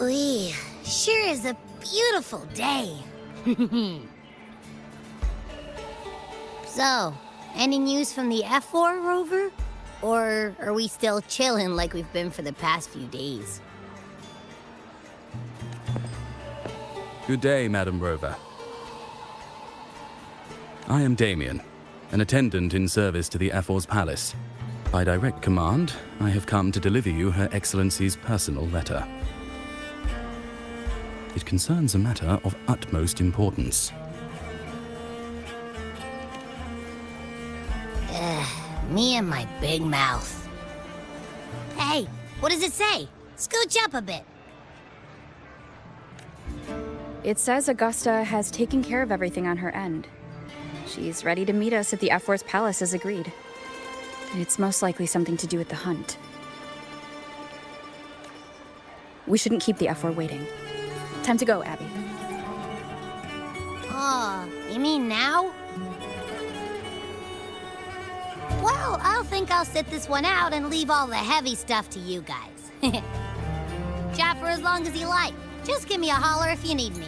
Ooh, sure is a beautiful day. So, any news from the F4 rover? Or are we still chilling like we've been for the past few days? Good day, Madam Rover. I am Damien, an attendant in service to the F4's palace. By direct command, I have come to deliver you Her Excellency's personal letter. It concerns a matter of utmost importance. Me and my big mouth. Hey, what does it say? Scooch up a bit. It says Augusta has taken care of everything on her end. She's ready to meet us at the F4's palace as agreed. It's most likely something to do with the hunt. We shouldn't keep the F4 waiting. Time to go, Abby. Oh, you mean now? Well, I'll think I'll sit this one out and leave all the heavy stuff to you guys. Chat for as long as you like. Just give me a holler if you need me.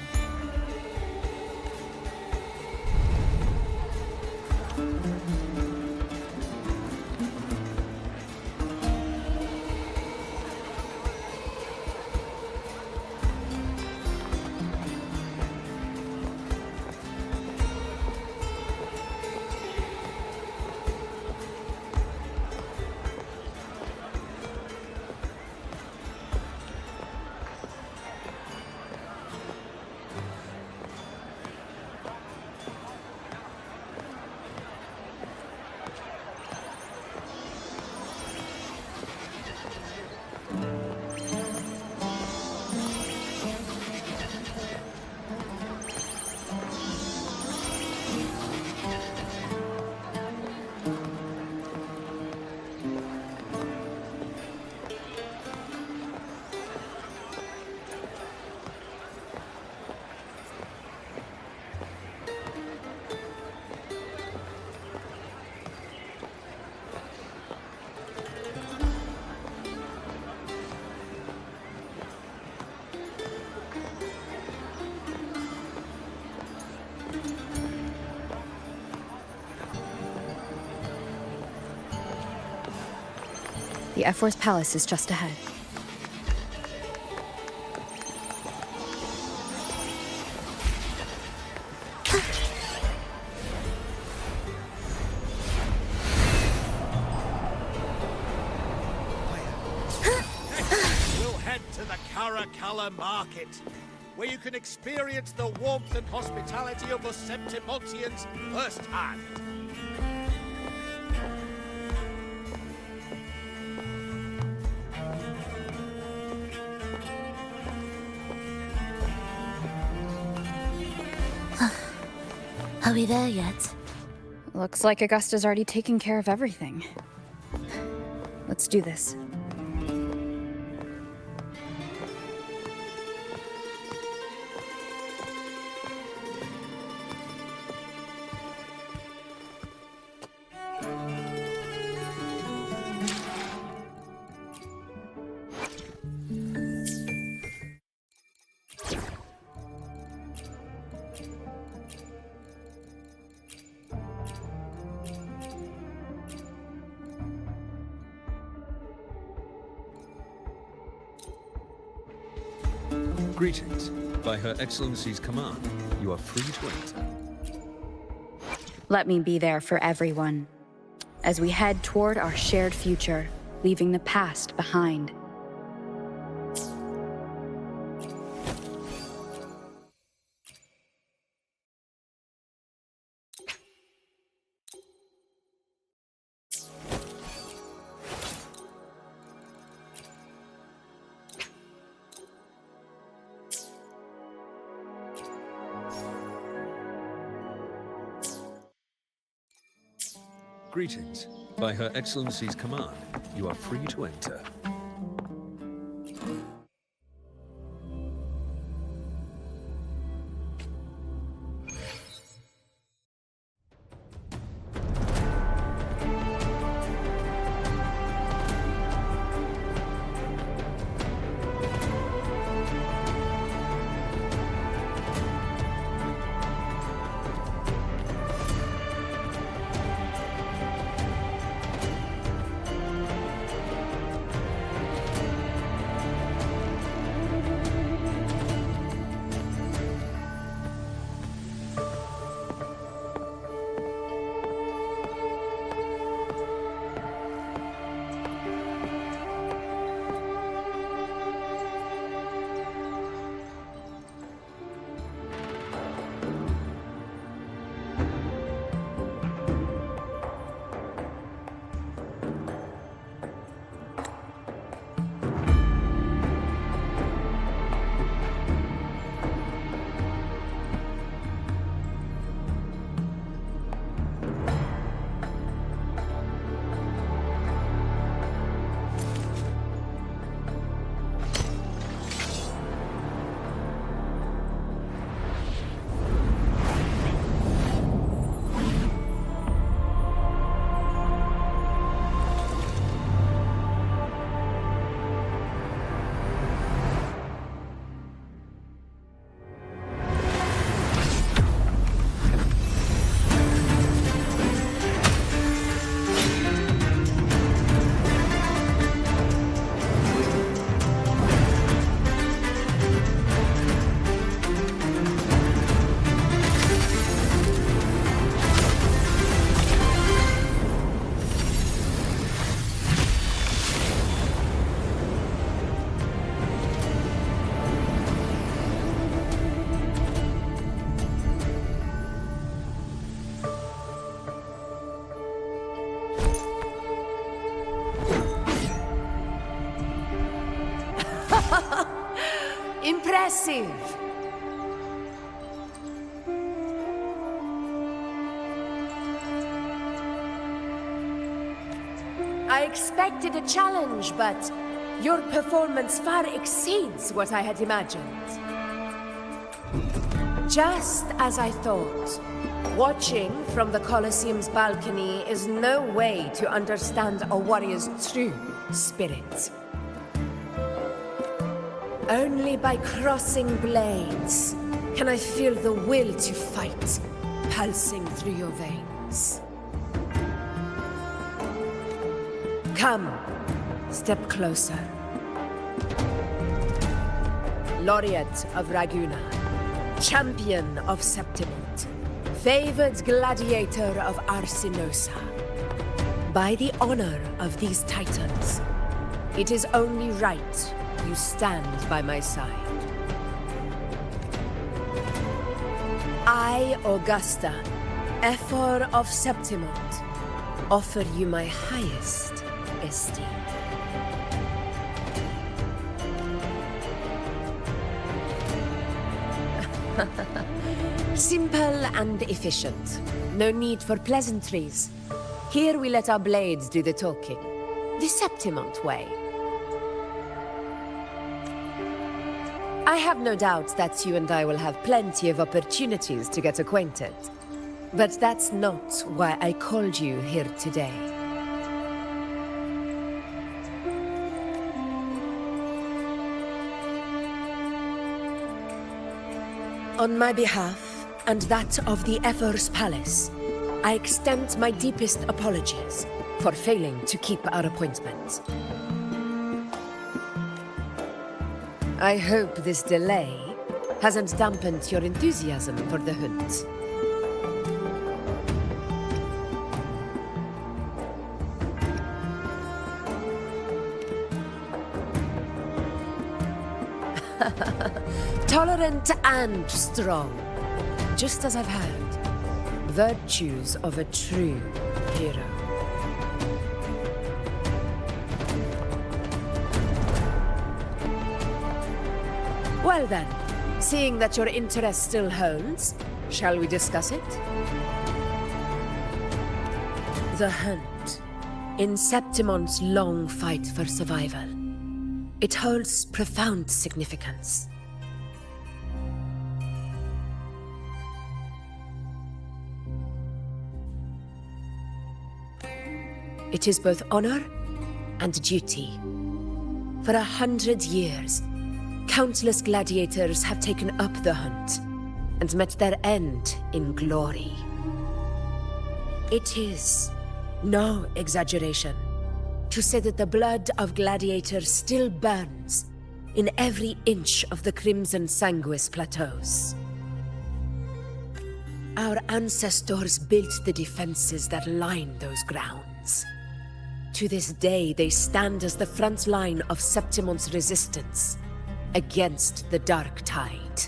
The F4's palace is just ahead. We'll head to the Caracalla Market, where you can experience the warmth and hospitality of the Septimontians firsthand. Are we there yet? Looks like Augusta's already taken care of everything. Let's do this. Greetings. By Her Excellency's command, you are free to enter. Let me be there for everyone, as we head toward our shared future, leaving the past behind. Greetings. By Her Excellency's command, you are free to enter. Impressive. I expected a challenge, but your performance far exceeds what I had imagined. Just as I thought. Watching from the Colosseum's balcony is no way to understand a warrior's true spirit. Only by crossing blades can I feel the will to fight pulsing through your veins. Come, step closer. Laureate of Raguna, champion of Septimont, favored gladiator of Arsinosa. By the honor of these titans, it is only right you stand by my side. I, Augusta, Ephor of Septimont, offer you my highest esteem. Simple and efficient. No need for pleasantries. Here we let our blades do the talking. The Septimont way. I have no doubt that you and I will have plenty of opportunities to get acquainted. But that's not why I called you here today. On my behalf, and that of the Ephor's Palace, I extend my deepest apologies for failing to keep our appointment. I hope this delay hasn't dampened your enthusiasm for the hunt. Tolerant and strong, just as I've heard. Virtues of a true hero. Well then, seeing that your interest still holds, shall we discuss it? The hunt. In Septimont's long fight for survival. It holds profound significance. It is both honor and duty. For 100 years, countless gladiators have taken up the hunt and met their end in glory. It is no exaggeration to say that the blood of gladiators still burns in every inch of the Crimson Sanguis plateaus. Our ancestors built the defenses that line those grounds. To this day, they stand as the front line of Septimont's resistance against the Dark Tide.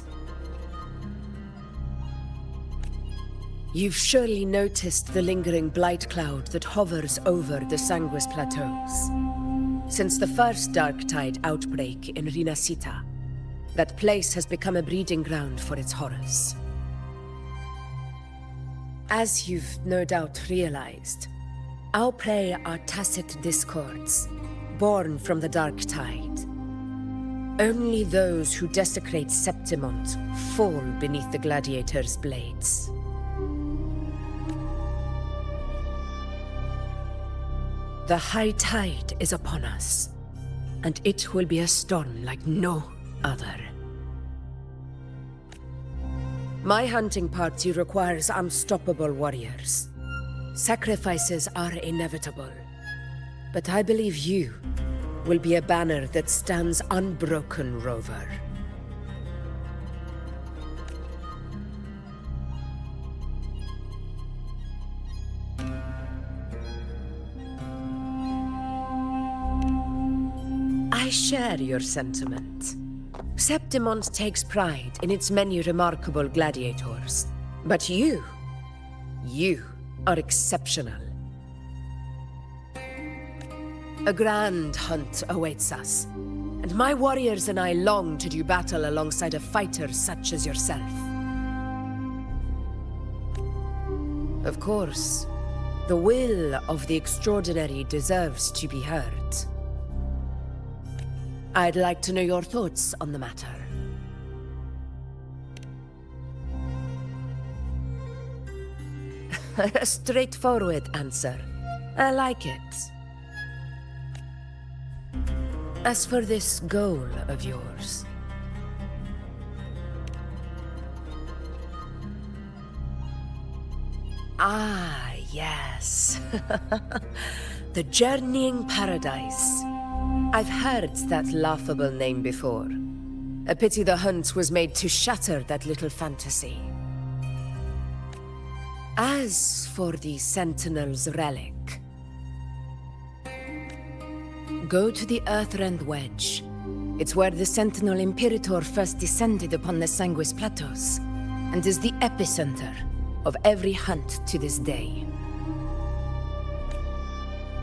You've surely noticed the lingering blight cloud that hovers over the Sanguis plateaus. Since the first Dark Tide outbreak in Rinasita, that place has become a breeding ground for its horrors. As you've no doubt realized, our prey are tacit discords, born from the Dark Tide. Only those who desecrate Septimont fall beneath the gladiators' blades. The high tide is upon us, and it will be a storm like no other. My hunting party requires unstoppable warriors. Sacrifices are inevitable, but I believe you will be a banner that stands unbroken, Rover. I share your sentiment. Septimont takes pride in its many remarkable gladiators, but you are exceptional. A grand hunt awaits us, and my warriors and I long to do battle alongside a fighter such as yourself. Of course, the will of the extraordinary deserves to be heard. I'd like to know your thoughts on the matter. A straightforward answer. I like it. As for this goal of yours... Ah, yes. The Journeying Paradise. I've heard that laughable name before. A pity the hunt was made to shatter that little fantasy. As for the Sentinel's relic, go to the Earthrend Wedge. It's where the Sentinel Imperator first descended upon the Sanguis Plateaus, and is the epicenter of every hunt to this day.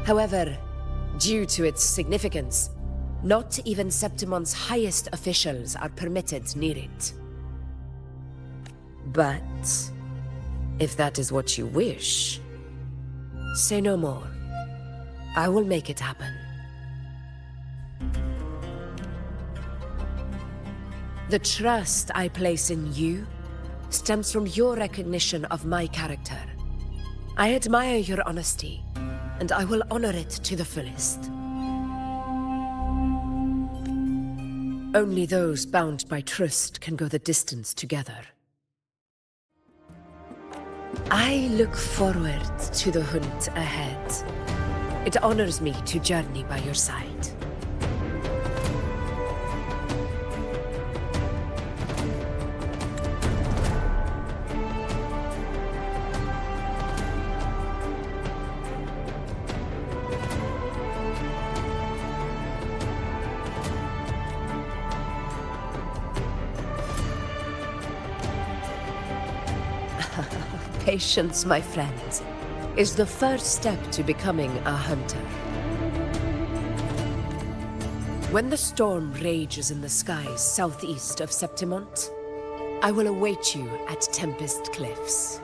However, due to its significance, not even Septimon's highest officials are permitted near it. But if that is what you wish, say no more. I will make it happen. The trust I place in you stems from your recognition of my character. I admire your honesty, and I will honor it to the fullest. Only those bound by trust can go the distance together. I look forward to the hunt ahead. It honors me to journey by your side. Patience, my friend, is the first step to becoming a hunter. When the storm rages in the skies southeast of Septimont, I will await you at Tempest Cliffs.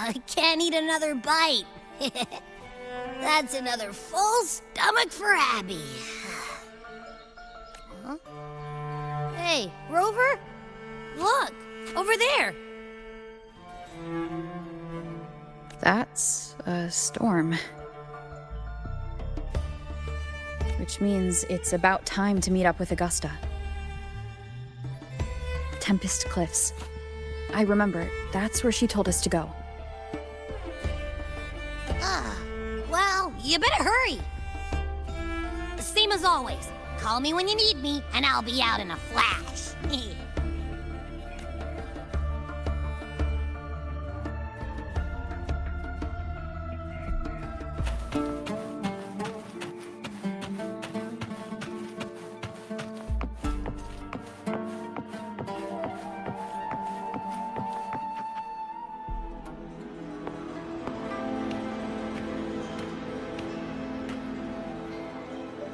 I can't eat another bite. That's another full stomach for Abby. Huh? Hey, Rover? Look, over there. That's a storm. Which means it's about time to meet up with Augusta. Tempest Cliffs. I remember, that's where she told us to go. Well, you better hurry. Same as always. Call me when you need me, and I'll be out in a flash.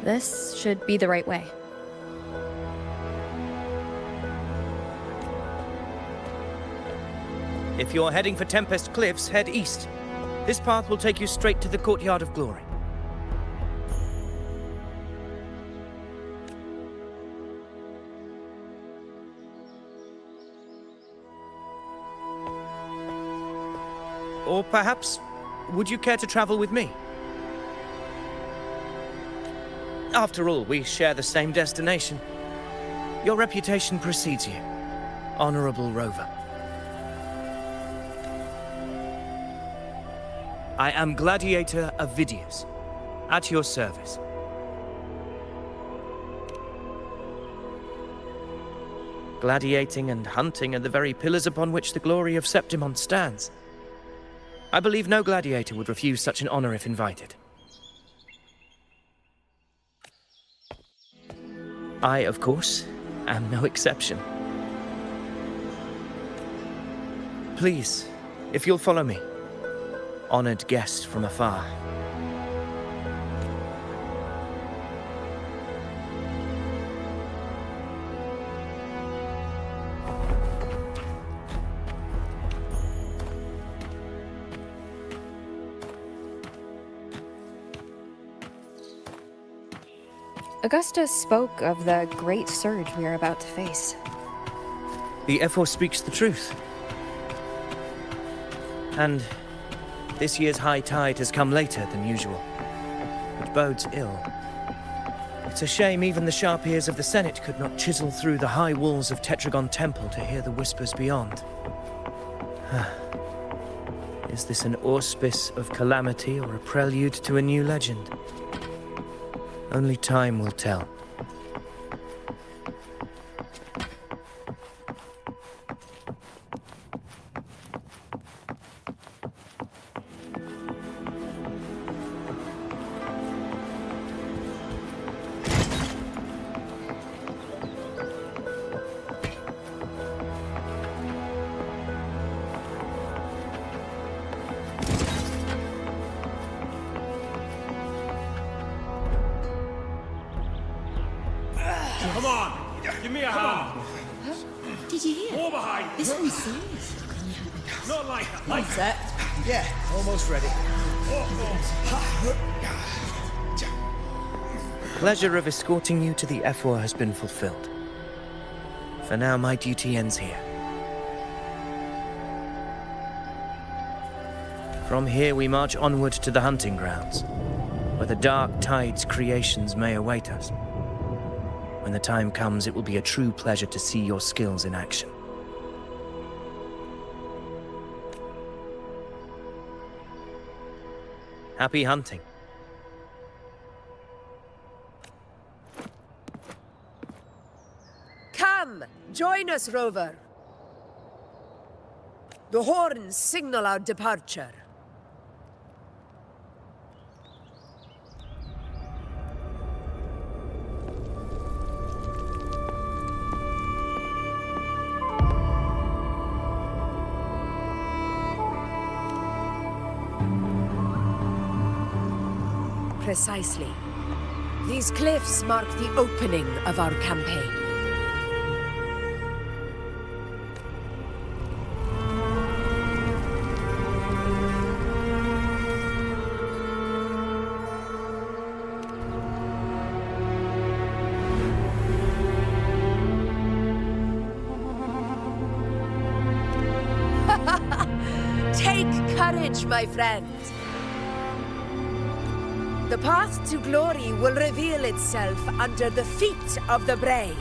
This should be the right way. If you're heading for Tempest Cliffs, head east. This path will take you straight to the Courtyard of Glory. Or perhaps, would you care to travel with me? After all, we share the same destination. Your reputation precedes you, Honorable Rover. I am Gladiator Avidius, at your service. Gladiating and hunting are the very pillars upon which the glory of Septimont stands. I believe no gladiator would refuse such an honor if invited. I, of course, am no exception. Please, if you'll follow me, honored guest from afar. Augusta spoke of the great surge we are about to face. The Ephor speaks the truth. And this year's high tide has come later than usual, which bodes ill. It's a shame even the sharp ears of the Senate could not chisel through the high walls of Tetragon Temple to hear the whispers beyond. Is this an auspice of calamity or a prelude to a new legend? Only time will tell. Come on, give me a hand. Did you hear? More behind. This one's serious. Not like that. Like Set. Yeah, almost ready. Pleasure of escorting you to the Ephor has been fulfilled. For now, my duty ends here. From here, we march onward to the hunting grounds, where the Dark Tide's creations may await us. When the time comes, it will be a true pleasure to see your skills in action. Happy hunting. Come, join us, Rover. The horns signal our departure. Precisely. These cliffs mark the opening of our campaign. Take courage, my friend. The path to glory will reveal itself under the feet of the brave.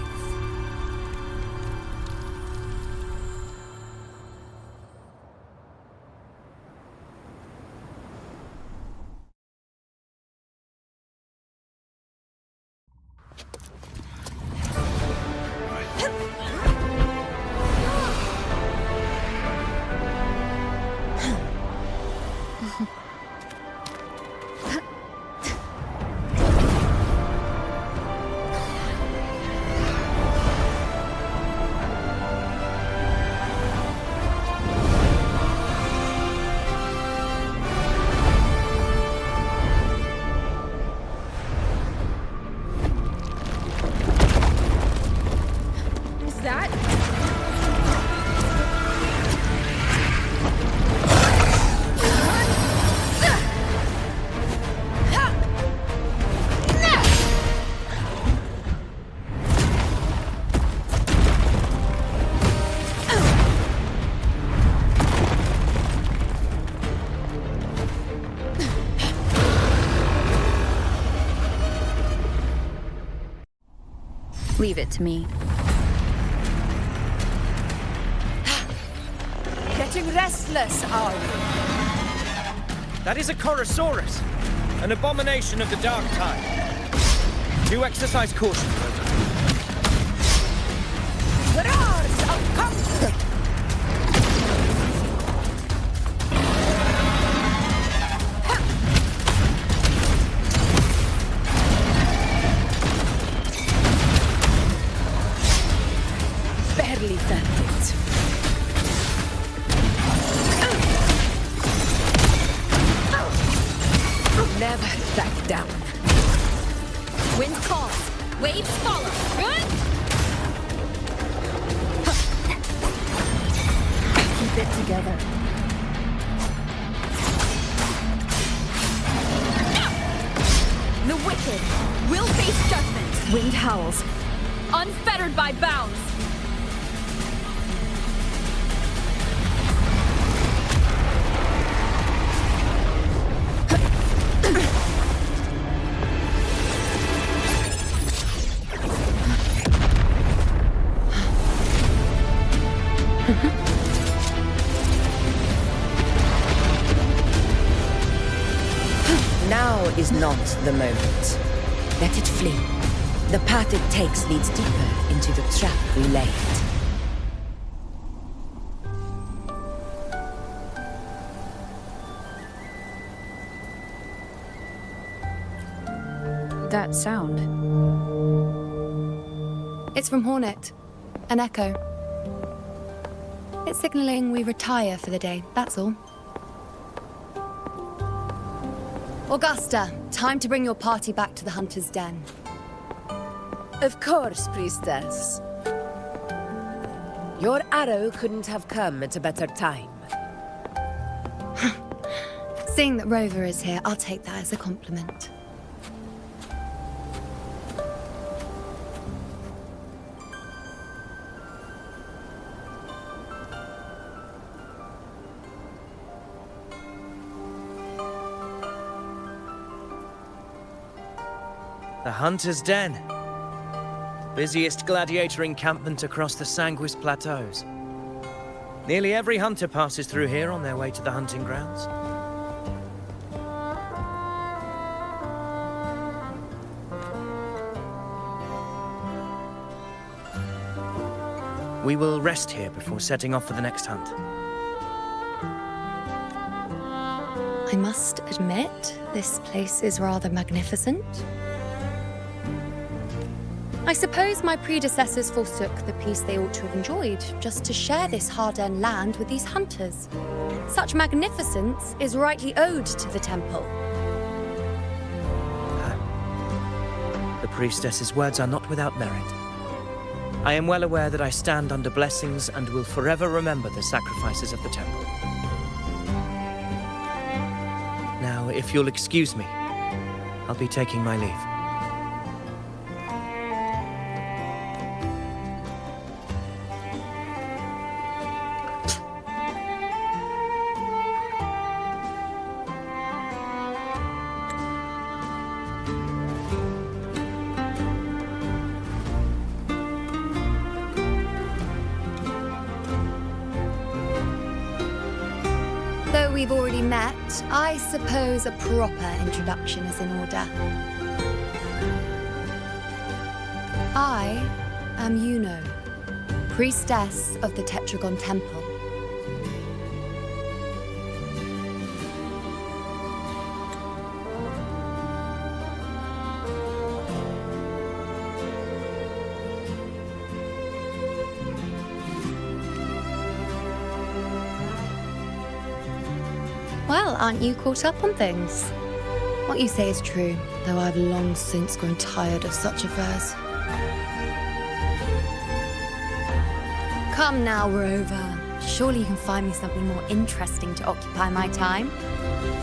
Leave it to me. Getting restless, are you? That is a Chorosaurus, an abomination of the dark tide. Do exercise caution, Rosa. Roars of comfort! Barely felt it. Never back down. Wind calls. Waves follow. Keep it together. The wicked will face judgment. Wind howls. Unfettered by bounds. Now is not the moment. Let it flee. The path it takes leads deeper into the trap we laid. That sound. It's from Hornet. An echo. It's signaling we retire for the day, that's all. Augusta, time to bring your party back to the Hunter's Den. Of course, priestess. Your arrow couldn't have come at a better time. Seeing that Rover is here, I'll take that as a compliment. The Hunter's Den. Busiest gladiator encampment across the Sanguis Plateaus. Nearly every hunter passes through here on their way to the hunting grounds. We will rest here before setting off for the next hunt. I must admit, this place is rather magnificent. I suppose my predecessors forsook the peace they ought to have enjoyed, just to share this hard-earned land with these hunters. Such magnificence is rightly owed to the temple. The priestess's words are not without merit. I am well aware that I stand under blessings and will forever remember the sacrifices of the temple. Now, if you'll excuse me, I'll be taking my leave. Though we've already met, I suppose a proper introduction is in order. I am Yuno, priestess of the Tetragon Temple. Well, aren't you caught up on things? What you say is true, though I've long since grown tired of such affairs. Come now, Rover. Surely you can find me something more interesting to occupy my time.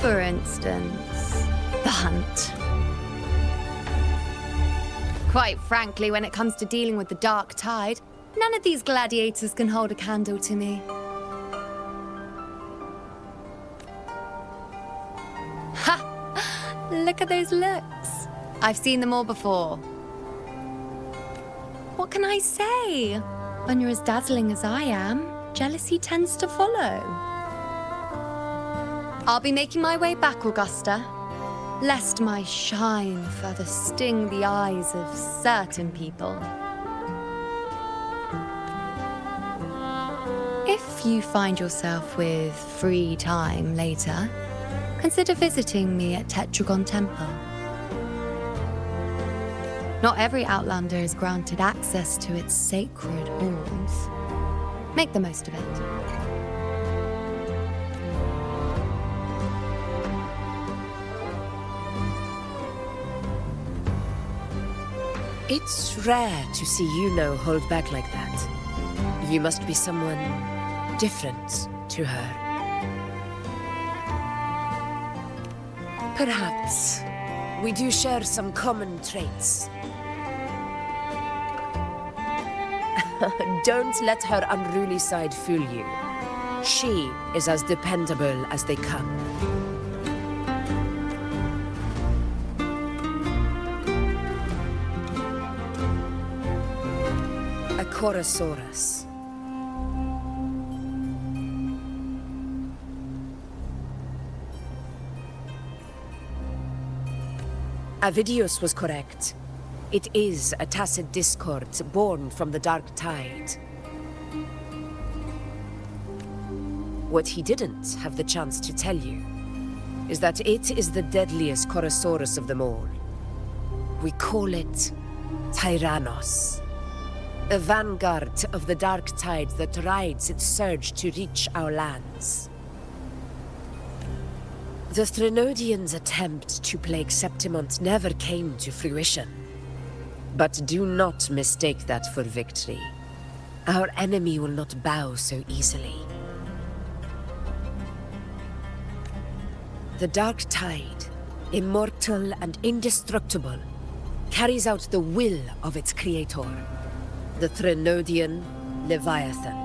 For instance, the hunt. Quite frankly, when it comes to dealing with the dark tide, none of these gladiators can hold a candle to me. Ha! Look at those looks. I've seen them all before. What can I say? When you're as dazzling as I am, jealousy tends to follow. I'll be making my way back, Augusta, lest my shine further sting the eyes of certain people. If you find yourself with free time later, consider visiting me at Tetragon Temple. Not every Outlander is granted access to its sacred halls. Make the most of it. It's rare to see Yuno hold back like that. You must be someone different to her. Perhaps we do share some common traits. Don't let her unruly side fool you. She is as dependable as they come. A Chorosaurus. Avidius was correct. It is a tacit discord born from the Dark Tide. What he didn't have the chance to tell you is that it is the deadliest Chorosaurus of them all. We call it Tyrannos. A vanguard of the Dark Tide that rides its surge to reach our lands. The Threnodians' attempt to plague Septimont never came to fruition. But do not mistake that for victory. Our enemy will not bow so easily. The Dark Tide, immortal and indestructible, carries out the will of its creator, the Threnodian Leviathan.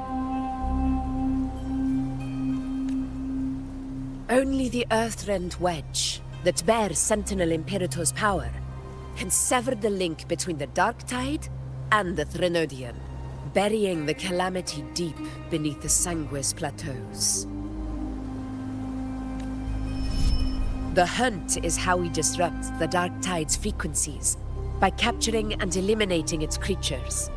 Only the Earthrend Wedge, that bears Sentinel Imperator's power, can sever the link between the Dark Tide and the Threnodian, burying the calamity deep beneath the Sanguis plateaus. The hunt is how we disrupt the Dark Tide's frequencies, by capturing and eliminating its creatures.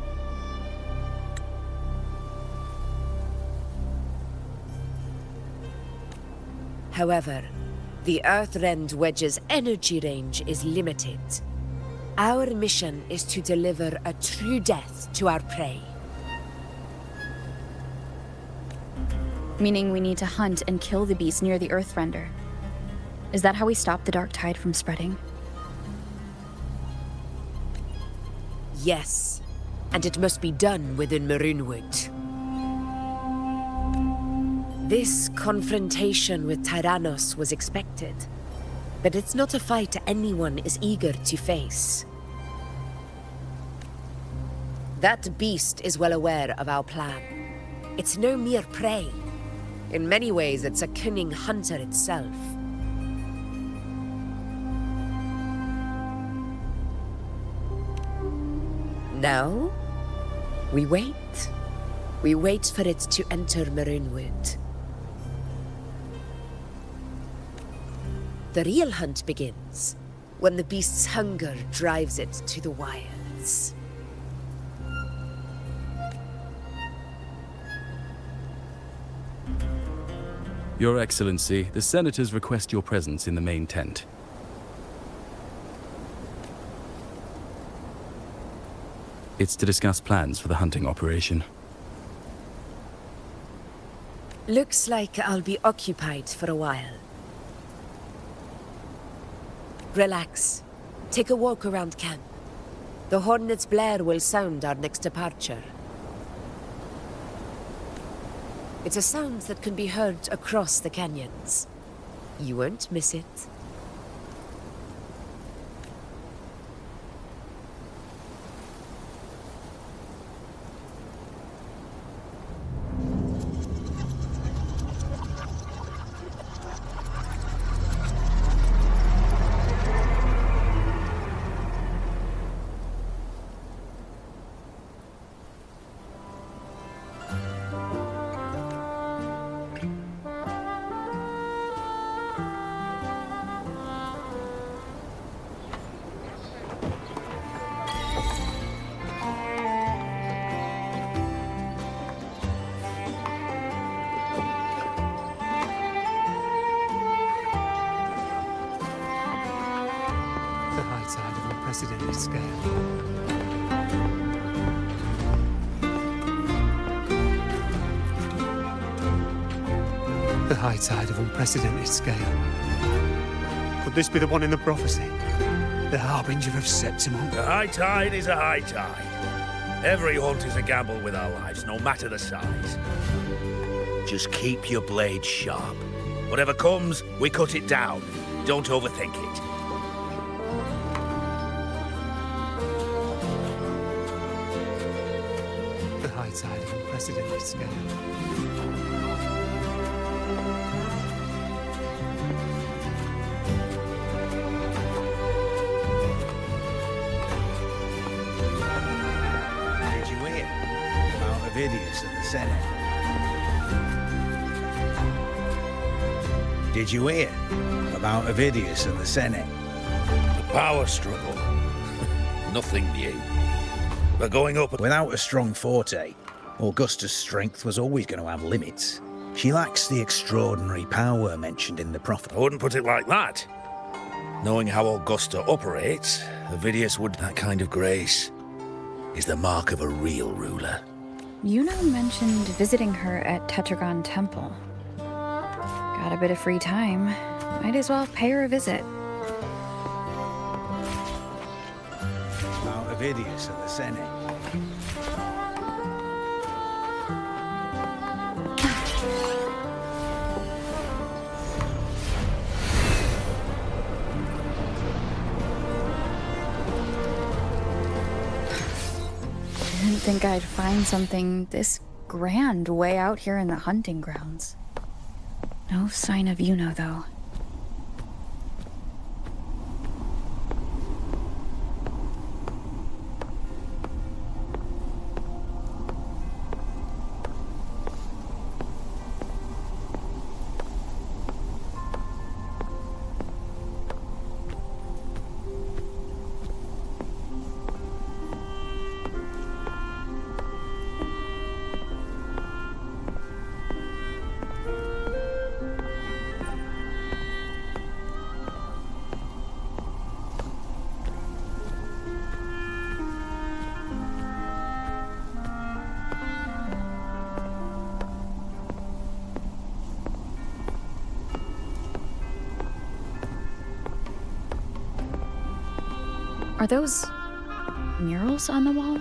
However, the Earthrend Wedge's energy range is limited. Our mission is to deliver a true death to our prey. Meaning we need to hunt and kill the beast near the Earthrender. Is that how we stop the Dark Tide from spreading? Yes, and it must be done within Maroonwood. This confrontation with Tyrannos was expected, but it's not a fight anyone is eager to face. That beast is well aware of our plan. It's no mere prey. In many ways, it's a cunning hunter itself. Now, we wait. We wait for it to enter Maroonwood. The real hunt begins when the beast's hunger drives it to the wilds. Your Excellency, the Senators request your presence in the main tent. It's to discuss plans for the hunting operation. Looks like I'll be occupied for a while. Relax. Take a walk around camp. The Hornet's blare will sound our next departure. It's a sound that can be heard across the canyons. You won't miss it. unprecedented scale. The high tide of unprecedented scale. Could this be the one in the prophecy? The harbinger of Septimon? A high tide is a high tide. Every hunt is a gamble with our lives, no matter the size. Just keep your blade sharp. Whatever comes, we cut it down. Don't overthink it. The high tide of unprecedented scale. Idiots in the Senate. Did you hear about Ovidius and the Senate? The power struggle. Nothing new. We're going up without a strong forte. Augusta's strength was always going to have limits. She lacks the extraordinary power mentioned in the prophet. I wouldn't put it like that. Knowing how Augusta operates, Ovidius would that kind of grace is the mark of a real ruler. Yuno mentioned visiting her at Tetragon Temple. Got a bit of free time. Might as well pay her a visit. About Ovidius and the Senate. Didn't think I'd find something this grand way out here in the hunting grounds. No sign of Yuno, though. Are those murals on the wall?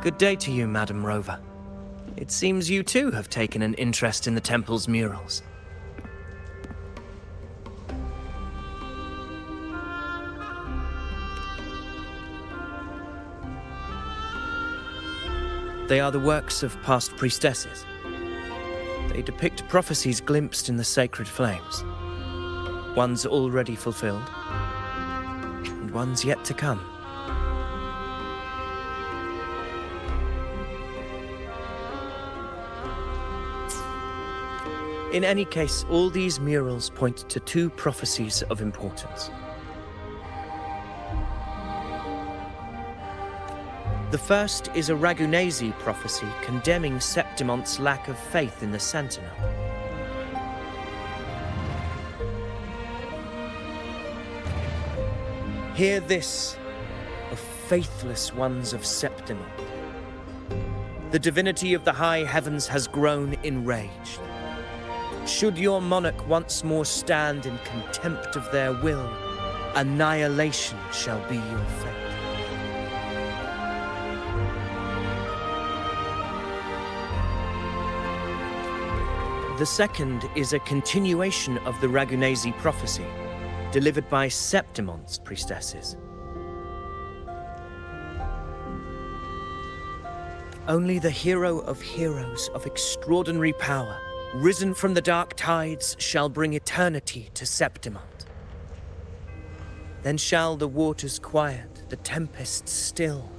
Good day to you, Madam Rover. It seems you too have taken an interest in the temple's murals. They are the works of past priestesses. They depict prophecies glimpsed in the sacred flames. Ones already fulfilled, and ones yet to come. In any case, all these murals point to two prophecies of importance. The first is a Ragunesi prophecy condemning Septimon's lack of faith in the Sentinel. Hear this, O faithless ones of Septimon. The divinity of the high heavens has grown enraged. Should your monarch once more stand in contempt of their will, Annihilation shall be your fate. The second is a continuation of the Ragunesi prophecy, delivered by Septimon's priestesses. Only the hero of heroes of extraordinary power, risen from the dark tides, shall bring eternity to Septimont. Then shall the waters quiet, the tempests still,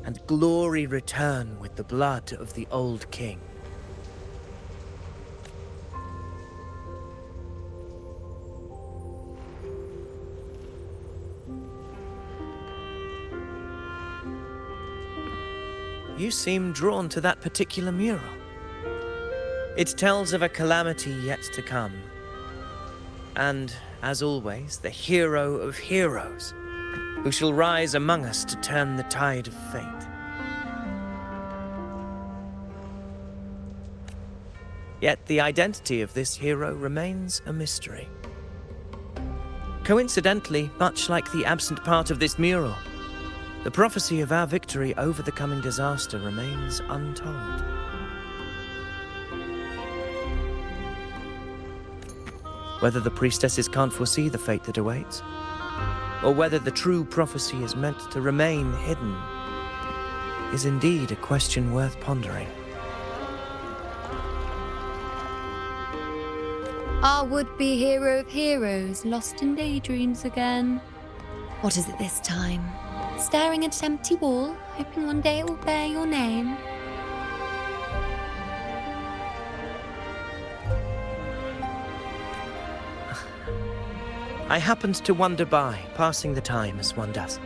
and glory return with the blood of the old king. You seem drawn to that particular mural. It tells of a calamity yet to come. And, as always, the hero of heroes, who shall rise among us to turn the tide of fate. Yet the identity of this hero remains a mystery. Coincidentally, much like the absent part of this mural, the prophecy of our victory over the coming disaster remains untold. Whether the priestesses can't foresee the fate that awaits, or whether the true prophecy is meant to remain hidden, is indeed a question worth pondering. Our would-be hero of heroes, lost in daydreams again. What is it this time? Staring at an empty wall, hoping one day it will bear your name. I happened to wander by, passing the time as one does.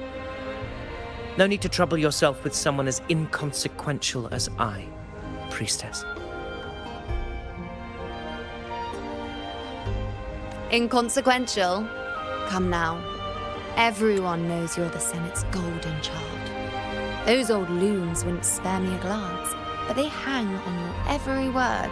No need to trouble yourself with someone as inconsequential as I, priestess. Inconsequential? Come now. Everyone knows you're the Senate's golden child. Those old loons wouldn't spare me a glance, but they hang on your every word.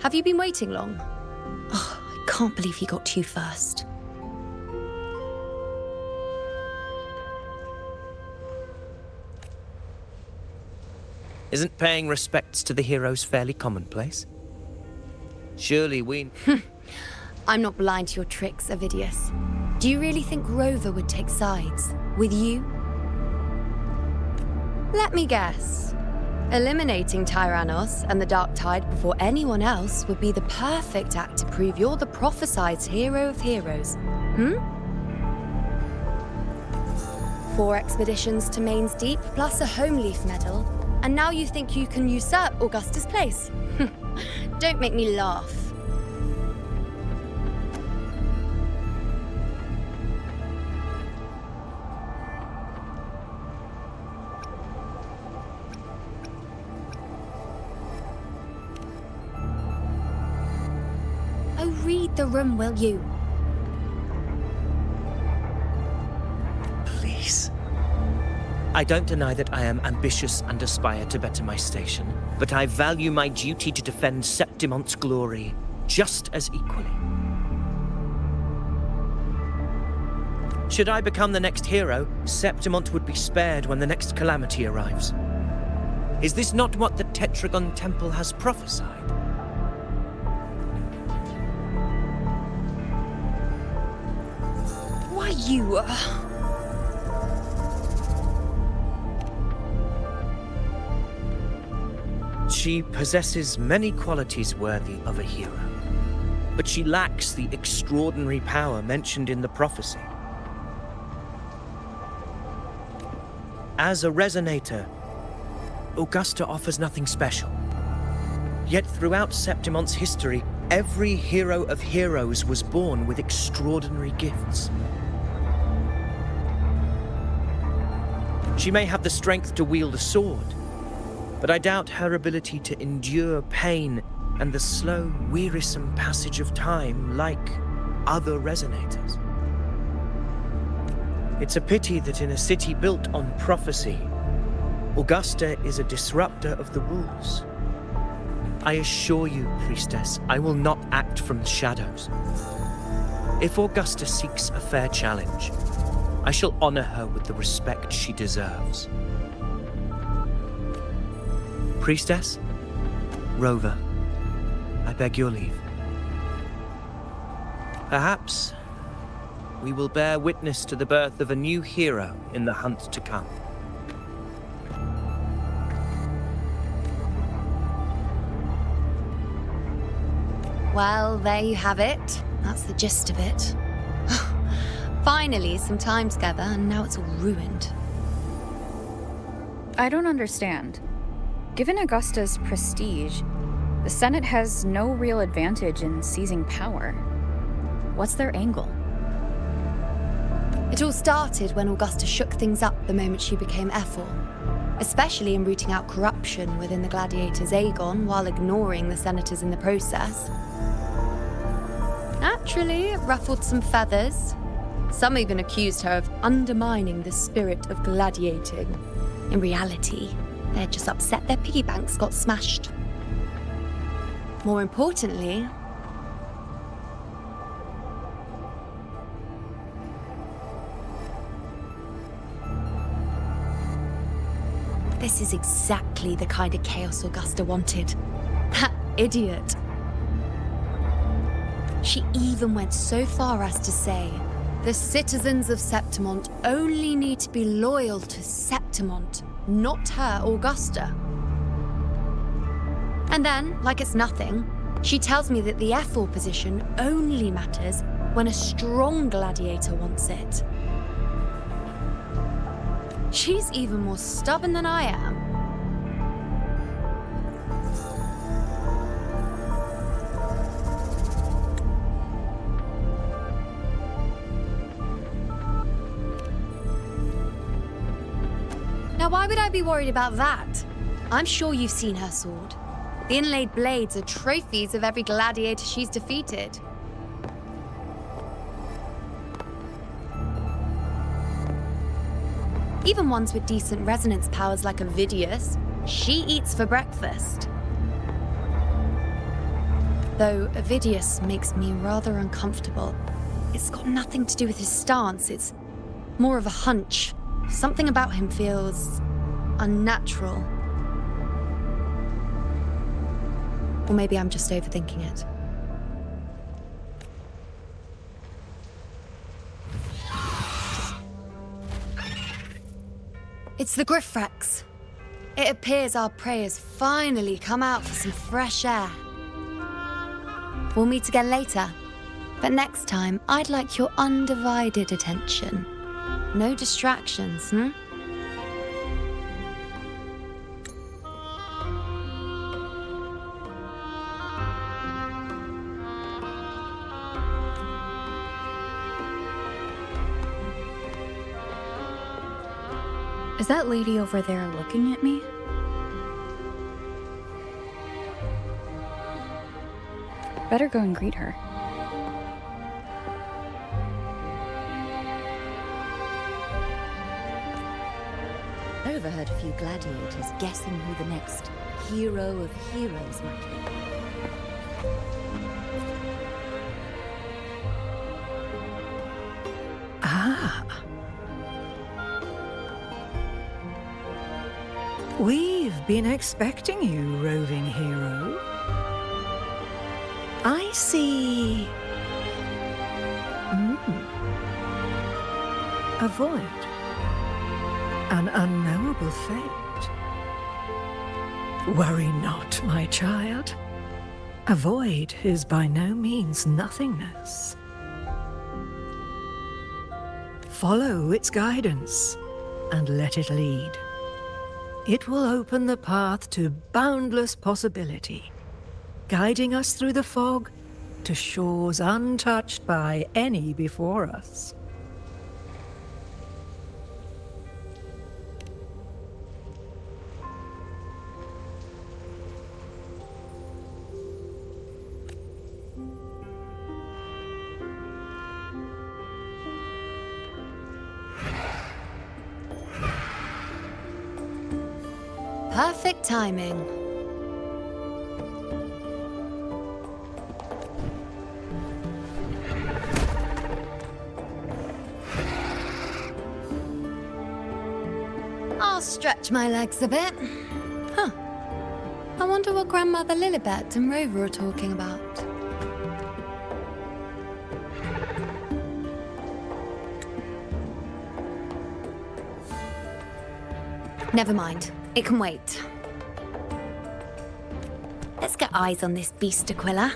Have you been waiting long? Oh, I can't believe he got to you first. Isn't paying respects to the heroes fairly commonplace? Surely we... I'm not blind to your tricks, Avidius. Do you really think Rover would take sides? With you? Let me guess. Eliminating Tyrannos and the Dark Tide before anyone else would be the perfect act to prove you're the prophesied hero of heroes. 4 expeditions to Main's Deep, plus a Home Leaf medal, and now you think you can usurp Augustus' place? Don't make me laugh. Oh, read the room, will you? Please. I don't deny that I am ambitious and aspire to better my station, but I value my duty to defend Septimont's glory just as equally. Should I become the next hero, Septimont would be spared when the next calamity arrives. Is this not what the Tetragon Temple has prophesied? Why, you... She possesses many qualities worthy of a hero, but she lacks the extraordinary power mentioned in the prophecy. As a resonator, Augusta offers nothing special. Yet throughout Septimont's history, every hero of heroes was born with extraordinary gifts. She may have the strength to wield a sword, but I doubt her ability to endure pain and the slow, wearisome passage of time like other resonators. It's a pity that in a city built on prophecy, Augusta is a disruptor of the rules. I assure you, Priestess, I will not act from the shadows. If Augusta seeks a fair challenge, I shall honor her with the respect she deserves. Priestess, Rover, I beg your leave. Perhaps we will bear witness to the birth of a new hero in the hunt to come. Well, there you have it. That's the gist of it. Finally, some time together, and now it's all ruined. I don't understand. Given Augusta's prestige, the Senate has no real advantage in seizing power. What's their angle? It all started when Augusta shook things up the moment she became Ephor, especially in rooting out corruption within the gladiators' Aegon while ignoring the senators in the process. Naturally, it ruffled some feathers. Some even accused her of undermining the spirit of gladiating. In reality, they're just upset their piggy banks got smashed. More importantly, this is exactly the kind of chaos Augusta wanted. That idiot. She even went so far as to say, the citizens of Septimont only need to be loyal to Septimont, not her, Augusta. And then, like it's nothing, she tells me that the Ephor position only matters when a strong gladiator wants it. She's even more stubborn than I am. Now, why would I be worried about that? I'm sure you've seen her sword. The inlaid blades are trophies of every gladiator she's defeated. Even ones with decent resonance powers like Avidius, she eats for breakfast. Though Avidius makes me rather uncomfortable. It's got nothing to do with his stance, it's more of a hunch. Something about him feels unnatural. Or maybe I'm just overthinking it. It's the Griffrex. It appears our prey has finally come out for some fresh air. We'll meet again later, but next time I'd like your undivided attention. No distractions, Is that lady over there looking at me? Better go and greet her. I overheard a few gladiators guessing who the next hero of heroes might be. Ah. We've been expecting you, roving hero. I see... A void. An unknowable fate. Worry not, my child. A void is by no means nothingness. Follow its guidance, and let it lead. It will open the path to boundless possibility, guiding us through the fog to shores untouched by any before us. Perfect timing. I'll stretch my legs a bit. Huh. I wonder what Grandmother Lilibet and Rover are talking about. Never mind. It can wait. Let's get eyes on this beast, Aquila.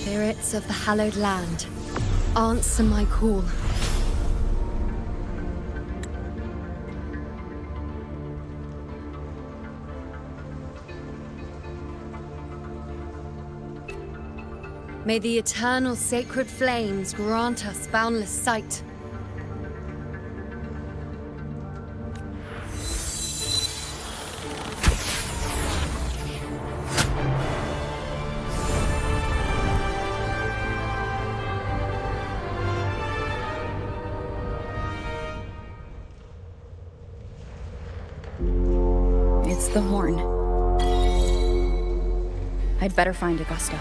Spirits of the hallowed land, answer my call. May the eternal sacred flames grant us boundless sight. It's the horn. I'd better find Augusta.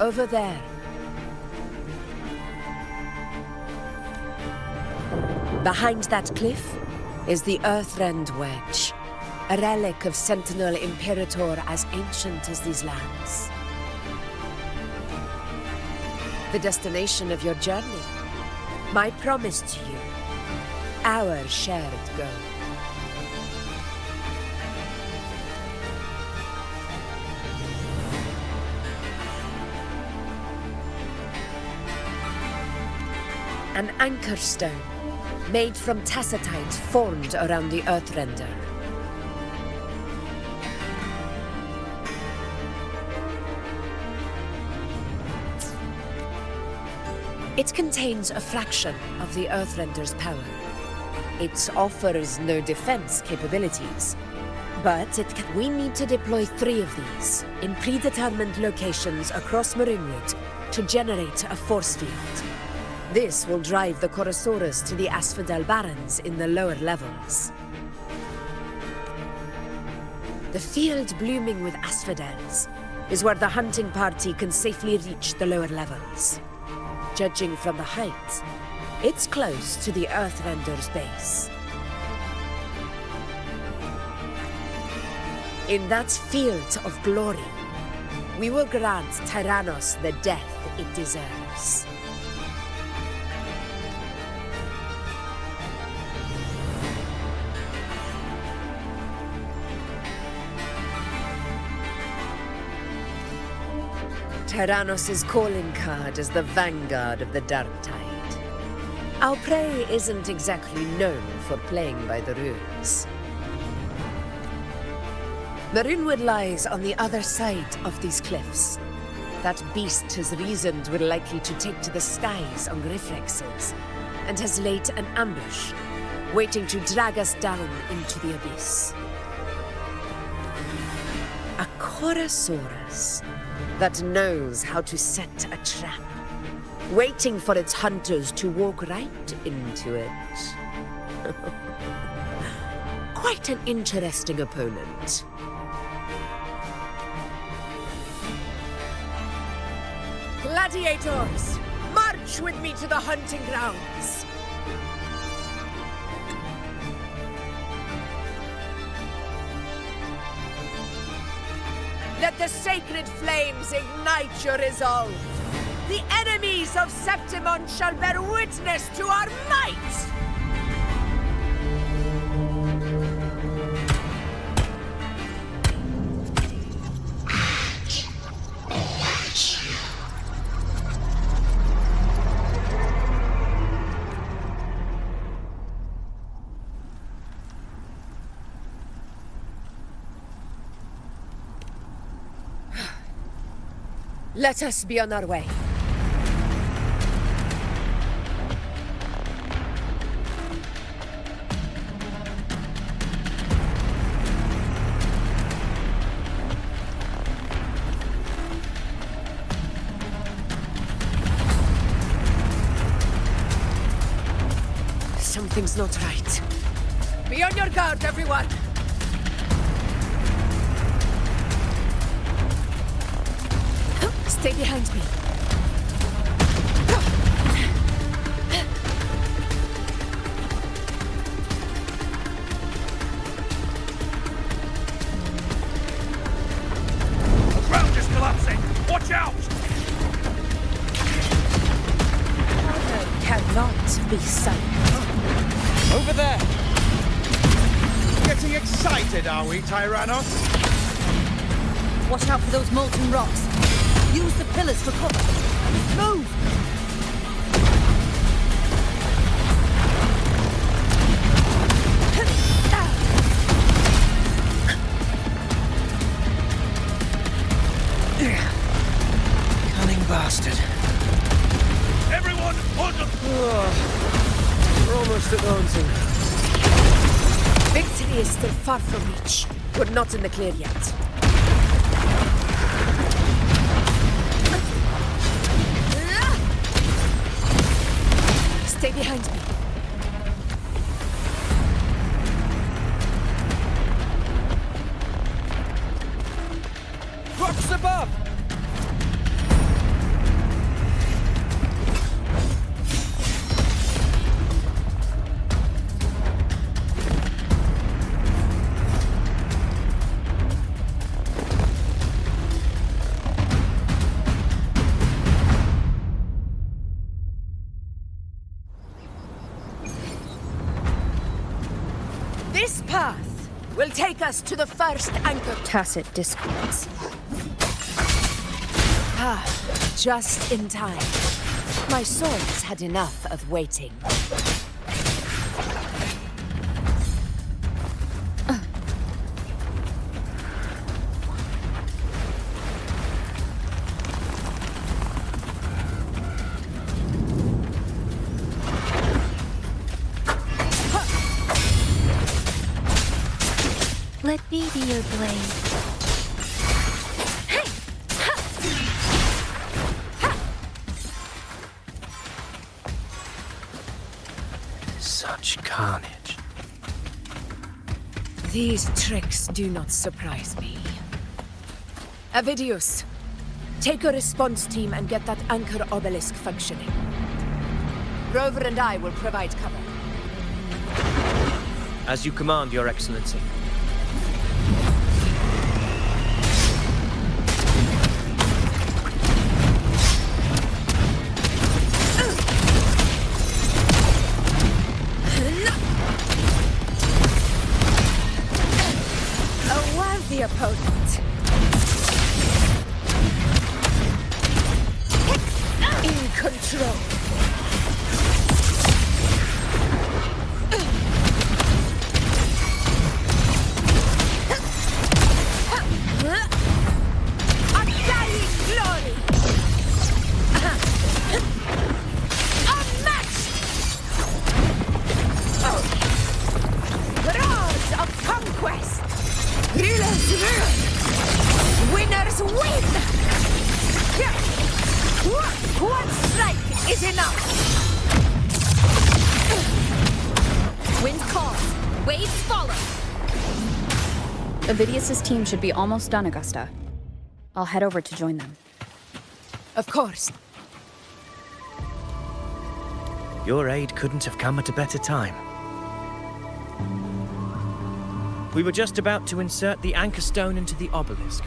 Over there. Behind that cliff is the Earthrend Wedge, a relic of Sentinel Imperator as ancient as these lands. The destination of your journey, my promise to you, our shared goal. An anchor stone, made from tacitite formed around the Earthrender. It contains a fraction of the Earthrender's power. It offers no defense capabilities, but we need to deploy 3 of these in predetermined locations across Maroonwood to generate a force field. This will drive the Chorosaurus to the Asphodel Barrens in the lower levels. The field blooming with asphodels is where the hunting party can safely reach the lower levels. Judging from the height, it's close to the Earthrender's base. In that field of glory, we will grant Tyrannos the death it deserves. Tyrannos' calling card is the vanguard of the Dark Tide. Our prey isn't exactly known for playing by the rules. Maroonwood lies on the other side of these cliffs. That beast has reasoned we're likely to take to the skies on reflexes, and has laid an ambush, waiting to drag us down into the abyss. A for a Saurus that knows how to set a trap, waiting for its hunters to walk right into it. Quite an interesting opponent. Gladiators, march with me to the hunting grounds. Let the sacred flames ignite your resolve. The enemies of Septimon shall bear witness to our might! Let us be on our way. Something's not right. Be on your guard, everyone! Stay behind me. The ground is collapsing! Watch out! Honor cannot be sunk. Over there! Getting excited, are we, Tyrannos? Watch out for those molten rocks. Use the pillars for cover. Move! Cunning bastard. Everyone, on the... We're almost at Haunting. Victory is still far from reach. We're not in the clear yet. Stay behind me. Rocks above! This path will take us to the first anchor. Tacit discords. Ah, just in time. My swords had enough of waiting. Let me be your blade. Such carnage. These tricks do not surprise me. Avidius, take a response team and get that anchor obelisk functioning. Rover and I will provide cover. As you command, Your Excellency. A worthy opponent. In control. We is enough! Wind calls. Waves follow. Avidius's team should be almost done, Augusta. I'll head over to join them. Of course. Your aid couldn't have come at a better time. We were just about to insert the anchor stone into the obelisk.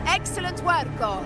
Excellent work, God.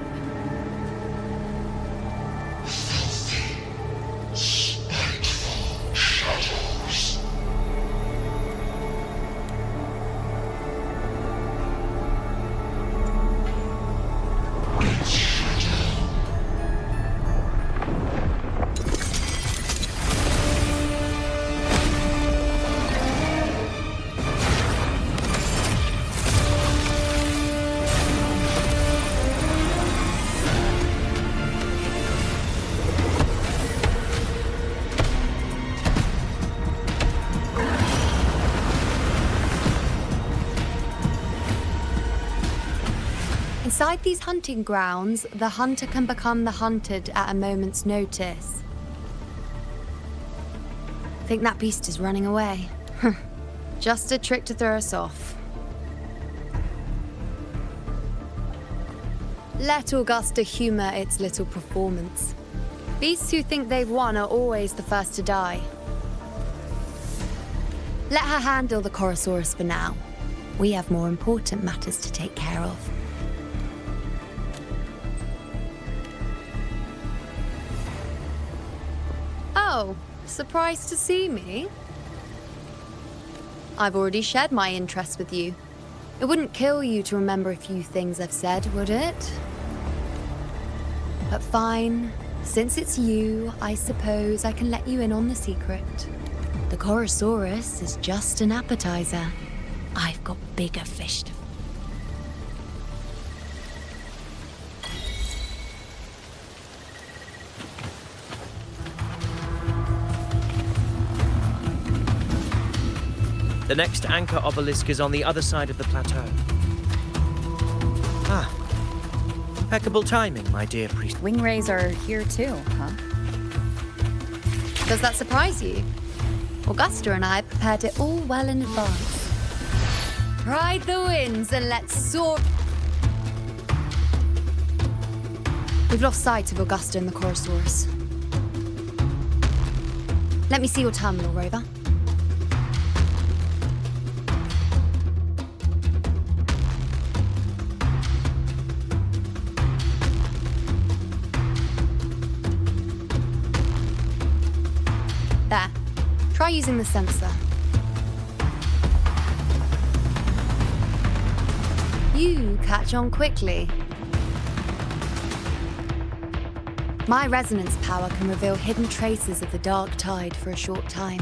Inside these hunting grounds, the hunter can become the hunted at a moment's notice. Think that beast is running away? Just a trick to throw us off. Let Augusta humor its little performance. Beasts who think they've won are always the first to die. Let her handle the Chorosaurus for now. We have more important matters to take care of. Oh, surprised to see me? I've already shared my interest with you. It wouldn't kill you to remember a few things I've said, would it? But fine. Since it's you, I suppose I can let you in on the secret. The Chorosaurus is just an appetizer. I've got bigger fish to... The next anchor obelisk is on the other side of the plateau. Ah. Impeccable timing, my dear priest. Wingrays are here too, huh? Does that surprise you? Augusta and I prepared it all well in advance. Ride the winds and let's soar. We've lost sight of Augusta and the Chorosaurus. Let me see your terminal, Rover. There. Try using the sensor. You catch on quickly. My resonance power can reveal hidden traces of the dark tide for a short time.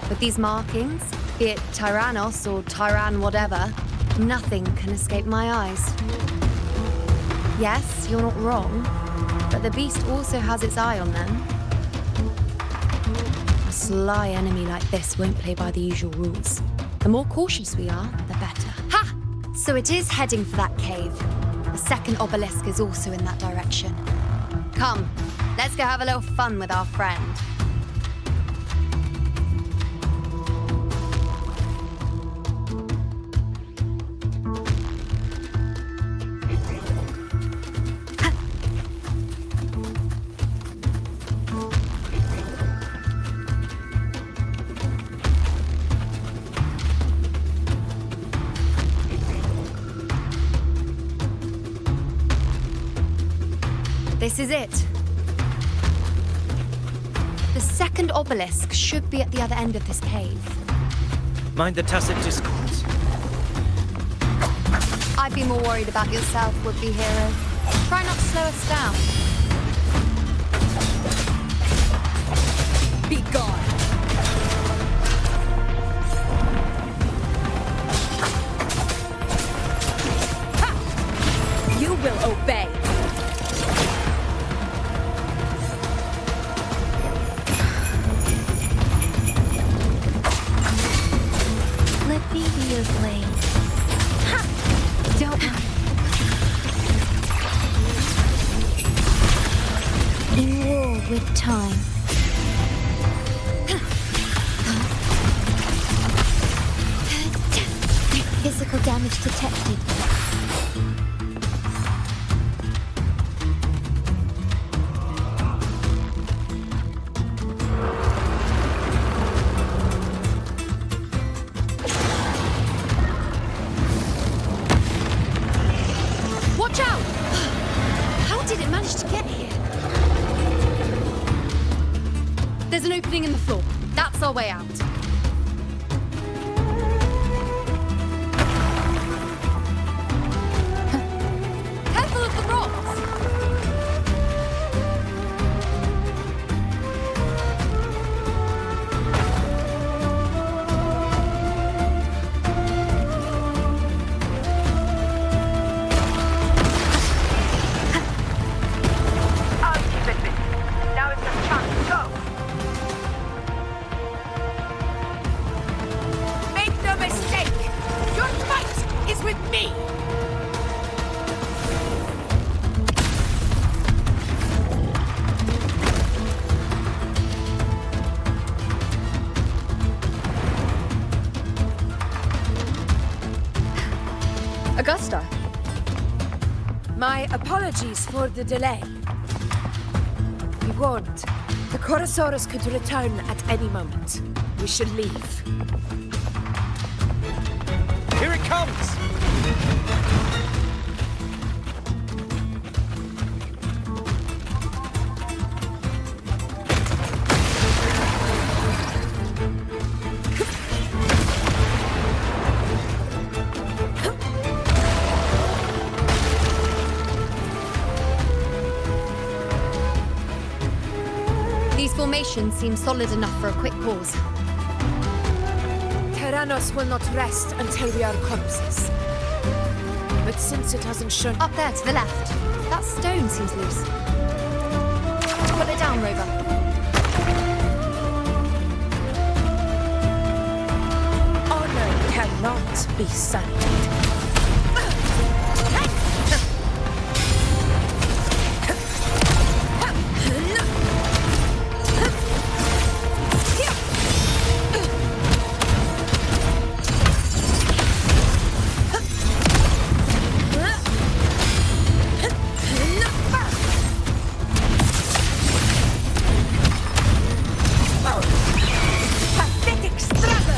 With these markings, be it Tyrannos or Tyran whatever, nothing can escape my eyes. Yes, you're not wrong, but the beast also has its eye on them. A sly enemy like this won't play by the usual rules. The more cautious we are, the better. Ha! So it is heading for that cave. The second obelisk is also in that direction. Come, let's go have a little fun with our friend. This is it. The second obelisk should be at the other end of this cave. Mind the tacit discords. I'd be more worried about yourself, would-be hero. Try not to slow us down. Be gone! Ha! You will obey! Let me be your blade. Ha! Don't worry. In war with time. Physical damage detected. Watch out! How did it manage to get here? There's an opening in the floor. That's our way out. Careful of the rocks! I'll keep it busy. Now is the chance to go. Make no mistake. Your fight is with me. Augusta. My apologies for the delay. Be warned, the Chorosaurus could return at any moment. We should leave. Here it comes! These formations seem solid enough for a quick pause. Tyrannos will not rest until we are corpses. But since it hasn't shown... Up there to the left. That stone seems loose. Put it down, Rover. Honor cannot be sullied. Pathetic struggle.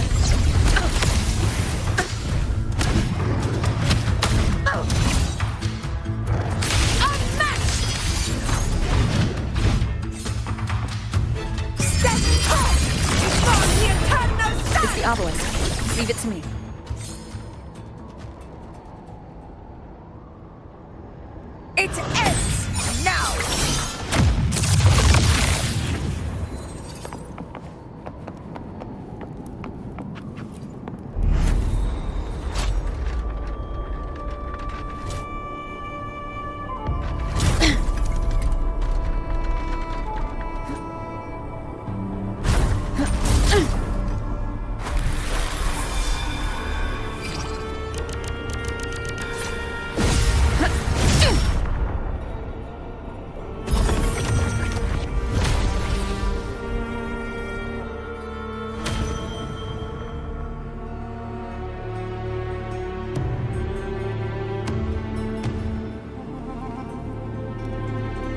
It's the obelisk. Leave it to me. It ends now!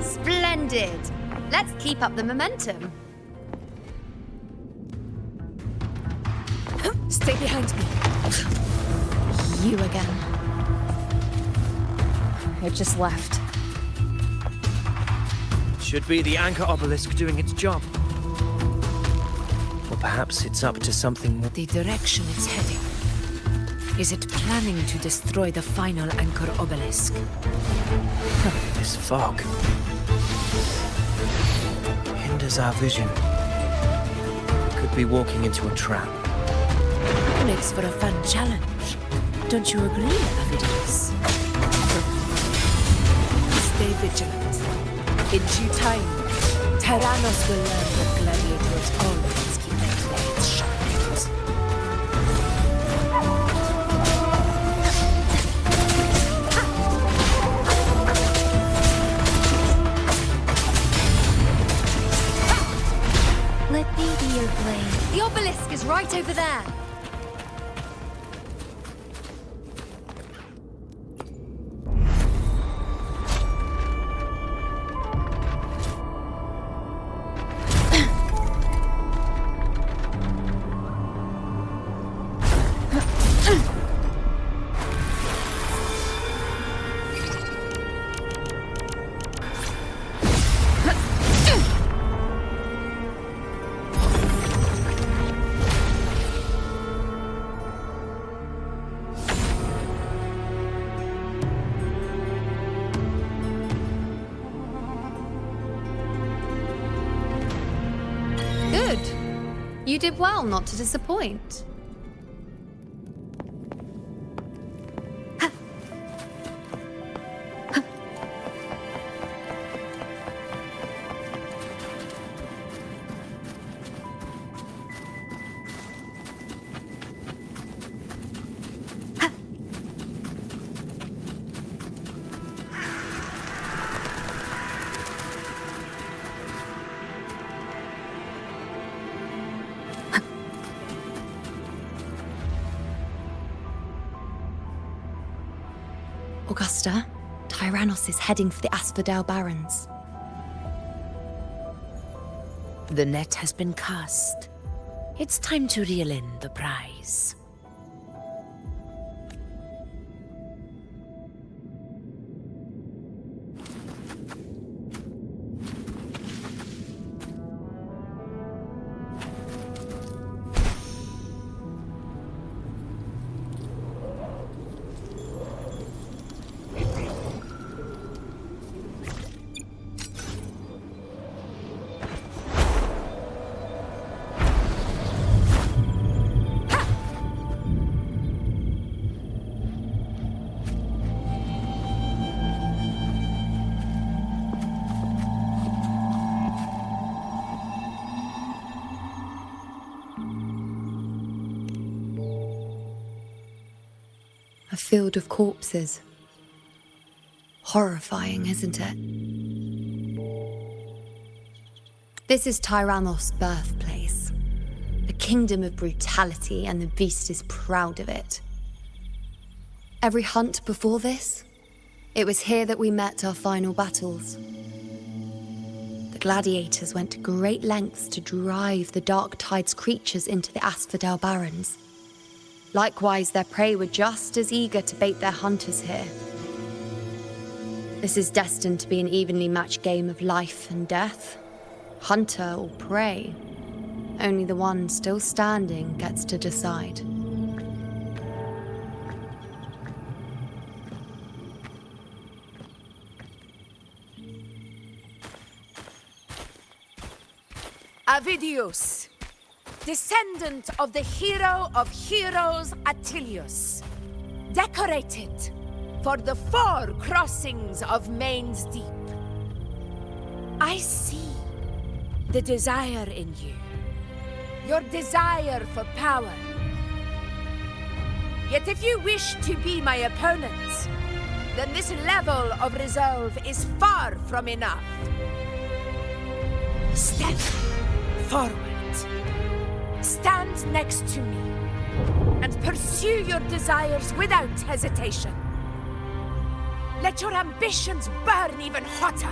Splendid! Let's keep up the momentum. Stay behind me. You again. It just left. should be the anchor obelisk doing its job. Or perhaps it's up to something more. The direction it's heading. Is it planning to destroy the final anchor obelisk? This fog hinders our vision. Could be walking into a trap. Makes for a fun challenge. Don't you agree, Avidius? Stay vigilant. In due time, Tyrannos will learn that gladiators always keep their blades sharpened. Let me be your blade. The obelisk is right over there. You did well not to disappoint. Augusta, Tyrannos is heading for the Asphodel Barrens. The net has been cast. It's time to reel in the prize. A field of corpses. Horrifying, isn't it? This is Tyrannos' birthplace. A kingdom of brutality, and the beast is proud of it. Every hunt before this, it was here that we met our final battles. The gladiators went to great lengths to drive the Dark Tide's creatures into the Asphodel Barrens. Likewise, their prey were just as eager to bait their hunters here. This is destined to be an evenly matched game of life and death. Hunter or prey. Only the one still standing gets to decide. Avidius, descendant of the hero of heroes Attilius, decorated for the 4 crossings of Main's Deep. I see the desire in you, your desire for power. Yet if you wish to be my opponent, then this level of resolve is far from enough. Step forward. Stand next to me and pursue your desires without hesitation. Let your ambitions burn even hotter.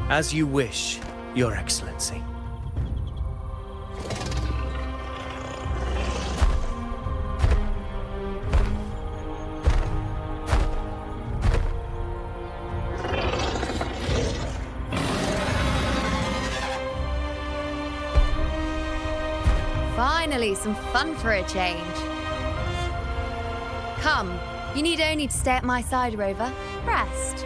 As you wish, Your Excellency. Finally, some fun for a change. Come, you need only to stay at my side, Rover. Rest.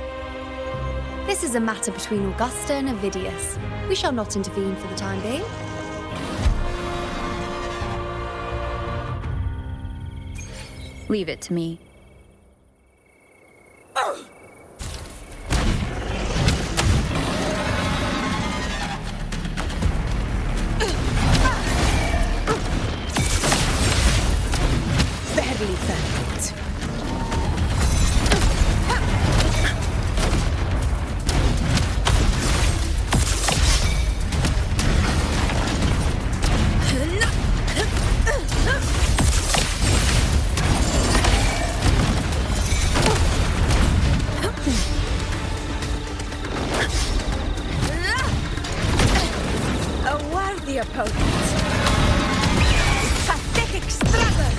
This is a matter between Augusta and Avidius. We shall not intervene for the time being. Leave it to me. Barely felt it. A worthy opponent. Pathetic struggle.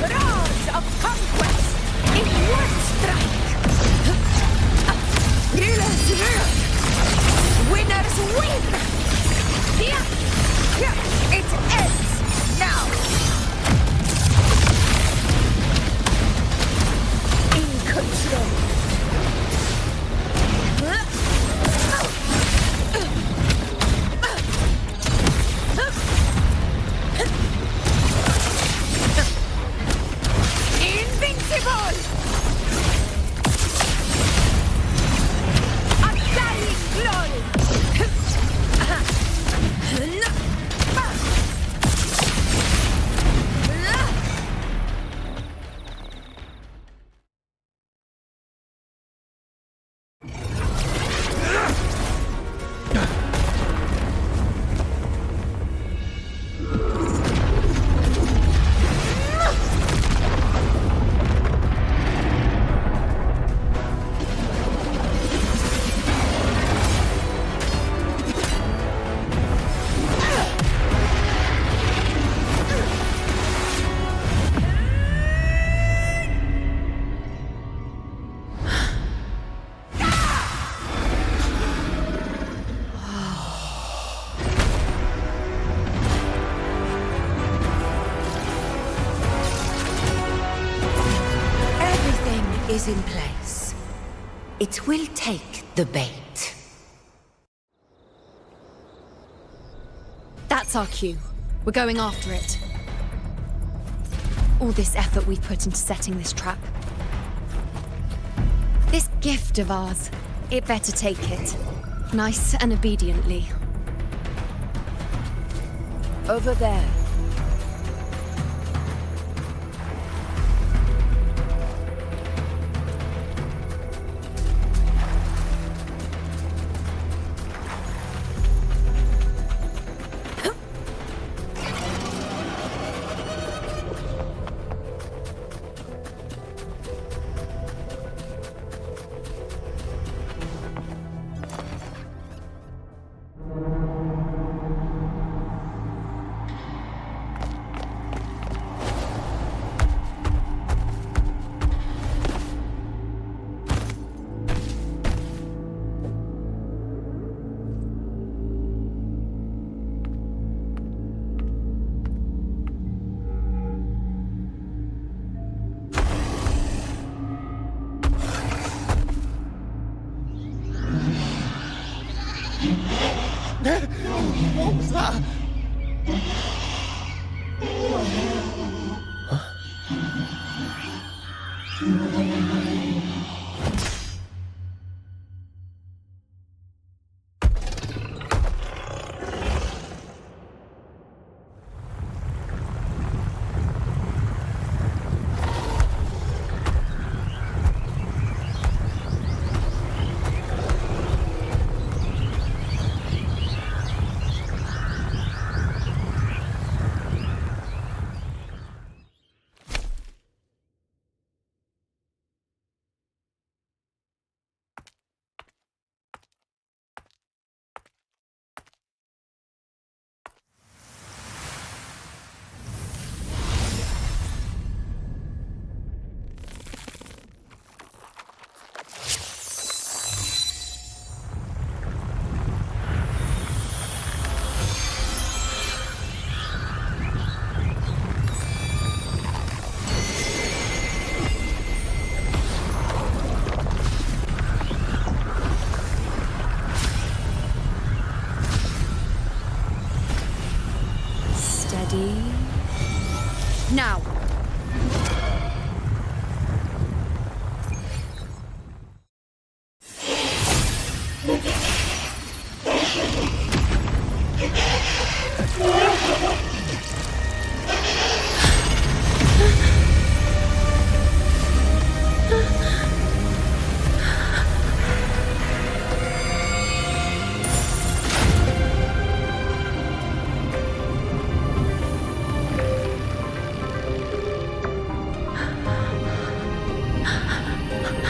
Roars of conquest in one strike. Healers rule. Winners win. It ends now. In control. Invincible! Undying glory! Is in place. It will take the bait. That's our cue. We're going after it. All this effort we've put into setting this trap. This gift of ours, it better take it. Nice and obediently. Over there. What was that?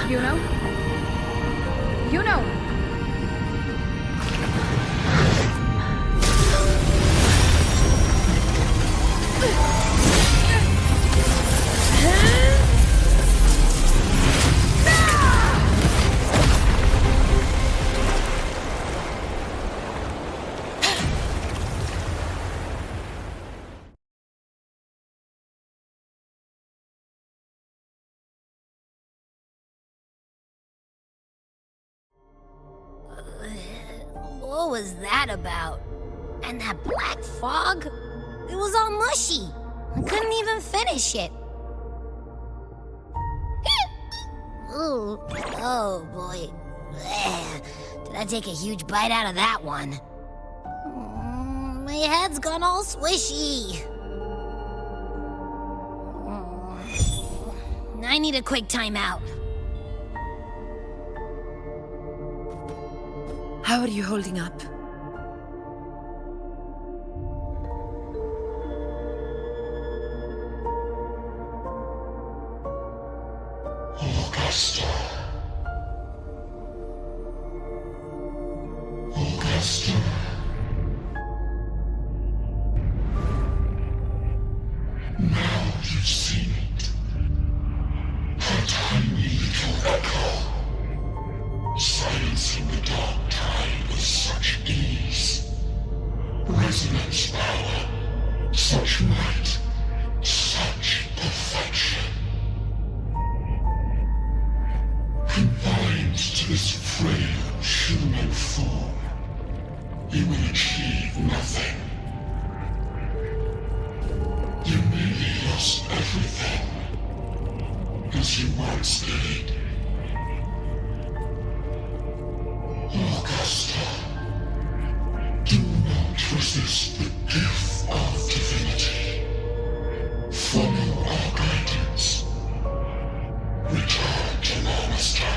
Yuno? Yuno! What was that about? And that black fog? It was all mushy. I couldn't even finish it. Ooh, oh boy. Did I take a huge bite out of that one? My head's gone all swishy. I need a quick timeout. How are you holding up? Augusta. Augusta. Now you've seen it. A tiny little echo, silencing the dark tide with such ease. Resonance power, such might, such perfection. Confined to this frail human form, you will achieve nothing. You nearly lost everything, as you once did. Augusta, do not resist the gift of divinity. Follow our guidance. Return to Lannister.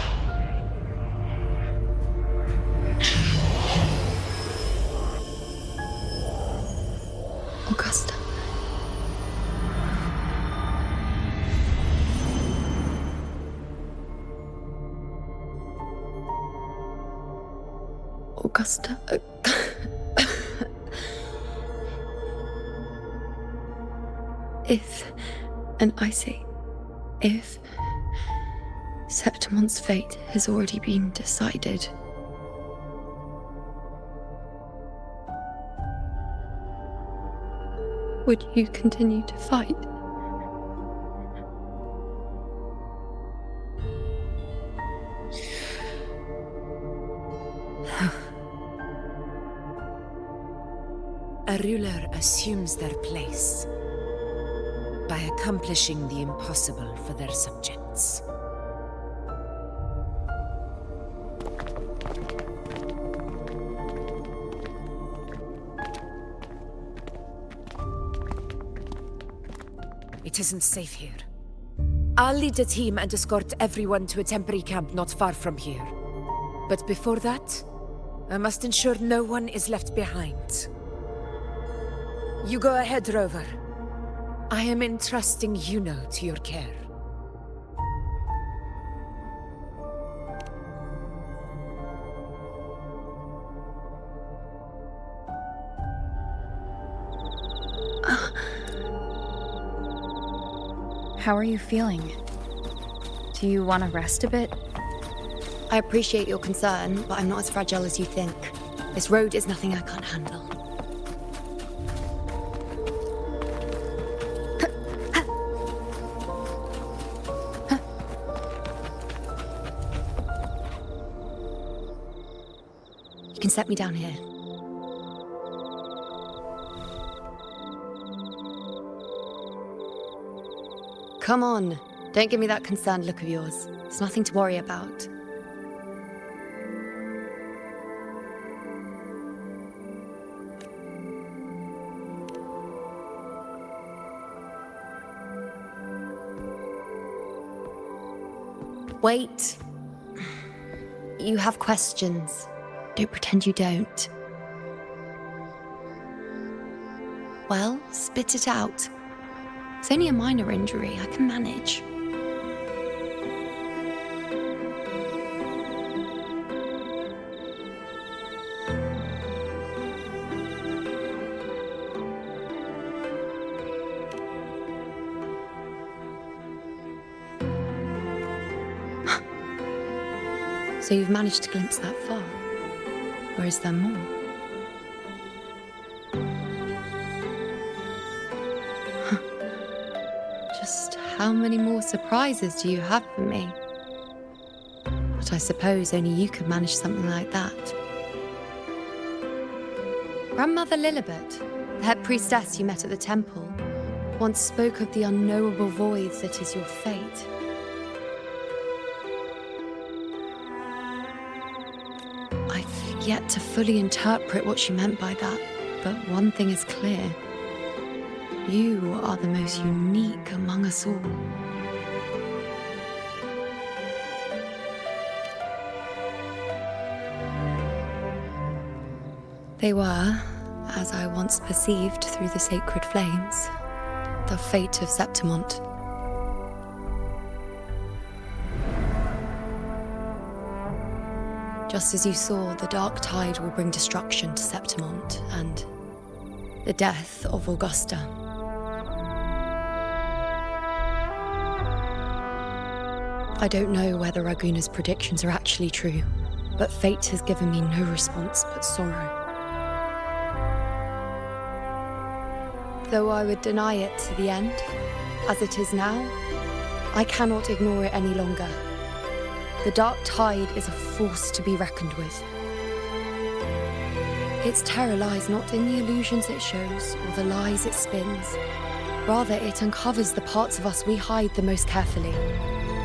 To your home. Augusta. Augusta. If, and I say, if Septimon's fate has already been decided, would you continue to fight? A ruler assumes their place by accomplishing the impossible for their subjects. It isn't safe here. I'll lead a team and escort everyone to a temporary camp not far from here. But before that, I must ensure no one is left behind. You go ahead, Rover. I am entrusting Yuno to your care. How are you feeling? Do you want to rest a bit? I appreciate your concern, but I'm not as fragile as you think. This road is nothing I can't handle. You can set me down here. Come on. Don't give me that concerned look of yours. It's nothing to worry about. Wait. You have questions. Don't pretend you don't. Well, spit it out. It's only a minor injury. I can manage. So you've managed to glimpse that far? Or is there more? Just how many more surprises do you have for me? But I suppose only you could manage something like that. Grandmother Lilibet, the head priestess you met at the temple, once spoke of the unknowable void that is your fate. I've yet to fully interpret what she meant by that, but one thing is clear. You are the most unique among us all. They were, as I once perceived through the sacred flames, the fate of Septimont. Just as you saw, the dark tide will bring destruction to Septimont and the death of Augusta. I don't know whether Raguna's predictions are actually true, but fate has given me no response but sorrow. Though I would deny it to the end, as it is now, I cannot ignore it any longer. The dark tide is a force to be reckoned with. Its terror lies not in the illusions it shows or the lies it spins. Rather, it uncovers the parts of us we hide the most carefully,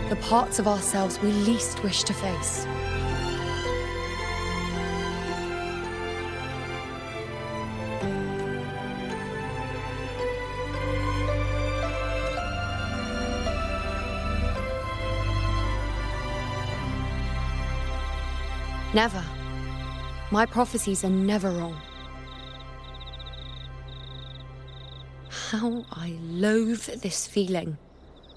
the parts of ourselves we least wish to face. Never. My prophecies are never wrong. How I loathe this feeling.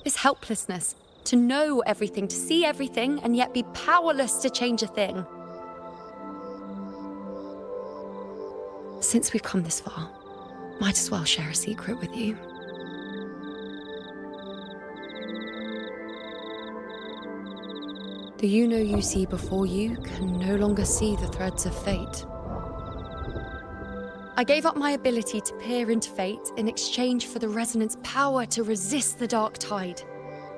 This helplessness. To know everything, to see everything, and yet be powerless to change a thing. Since we've come this far, might as well share a secret with you. The you see before you can no longer see the threads of fate. I gave up my ability to peer into fate in exchange for the resonance power to resist the dark tide.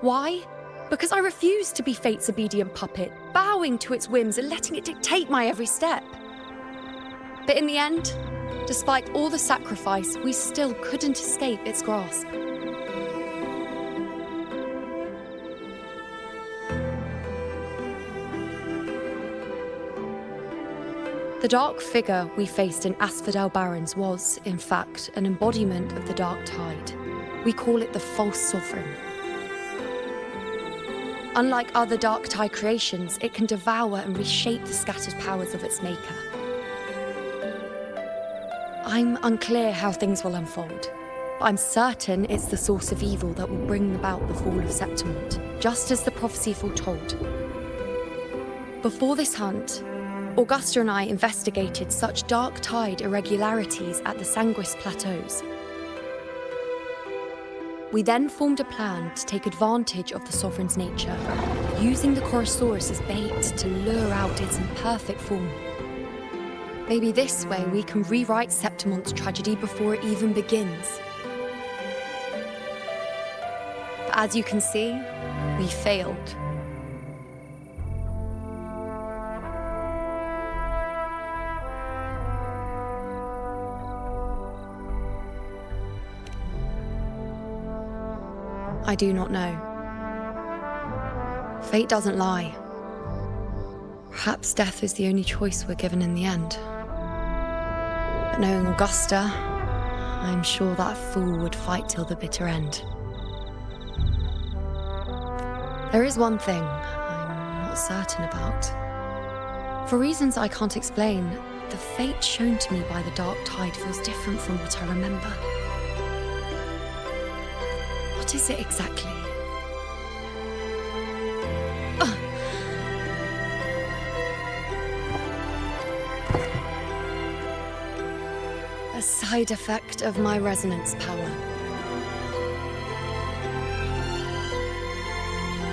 Why? Because I refused to be fate's obedient puppet, bowing to its whims and letting it dictate my every step. But in the end, despite all the sacrifice, we still couldn't escape its grasp. The dark figure we faced in Asphodel Barrens was, in fact, an embodiment of the dark tide. We call it the false sovereign. Unlike other dark tide creations, it can devour and reshape the scattered powers of its maker. I'm unclear how things will unfold, but I'm certain it's the source of evil that will bring about the fall of Septimont, just as the prophecy foretold. Before this hunt, Augusta and I investigated such dark tide irregularities at the Sanguis Plateaus. We then formed a plan to take advantage of the Sovereign's nature, using the Chorosaurus as bait to lure out its imperfect form. Maybe this way we can rewrite Septimont's tragedy before it even begins. But as you can see, we failed. I do not know. Fate doesn't lie. Perhaps death is the only choice we're given in the end. But knowing Augusta, I'm sure that fool would fight till the bitter end. There is one thing I'm not certain about. For reasons I can't explain, the fate shown to me by the dark tide feels different from what I remember. What is it exactly? A side effect of my resonance power.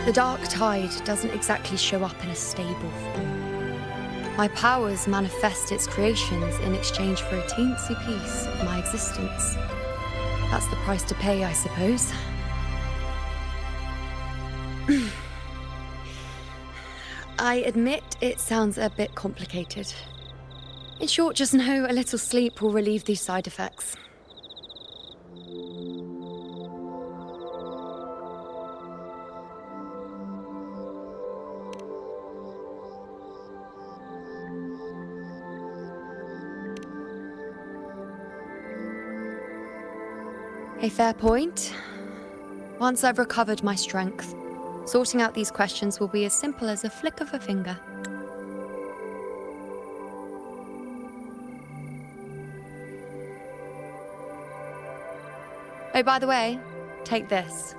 The Dark Tide doesn't exactly show up in a stable form. My powers manifest its creations in exchange for a teensy piece of my existence. That's the price to pay, I suppose. I admit it sounds a bit complicated. In short, just know a little sleep will relieve these side effects. A fair point. Once I've recovered my strength, sorting out these questions will be as simple as a flick of a finger. Oh, by the way, take this.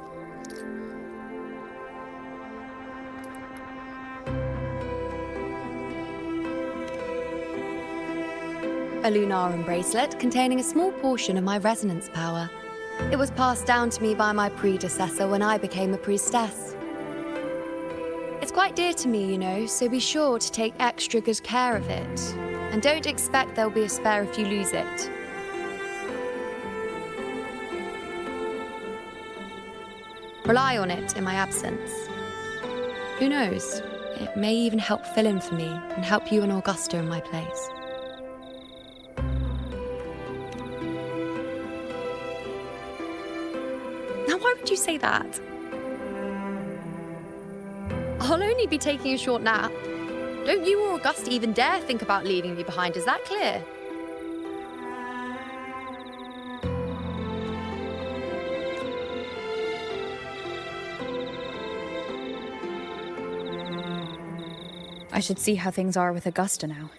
A Lunarum bracelet containing a small portion of my resonance power. It was passed down to me by my predecessor when I became a priestess. It's quite dear to me, you know, so be sure to take extra good care of it. And don't expect there'll be a spare if you lose it. Rely on it in my absence. Who knows? It may even help fill in for me and help you and Augusta in my place. Now, why would you say that? I'll only be taking a short nap. Don't you or Augusta even dare think about leaving me behind, is that clear? I should see how things are with Augusta now.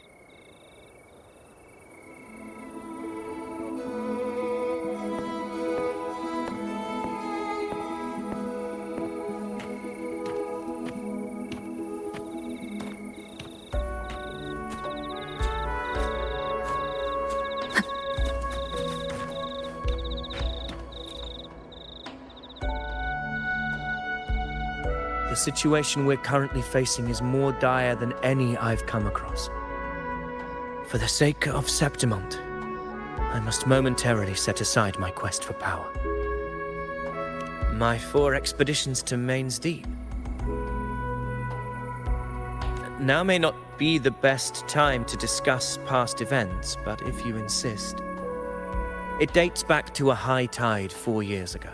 The situation we're currently facing is more dire than any I've come across. For the sake of Septimont, I must momentarily set aside my quest for power. My 4 expeditions to Main's Deep. Now may not be the best time to discuss past events, but if you insist. It dates back to a high tide 4 years ago.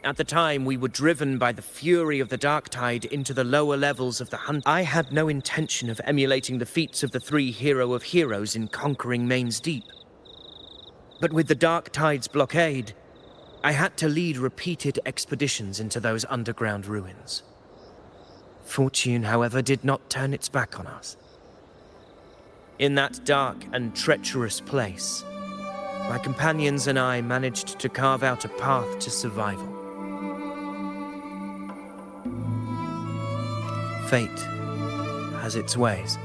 At the time, we were driven by the fury of the Dark Tide into the lower levels of the hunt. I had no intention of emulating the feats of the 3 Hero of Heroes in conquering Main's Deep. But with the Dark Tide's blockade, I had to lead repeated expeditions into those underground ruins. Fortune, however, did not turn its back on us. In that dark and treacherous place, my companions and I managed to carve out a path to survival. Fate has its ways.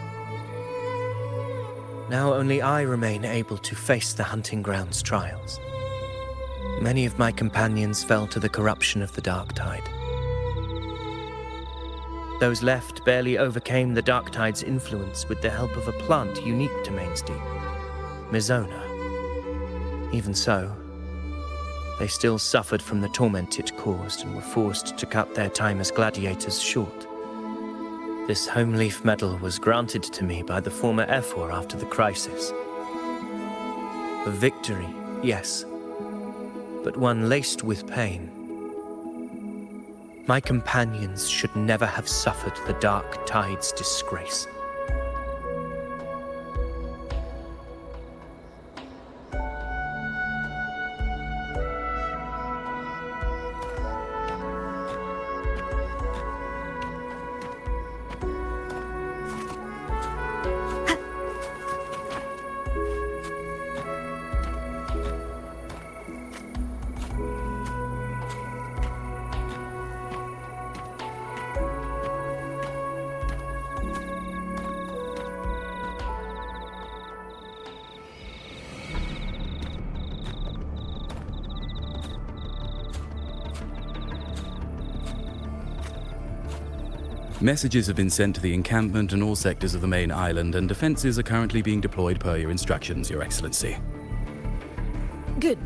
Now only I remain able to face the hunting ground's trials. Many of my companions fell to the corruption of the Dark Tide. Those left barely overcame the Dark Tide's influence with the help of a plant unique to Main's Deep, Mizona. Even so, they still suffered from the torment it caused and were forced to cut their time as gladiators short. This home leaf medal was granted to me by the former Ephor after the crisis. A victory, yes, but one laced with pain. My companions should never have suffered the Dark Tide's disgrace. Messages have been sent to the encampment and all sectors of the main island, and defenses are currently being deployed per your instructions, Your Excellency. Good.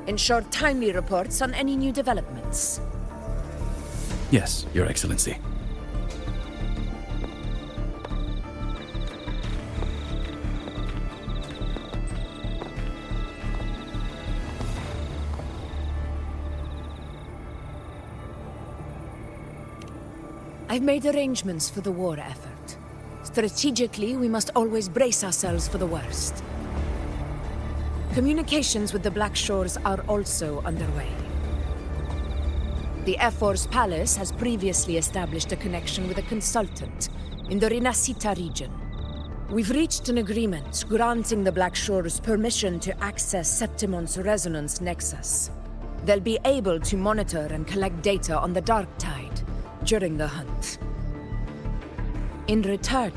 Ensure timely reports on any new developments. Yes, Your Excellency. I've made arrangements for the war effort. Strategically, we must always brace ourselves for the worst. Communications with the Black Shores are also underway. The Air Force Palace has previously established a connection with a consultant in the Rinascita region. We've reached an agreement granting the Black Shores permission to access Septimon's resonance nexus. They'll be able to monitor and collect data on the Dark Tide during the hunt. In return,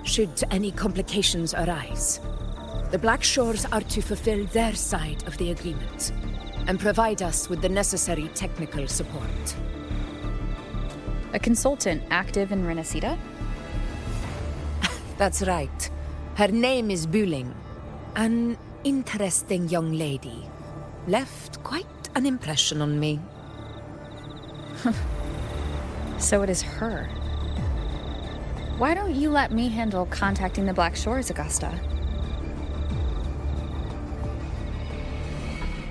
should any complications arise, the Black Shores are to fulfill their side of the agreement and provide us with the necessary technical support. A consultant active in Rinascita? That's right. Her name is Buling. An interesting young lady. Left quite an impression on me. So it is her. Why don't you let me handle contacting the Black Shores, Augusta?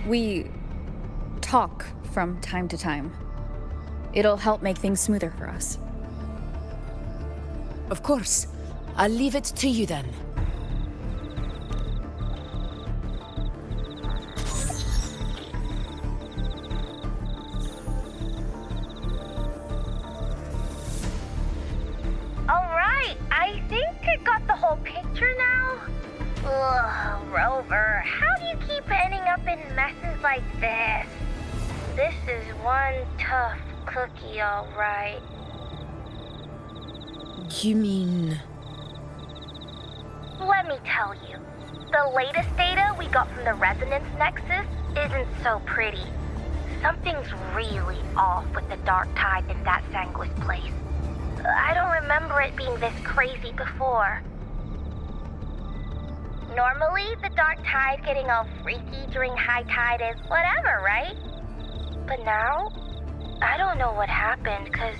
We talk from time to time. It'll help make things smoother for us. Of course. I'll leave it to you then. Alright, I think I got the whole picture now. Ugh, Rover, how do you keep ending up in messes like this? This is one tough cookie, alright. You mean... Let me tell you, the latest data we got from the Resonance Nexus isn't so pretty. Something's really off with the Dark Tide in that Sanguis place. I don't remember it being this crazy before. Normally, the Dark Tide getting all freaky during high tide is whatever, right? But now, I don't know what happened, because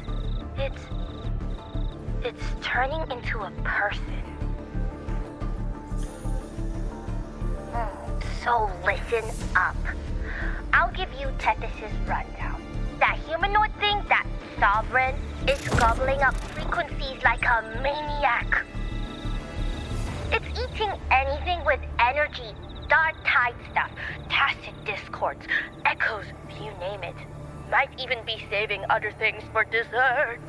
it's turning into a person. So listen up. I'll give you Tethys' rundown. That humanoid thing, that Sovereign, is gobbling up frequencies like a maniac. It's eating anything with energy, Dark Tide stuff, tacit discords, echoes, you name it. Might even be saving other things for dessert.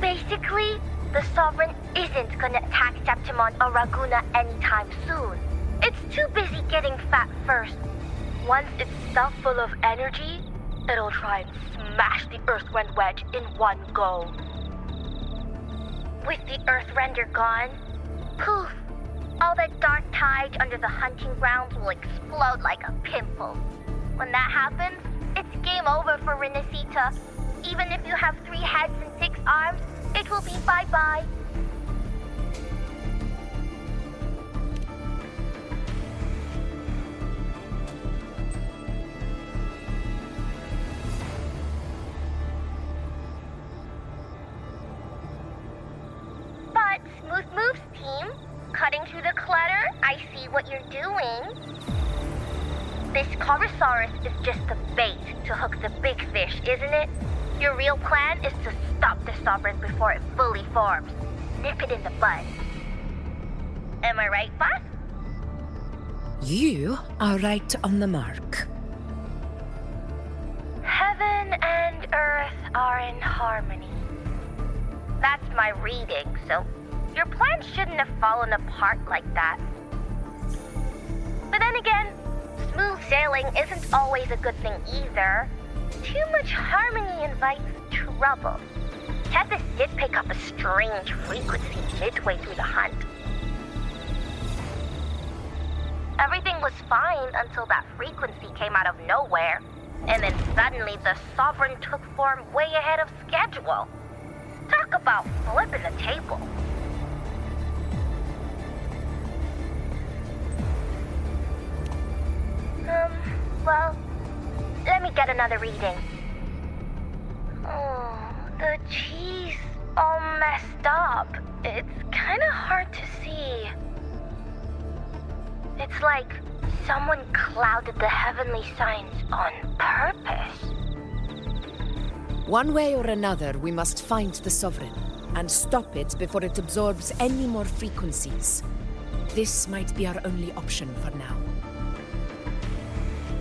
Basically, the Sovereign isn't gonna attack Septimon or Raguna anytime soon. It's too busy getting fat first. Once it's stuffed full of energy, it'll try and smash the Earthrend wedge in one go. With the Earthrender gone, poof, all that Dark Tide under the hunting grounds will explode like a pimple. When that happens, it's game over for Rinascita. Even if you have 3 heads and 6 arms, it will be bye-bye. But Smooth Moves team, cutting through the clutter, I see what you're doing. This Corosaurus is just the bait to hook the big fish, isn't it? Your real plan is to stop the Sovereign before it fully forms. Nip it in the bud. Am I right, boss? You are right on the mark. Heaven and Earth are in harmony. That's my reading, so your plan shouldn't have fallen apart like that. But then again, smooth sailing isn't always a good thing either. Too much harmony invites trouble. Tethys did pick up a strange frequency midway through the hunt. Everything was fine until that frequency came out of nowhere. And then suddenly the Sovereign took form way ahead of schedule. Talk about flipping the table. Well, let me get another reading. Oh, the cheese all messed up. It's kind of hard to see. It's like someone clouded the heavenly signs on purpose. One way or another, we must find the Sovereign and stop it before it absorbs any more frequencies. This might be our only option for now.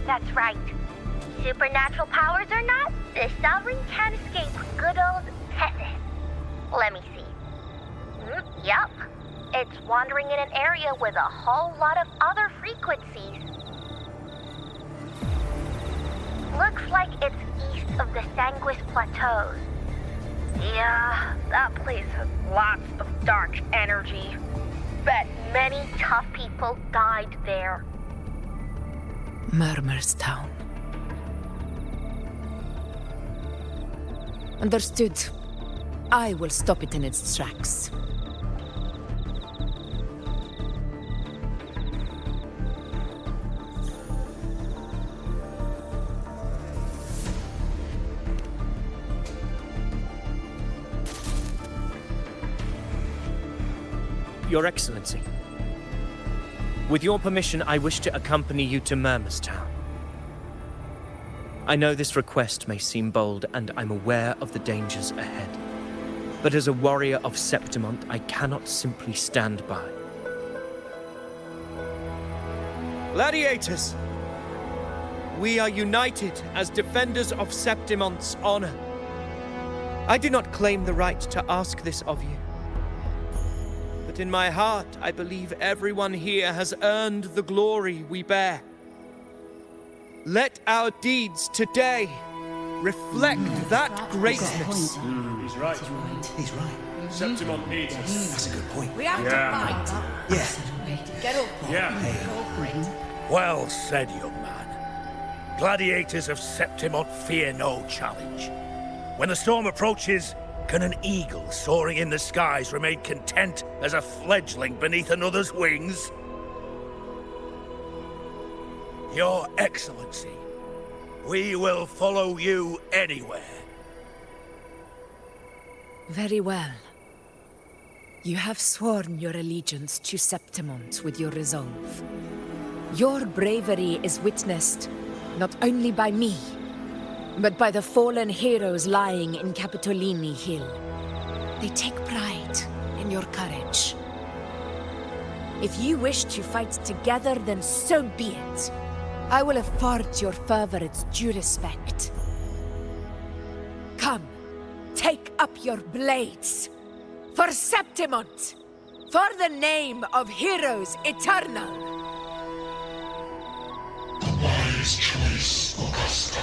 That's right. Supernatural powers or not, the Sovereign can't escape good old Tethys. Let me see. Yup. It's wandering in an area with a whole lot of other frequencies. Looks like it's east of the Sanguis Plateaus. Yeah, that place has lots of dark energy. Bet many tough people died there. Murmur's Town. Understood. I will stop it in its tracks. Your Excellency. With your permission, I wish to accompany you to Murmur's Town. I know this request may seem bold, and I'm aware of the dangers ahead. But as a warrior of Septimont, I cannot simply stand by. Gladiators! We are united as defenders of Septimont's honor. I do not claim the right to ask this of you. But in my heart, I believe everyone here has earned the glory we bear. Let our deeds today reflect that greatness. He's right. He's right. Septimont needs us. That's a good point. We have to fight. Yeah. Get up. Yeah. Well said, young man. Gladiators of Septimont fear no challenge. When the storm approaches, can an eagle soaring in the skies remain content as a fledgling beneath another's wings? Your Excellency, we will follow you anywhere. Very well. You have sworn your allegiance to Septimont with your resolve. Your bravery is witnessed not only by me, but by the fallen heroes lying in Capitolini Hill. They take pride in your courage. If you wish to fight together, then so be it. I will afford your fervor its due respect. Come, take up your blades. For Septimont! For the name of heroes eternal! The wise choice, Augusta.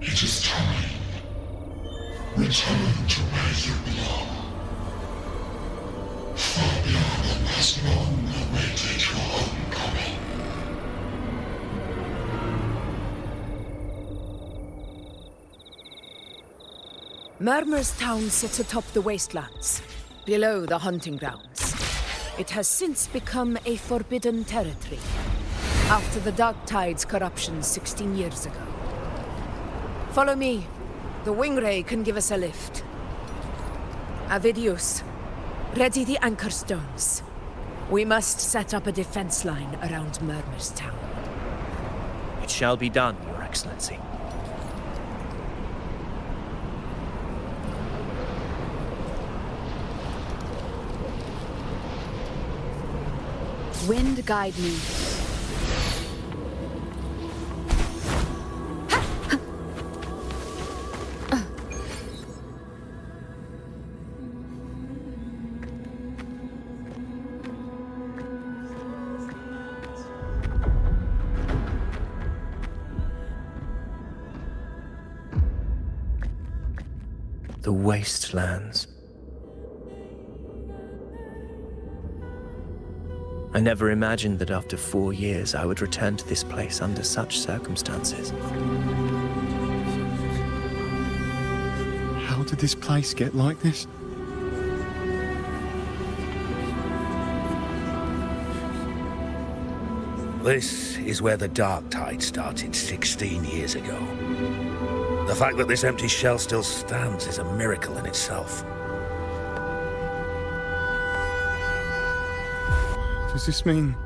It is time. Return to where you belong. Fabian has long awaited your homecoming. Murmur's Town sits atop the wastelands, below the hunting grounds. It has since become a forbidden territory, after the Dark Tide's corruption 16 years ago. Follow me. The Wingray can give us a lift. Avidius, ready the anchor stones. We must set up a defense line around Murmur's Town. It shall be done, Your Excellency. Wind guide me. The wastelands. I never imagined that after 4 years I would return to this place under such circumstances. did this place get like this? This is where the Dark Tide started 16 years ago. The fact that this empty shell still stands is a miracle in itself. Does this mean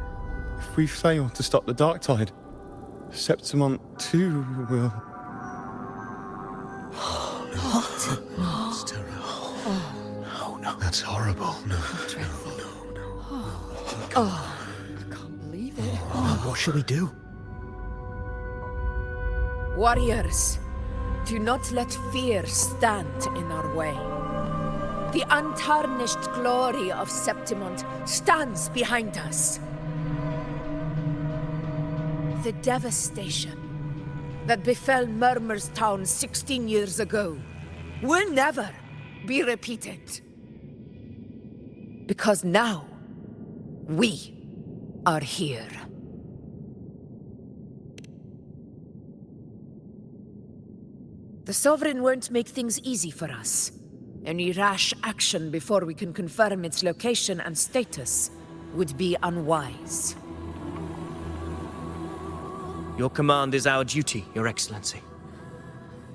if we fail to stop the Dark Tide, Septimont too will... What? That's terrible. Oh. No, that's horrible. No. Oh, I can't believe it. What shall we do? Warriors, do not let fear stand in our way. The untarnished glory of Septimont stands behind us. The devastation that befell Murmur's town 16 years ago will never be repeated. Because now, we are here. The Sovereign won't make things easy for us. Any rash action before we can confirm its location and status would be unwise. Your command is our duty, Your Excellency.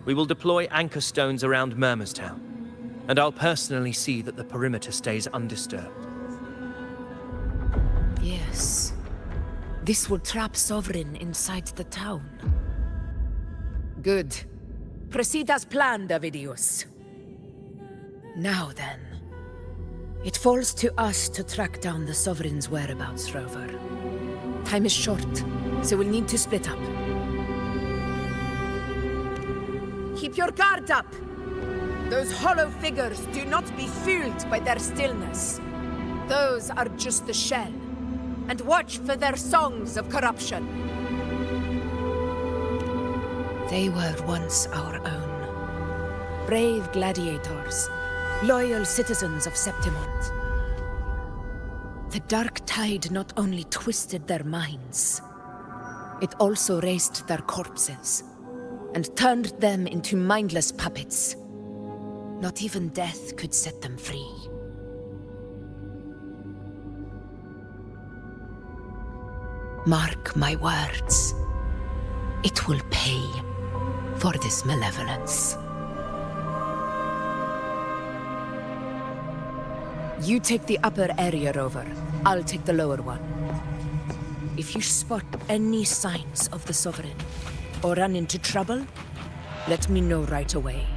We will deploy anchor stones around Murmur's town, and I'll personally see that the perimeter stays undisturbed. Yes. This will trap Sovereign inside the town. Good. Proceed as planned, Avidius. Now then, it falls to us to track down the Sovereign's whereabouts, Rover. Time is short, so we'll need to split up. Keep your guard up! Those hollow figures do not be fooled by their stillness. Those are just the shell. And watch for their songs of corruption. They were once our own. Brave gladiators. Loyal citizens of Septimont. The Dark Tide not only twisted their minds, it also raised their corpses and turned them into mindless puppets. Not even death could set them free. Mark my words. It will pay for this malevolence. You take the upper area, Rover. I'll take the lower one. If you spot any signs of the Sovereign, or run into trouble, let me know right away.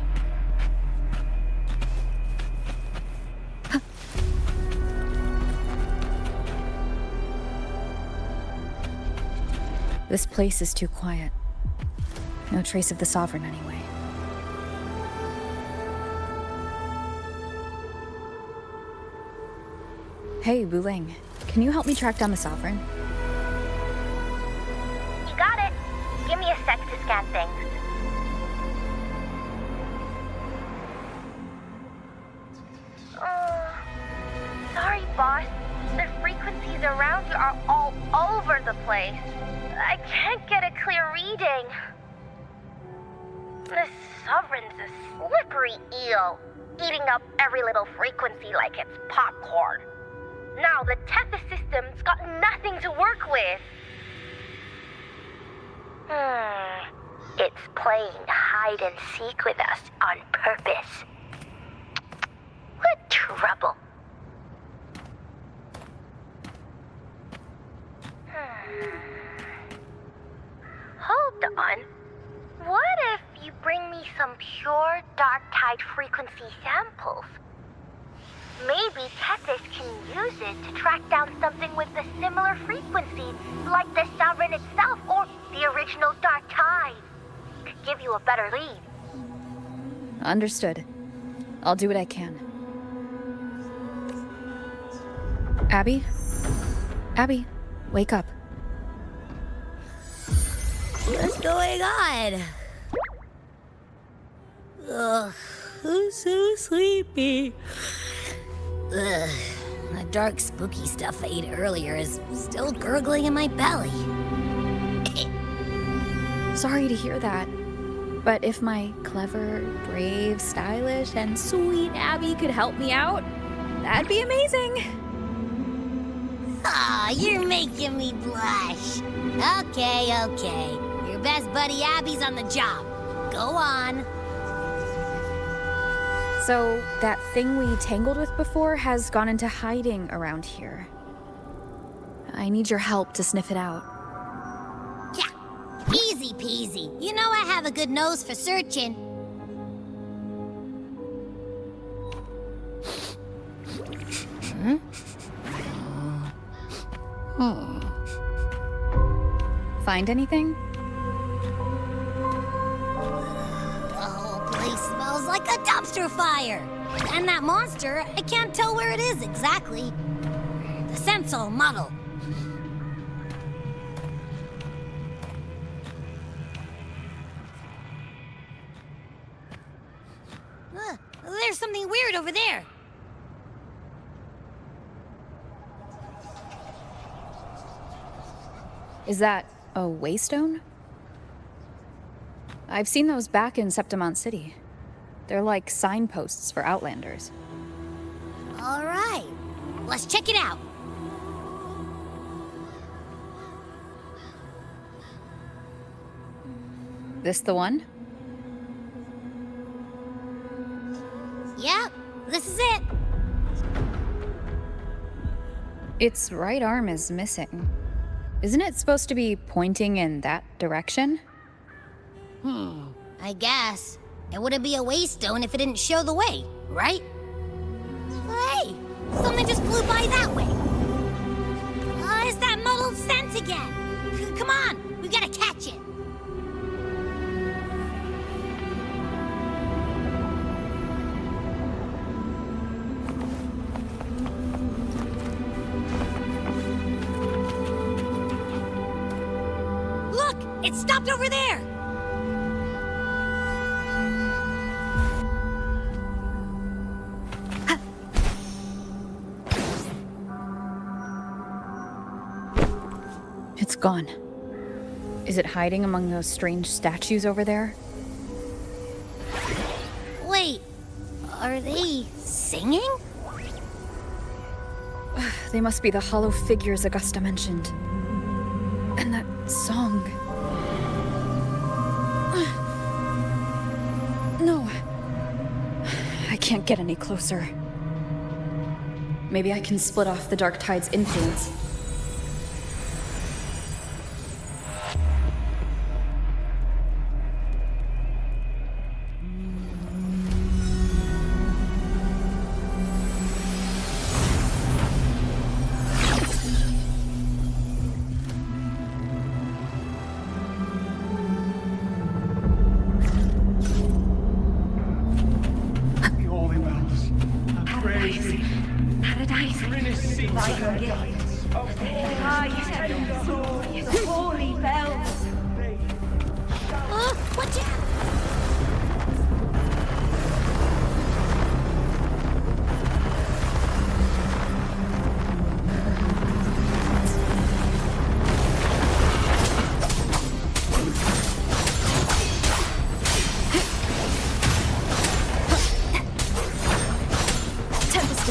This place is too quiet. No trace of the Sovereign anyway. Hey, Wuling. Can you help me track down the Sovereign? You got it. Give me a sec to scan things. Sorry, boss. The frequencies around you are all over the place. I can't get a clear reading. The Sovereign's a slippery eel, eating up every little frequency like it's popcorn. Now the Tethys system's got nothing to work with. It's playing hide and seek with us on purpose. What trouble. Hold on. What if you bring me some pure Dark Tide frequency samples? Maybe Tethys can use it to track down something with a similar frequency, like the Sovereign itself or the original Dark Tide. Could give you a better lead. Understood. I'll do what I can. Abby? Abby, wake up. What's going on? Ugh, I'm so sleepy. Ugh, the dark, spooky stuff I ate earlier is still gurgling in my belly. Sorry to hear that. But if my clever, brave, stylish, and sweet Abby could help me out, that'd be amazing. Aw, you're making me blush. Okay. Your best buddy Abby's on the job. Go on. So, that thing we tangled with before has gone into hiding around here. I need your help to sniff it out. Yeah, easy peasy. You know I have a good nose for searching. Find anything? The whole place smells like a dumpster fire. And that monster, I can't tell where it is exactly. The scent's all muddled. There's something weird over there. Is that a waystone? I've seen those back in Septimont City. They're like signposts for Outlanders. All right, let's check it out. This the one? Yep, this is it. Its right arm is missing. Isn't it supposed to be pointing in that direction? I guess. It wouldn't be a waystone if it didn't show the way, right? Hey, something just flew by that way. It's that muddled scent again. Come on, we gotta catch it. Look, it stopped over there. It's gone. Is it hiding among those strange statues over there? Wait, are they singing? They must be the hollow figures Augusta mentioned. And that song. No. I can't get any closer. Maybe I can split off the Dark Tide's influence.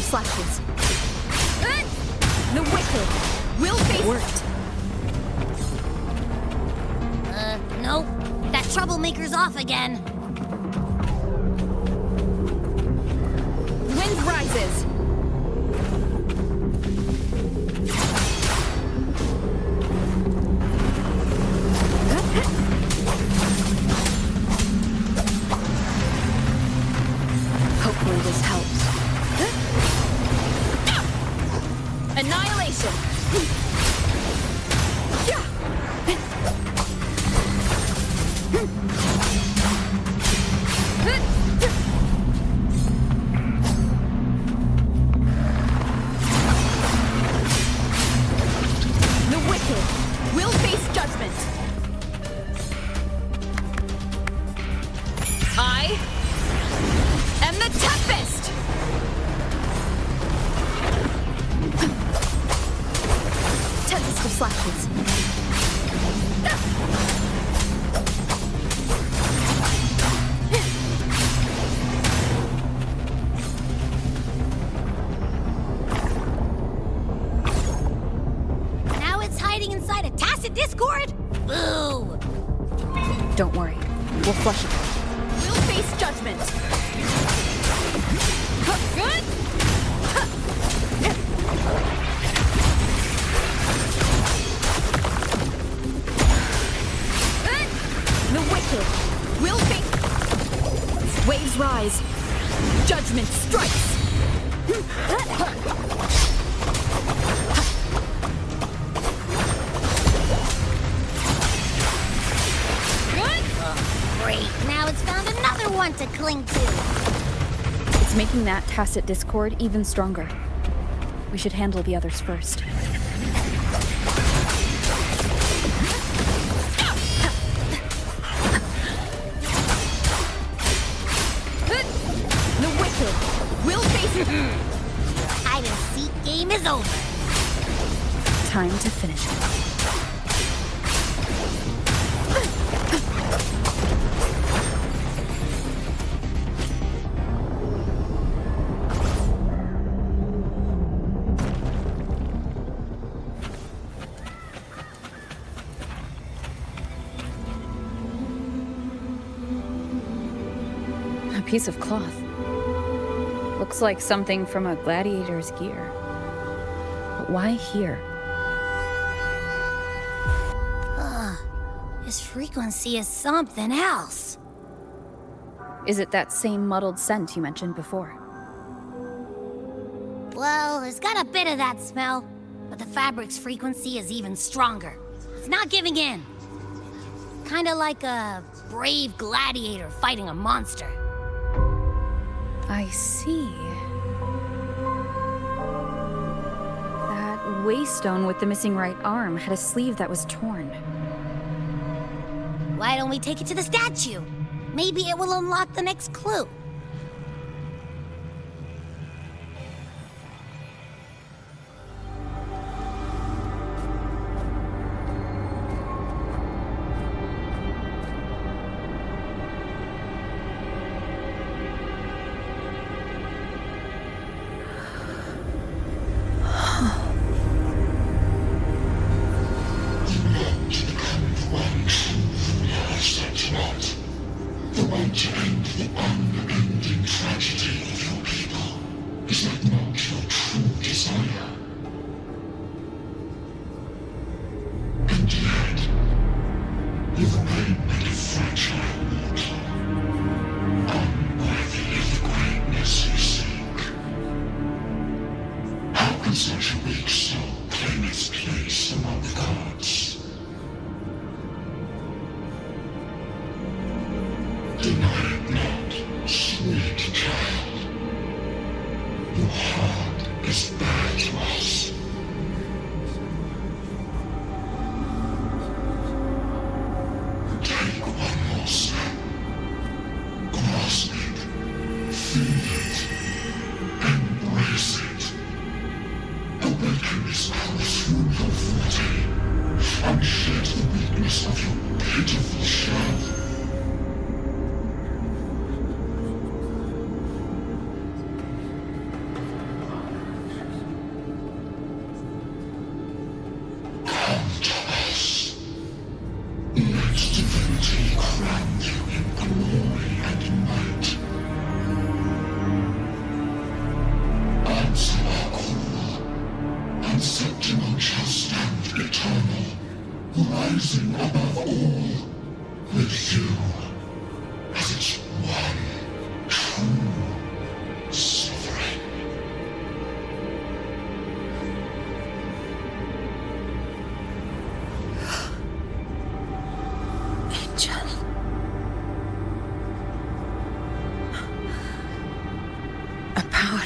Flashes. The wicked will face worked. Nope. That troublemaker's off again. Wind rises. Hopefully this helps. Annihilation! The wicked will face judgment. I am the Tempest! Tempest of Flashes. judgment! Good! The wicked will be... Waves rise. Judgment strikes. Great, now it's found another one to cling to. It's making that tacit discord even stronger. We should handle the others first. The wicked will face it. Hide and seek game is over. Time to finish it. A piece of cloth. Looks like something from a gladiator's gear. But why here? This frequency is something else. Is it that same muddled scent you mentioned before? Well, it's got a bit of that smell, but the fabric's frequency is even stronger. It's not giving in. Kinda like a brave gladiator fighting a monster. I see. That waystone with the missing right arm had a sleeve that was torn. Why don't we take it to the statue? Maybe it will unlock the next clue.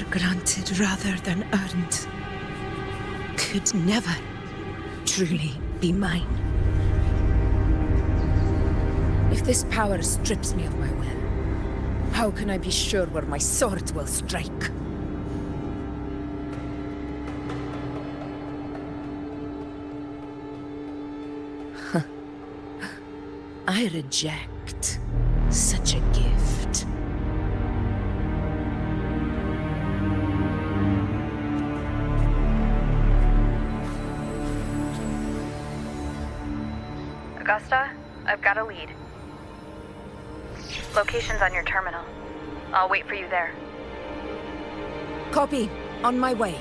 Granted rather than earned, could never truly be mine. If this power strips me of my will, how can I be sure where my sword will strike? I reject such a gift. Augusta, I've got a lead. Location's on your terminal. I'll wait for you there. Copy. On my way.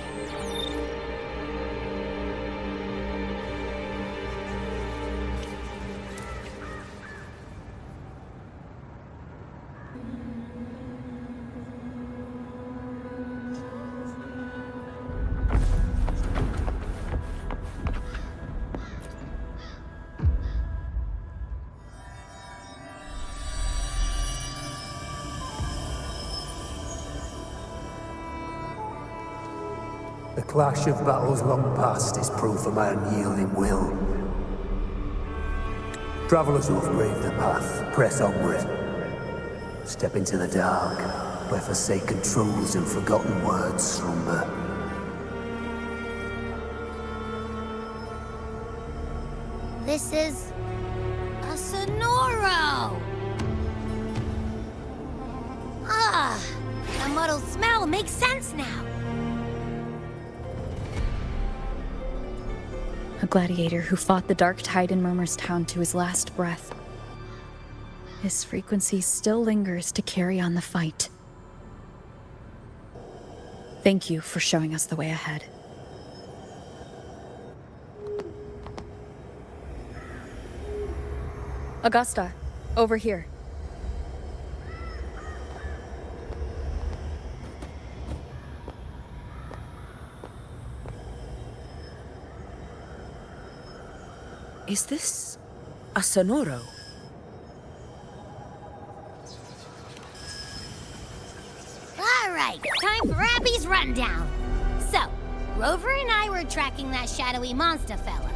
The clash of battles long past is proof of my unyielding will. Travelers who have braved the path, press onward. Step into the dark, where forsaken truths and forgotten words slumber. This is a Sonoro! Ah, the muddled smell makes sense now. A gladiator who fought the dark tide in Murmur's Town to his last breath. His frequency still lingers to carry on the fight. Thank you for showing us the way ahead. Augusta, over here. Is this a Sonoro? All right, time for Abby's rundown. So, Rover and I were tracking that shadowy monster fella.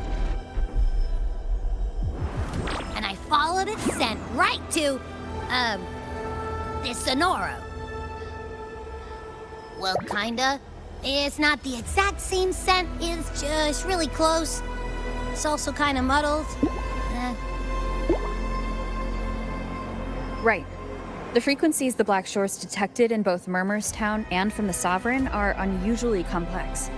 And I followed its scent right to, this Sonoro. Well, kinda. It's not the exact same scent, it's just really close. It's also kinda muddled. Right. The frequencies the Black Shores detected in both Murmur's Town and from the Sovereign are unusually complex.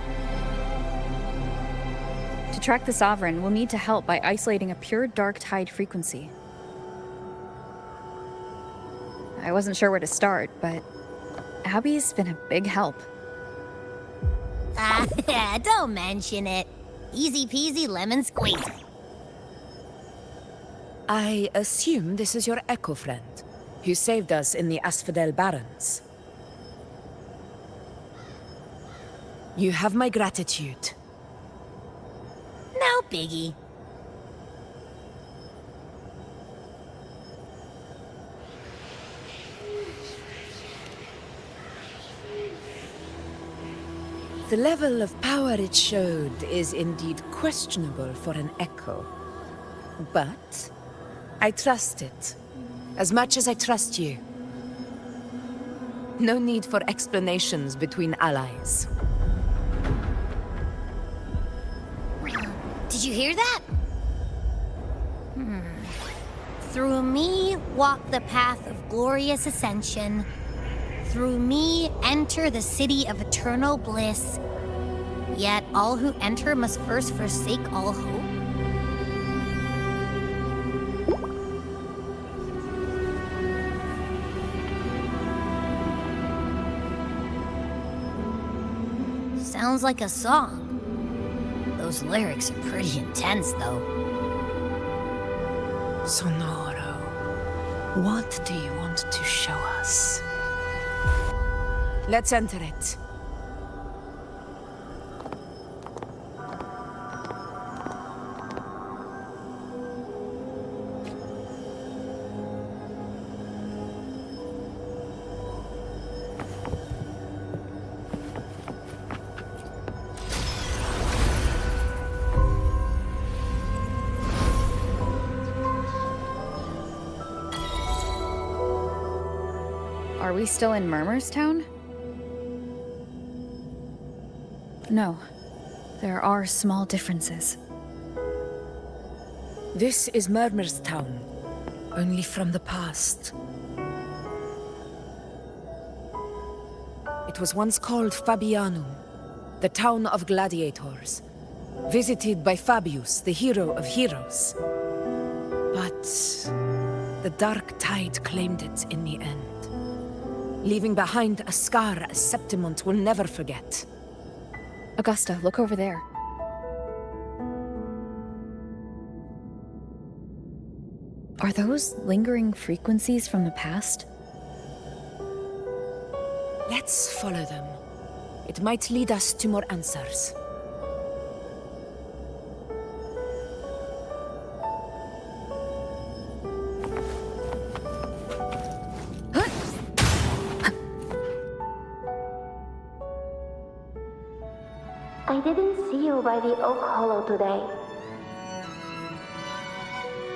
To track the Sovereign, we'll need to help by isolating a pure dark tide frequency. I wasn't sure where to start, but Abby's been a big help. Don't mention it. Easy peasy lemon squeezy. I assume this is your Echo friend, who saved us in the Asphodel Barrens. You have my gratitude. No biggie. The level of power it showed is indeed questionable for an Echo. But I trust it, as much as I trust you. No need for explanations between allies. Did you hear that? Through me walk the path of glorious ascension. Through me enter the city of eternal bliss. Yet all who enter must first forsake all hope. Sounds like a song. Those lyrics are pretty intense, though. Sonoro, what do you want to show us? Let's enter it. Are we still in Murmur's Town? No. There are small differences. This is Murmur's Town, only from the past. It was once called Fabianum, the town of gladiators, visited by Fabius, the hero of heroes. But The dark tide claimed it in the end, leaving behind a scar Septimont will never forget. Augusta, look over there. Are those lingering frequencies from the past? Let's follow them. It might lead us to more answers. I didn't see you by the Oak Hollow today.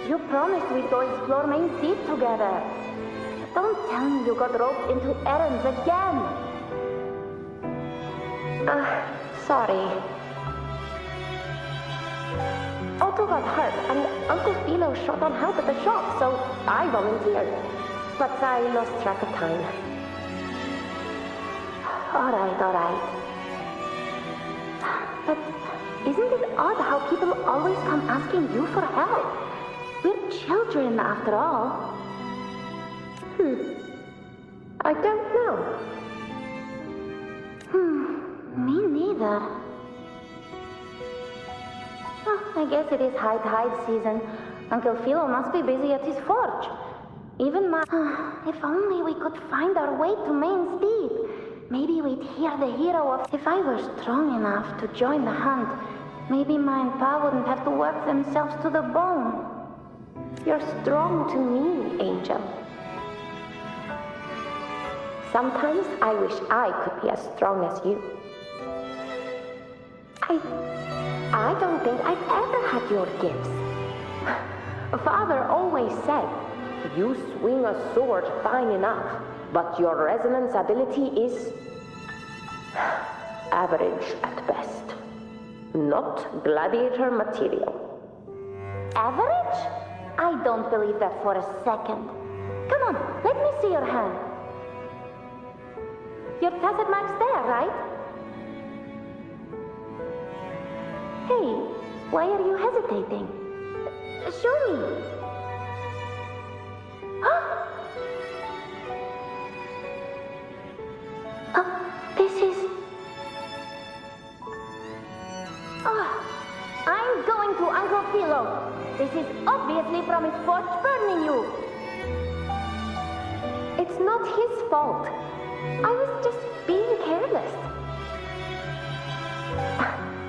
You promised we'd go explore Main Street together. Don't tell me you got roped into errands again. Sorry. Otto got hurt, and Uncle Philo shot on help at the shop, so I volunteered. But I lost track of time. Alright. But isn't it odd how people always come asking you for help? We're children, after all. I don't know. Me neither. Oh, I guess it is high tide season. Uncle Philo must be busy at his forge. Even my... If only we could find our way to Main Steep. Maybe we'd hear the hero of... If I were strong enough to join the hunt, maybe Ma and Pa wouldn't have to work themselves to the bone. You're strong to me, Angel. Sometimes I wish I could be as strong as you. I don't think I've ever had your gifts. Father always said, you swing a sword fine enough, but your resonance ability is average at best. Not gladiator material. Average? I don't believe that for a second. Come on, let me see your hand. Your tacet mark's there, right? Hey, why are you hesitating? Show me. This is... I'm going to Uncle Philo. This is obviously from his forge burning you. It's not his fault. I was just being careless.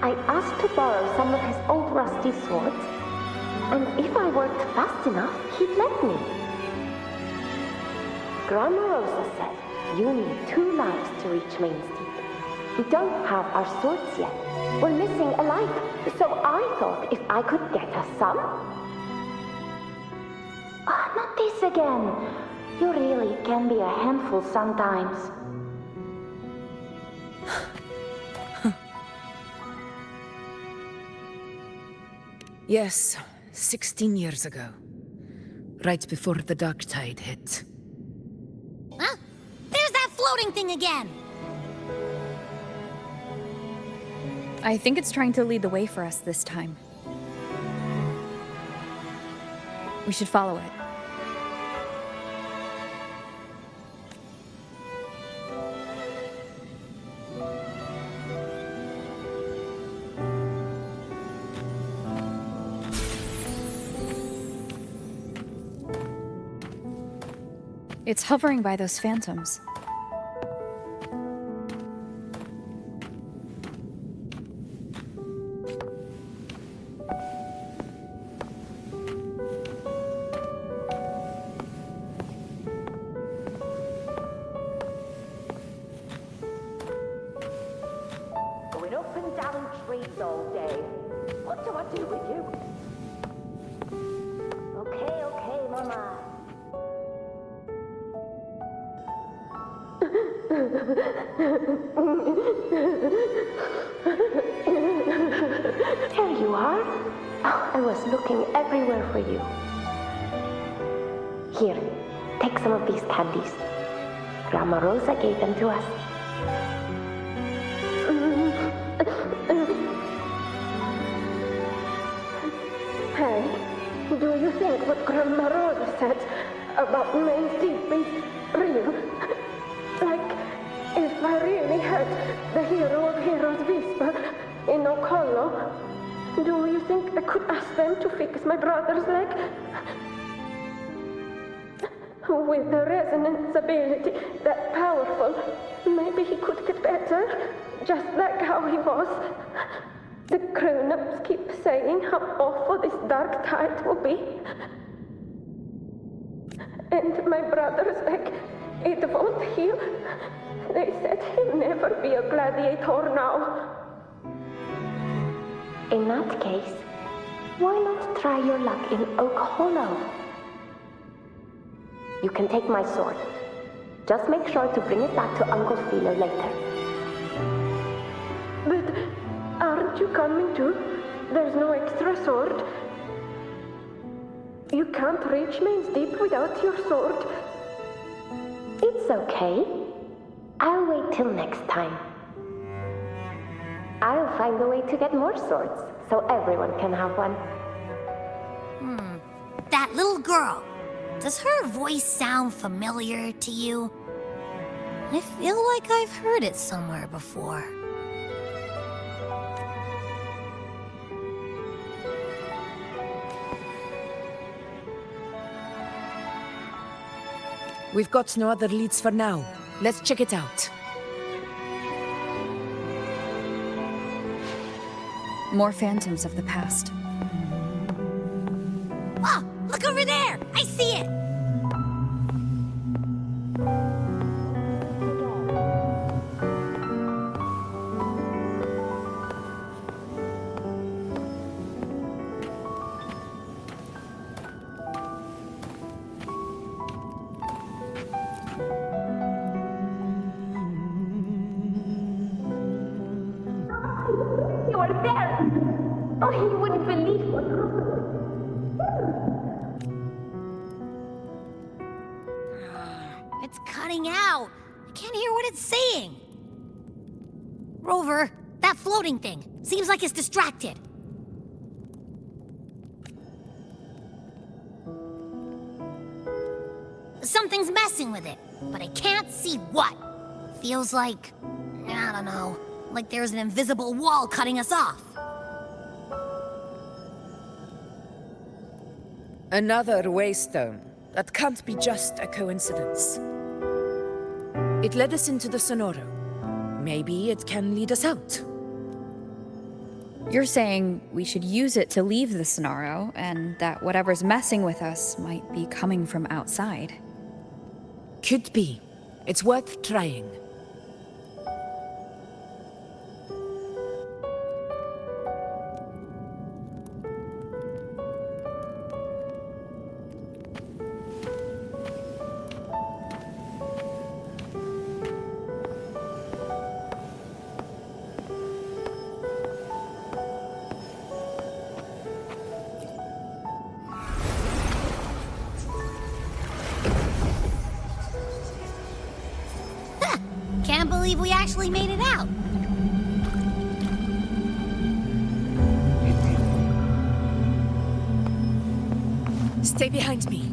I asked to borrow some of his old rusty swords, and if I worked fast enough, he'd let me. Grandma Rosa said you need 2 lives to reach Main Steep. We don't have our swords yet. We're missing a life, so I thought if I could get us some... not this again. You really can be a handful sometimes. Yes, 16 years ago. Right before the dark tide hit. Huh? There's that floating thing again! I think it's trying to lead the way for us this time. We should follow it. It's hovering by those phantoms. Going up and down trees all day. What do I do with you? Okay, Mama. Here you are. Oh, I was looking everywhere for you. Here, take some of these candies. Grandma Rosa gave them to us. Harry, do you think that what Grandma Rosa said about Main's Deep is real? Like, if I really had the hero of heroes whisper in Okolo, do you think I could ask them to fix my brother's leg? With the resonance ability that powerful, maybe he could get better, just like how he was. The grown-ups keep saying how awful this dark tide will be. And my brother's leg, it won't heal. They said he'll never be a gladiator now. In that case, why not try your luck in Oak Hollow? You can take my sword. Just make sure to bring it back to Uncle Philo later. But aren't you coming too? There's no extra sword. You can't reach Main's Deep without your sword. It's okay. I'll wait till next time. I'll find a way to get more swords, so everyone can have one. That little girl. Does her voice sound familiar to you? I feel like I've heard it somewhere before. We've got no other leads for now. Let's check it out. More phantoms of the past. Oh, look over there! I see it! You are there! Oh, you wouldn't believe what happened. It's cutting out. I can't hear what it's saying. Rover, that floating thing. Seems like it's distracted. Something's messing with it, but I can't see what. Feels like, I don't know, like there's an invisible wall cutting us off. Another waystone. That can't be just a coincidence. It led us into the Sonoro. Maybe it can lead us out. You're saying we should use it to leave the Sonoro, and that whatever's messing with us might be coming from outside. Could be. It's worth trying. Can't believe we actually made it out. Stay behind me.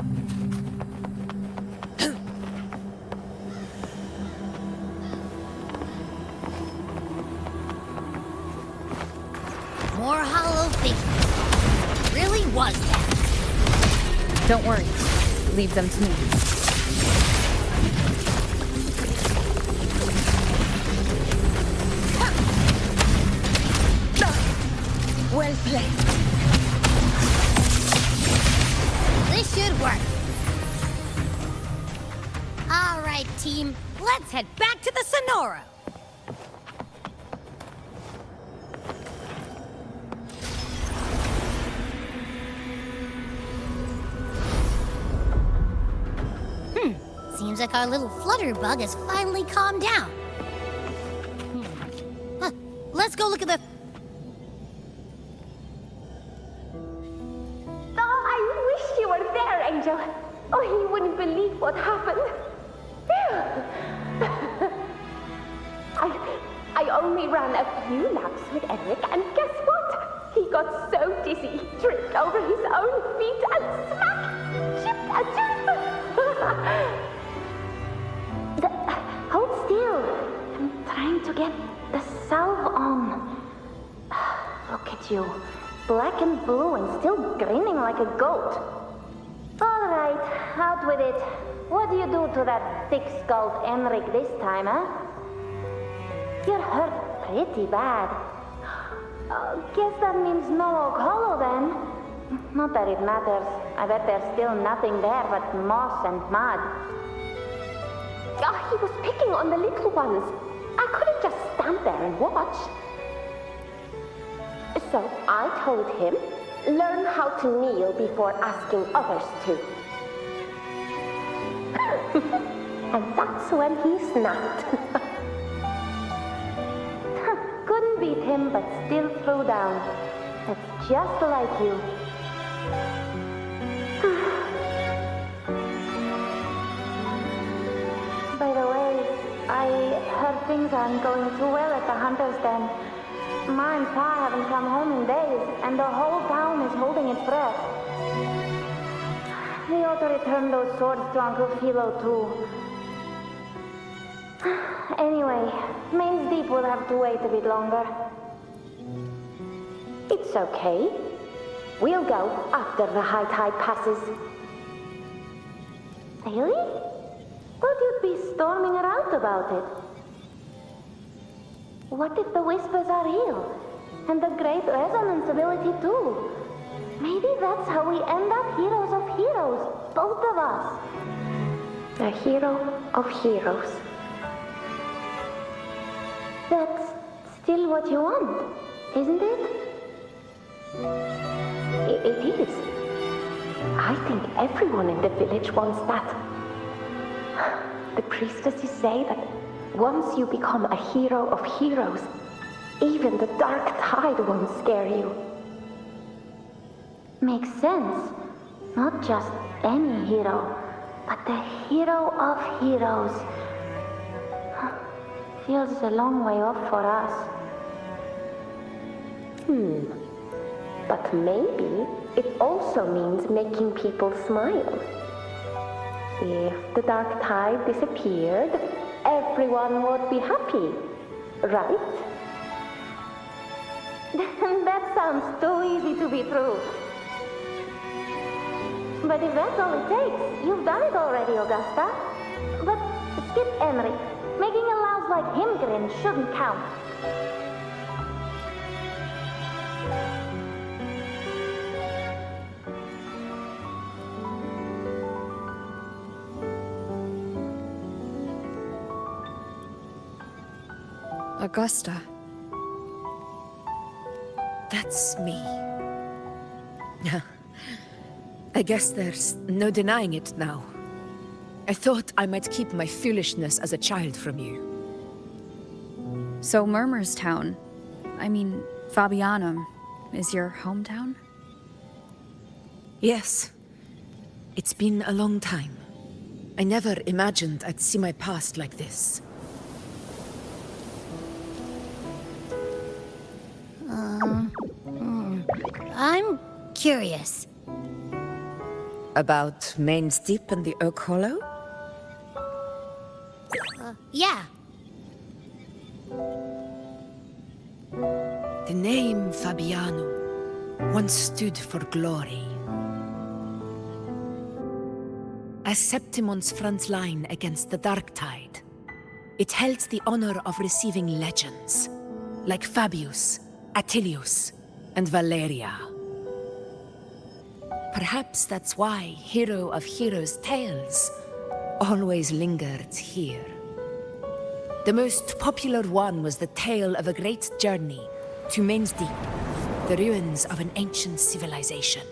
More hollow figures. Really was that. Don't worry. Leave them to me. Well played. This should work. All right, team. Let's head back to the Sonoro. Seems like our little flutterbug has finally calmed down. Let's go look at the... Oh, I wish you were there, Angel. Oh, you wouldn't believe what happened. I only ran a few laps with Eric, and guess what? He got so dizzy he tripped over his own feet and smack! Chip and chip! Hold still. I'm trying to get the salve on. Look at you. Black and blue and still grinning like a goat. All right, out with it. What do you do to that thick-skulled Enric this time, huh? You're hurt pretty bad. Guess that means no Oak Hollow then. Not that it matters. I bet there's still nothing there but moss and mud. He was picking on the little ones. I couldn't just stand there and watch. So I told him, learn how to kneel before asking others to. And that's when he snapped. Couldn't beat him, but still threw down. That's just like you. By the way, I heard things aren't going too well at the Hunter's Den. Ma and Pa haven't come home in days, and the whole town is holding its breath. They ought to return those swords to Uncle Philo, too. Anyway, Main's Deep will have to wait a bit longer. It's okay. We'll go after the high tide passes. Really? Thought you'd be storming around about it. What if the whispers are real? And the great resonance ability too? Maybe that's how we end up heroes of heroes, both of us. A hero of heroes. That's still what you want, isn't it? It is. I think everyone in the village wants that. The priestesses say that once you become a hero of heroes, even the dark tide won't scare you. Makes sense. Not just any hero, but the hero of heroes. Feels a long way off for us. But maybe it also means making people smile. If the dark tide disappeared, everyone would be happy, right? That sounds too easy to be true. But if that's all it takes, you've done it already, Augusta. But skip Enric. Making a louse like him grin shouldn't count. Augusta. That's me. I guess there's no denying it now. I thought I might keep my foolishness as a child from you. So Murmur's town, Fabianum, is your hometown? Yes. It's been a long time. I never imagined I'd see my past like this. I'm curious. About Main's Deep and the Oak Hollow? Yeah. The name Fabianum once stood for glory. As Septimon's front line against the Dark Tide, it held the honor of receiving legends, like Fabius, Attilius, and Valeria. Perhaps that's why Hero of Heroes tales always lingered here. The most popular one was the tale of a great journey to Main's Deep, the ruins of an ancient civilization.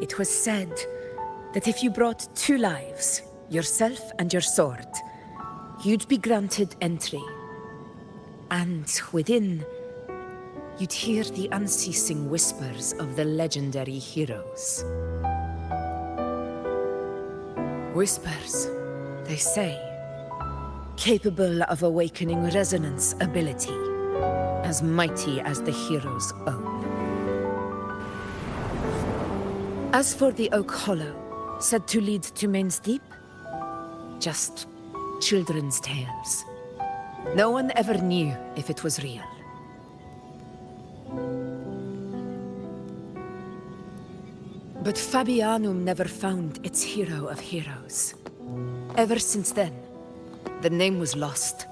It was said that if you brought 2 lives, yourself and your sword, you'd be granted entry. And within, you'd hear the unceasing whispers of the legendary heroes. Whispers, they say, capable of awakening resonance ability, as mighty as the hero's own. As for the Oak Hollow, said to lead to Main's Deep, just children's tales. No one ever knew if it was real. But Fabianum never found its hero of heroes. Ever since then, the name was lost,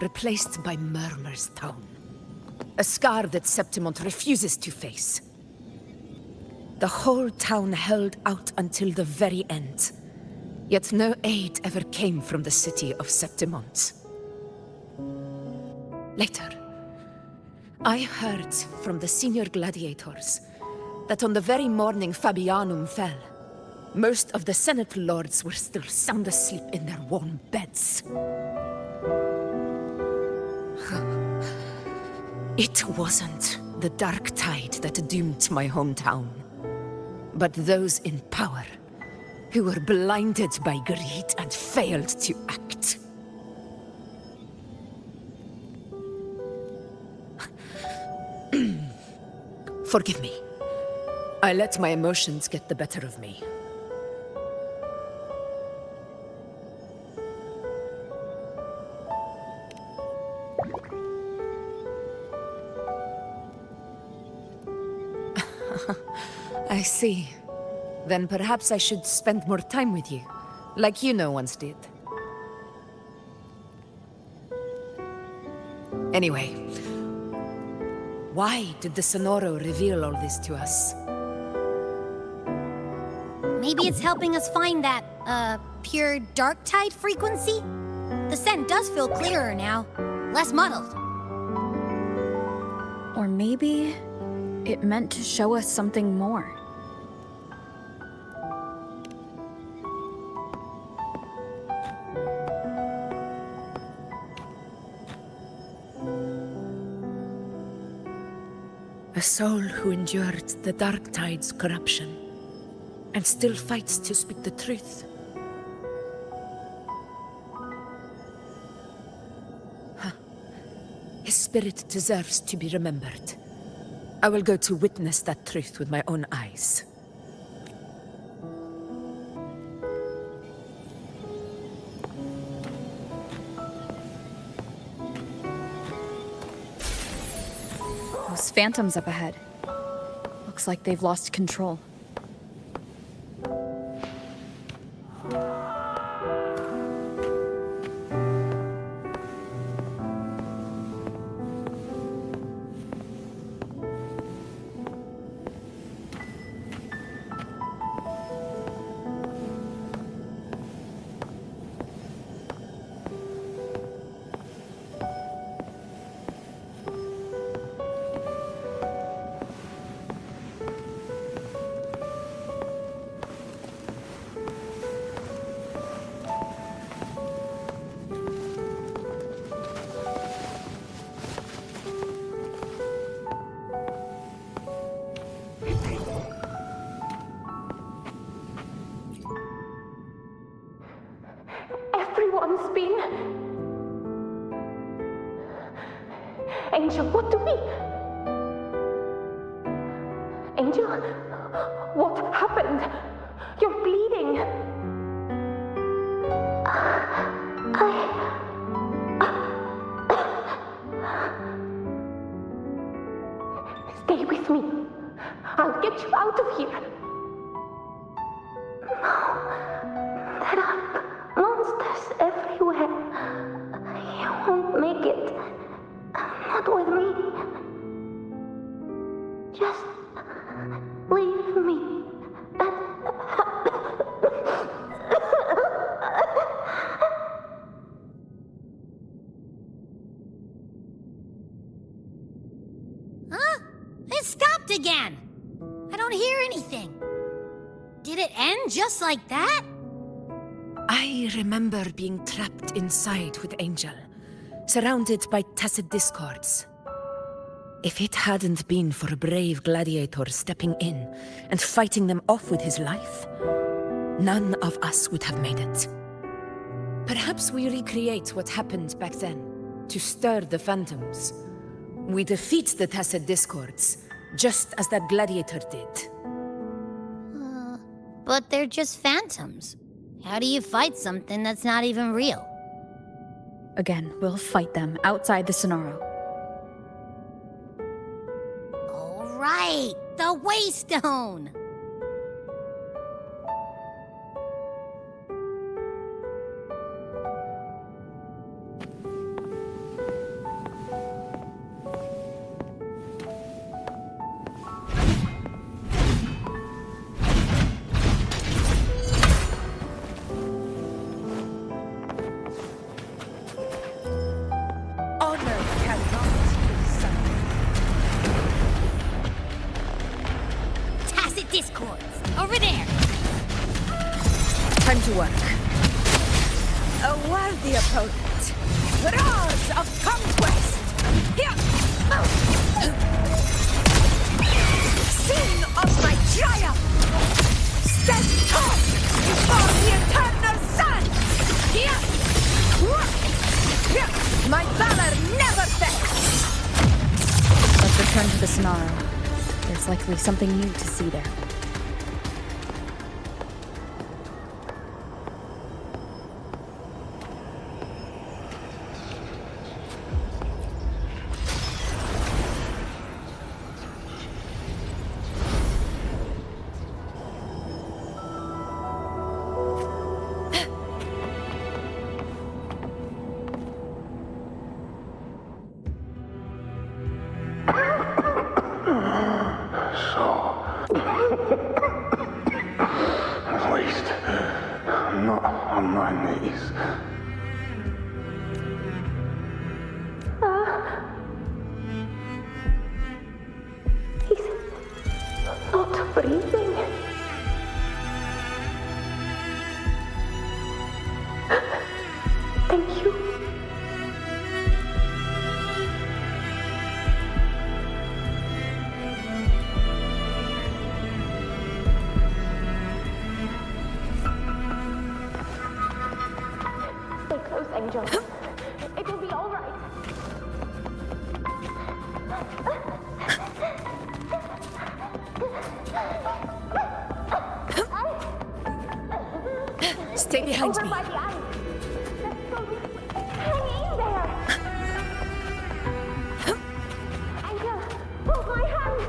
replaced by Murmur's Tone. A scar that Septimont refuses to face. The whole town held out until the very end, yet no aid ever came from the city of Septimont. Later, I heard from the senior gladiators that on the very morning Fabianum fell, most of the Senate lords were still sound asleep in their warm beds. It wasn't the dark tide that doomed my hometown, but those in power who were blinded by greed and failed to act. Forgive me. I let my emotions get the better of me. I see. Then perhaps I should spend more time with you, like Yuno once did. Anyway, why did the Sonoro reveal all this to us? Maybe it's helping us find that, pure dark tide frequency? The scent does feel clearer now, less muddled. Or maybe it meant to show us something more. A soul who endured the dark tide's corruption and still fights to speak the truth. His spirit deserves to be remembered. I will go to witness that truth with my own eyes. Those phantoms up ahead. Looks like they've lost control. Everyone's been... Angel, what do we... Angel, what happened? You're bleeding. Stay with me. I'll get you out of here. No, there are monsters everywhere. You won't make it. Not with me. Just leave me. Huh? It stopped again. I don't hear anything. Did it end just like that? I remember being trapped inside with Angel, surrounded by tacit discords. If it hadn't been for a brave gladiator stepping in and fighting them off with his life, none of us would have made it. Perhaps we recreate what happened back then, to stir the phantoms. We defeat the tacit discords, just as that gladiator did. But they're just phantoms. How do you fight something that's not even real? Again, we'll fight them outside the Sonaro. All right, the Waystone! Over there! Time to work. A worthy opponent. Roars of conquest! Here! Scene of my triumph! Stand tall before the eternal sun! Here! Here! My valor never fails! Let's return to the Sonaro. There's likely something new to see there. Angel. It will be all right. Stay behind me. By the ice. Hang in there. Angel, hold my hand.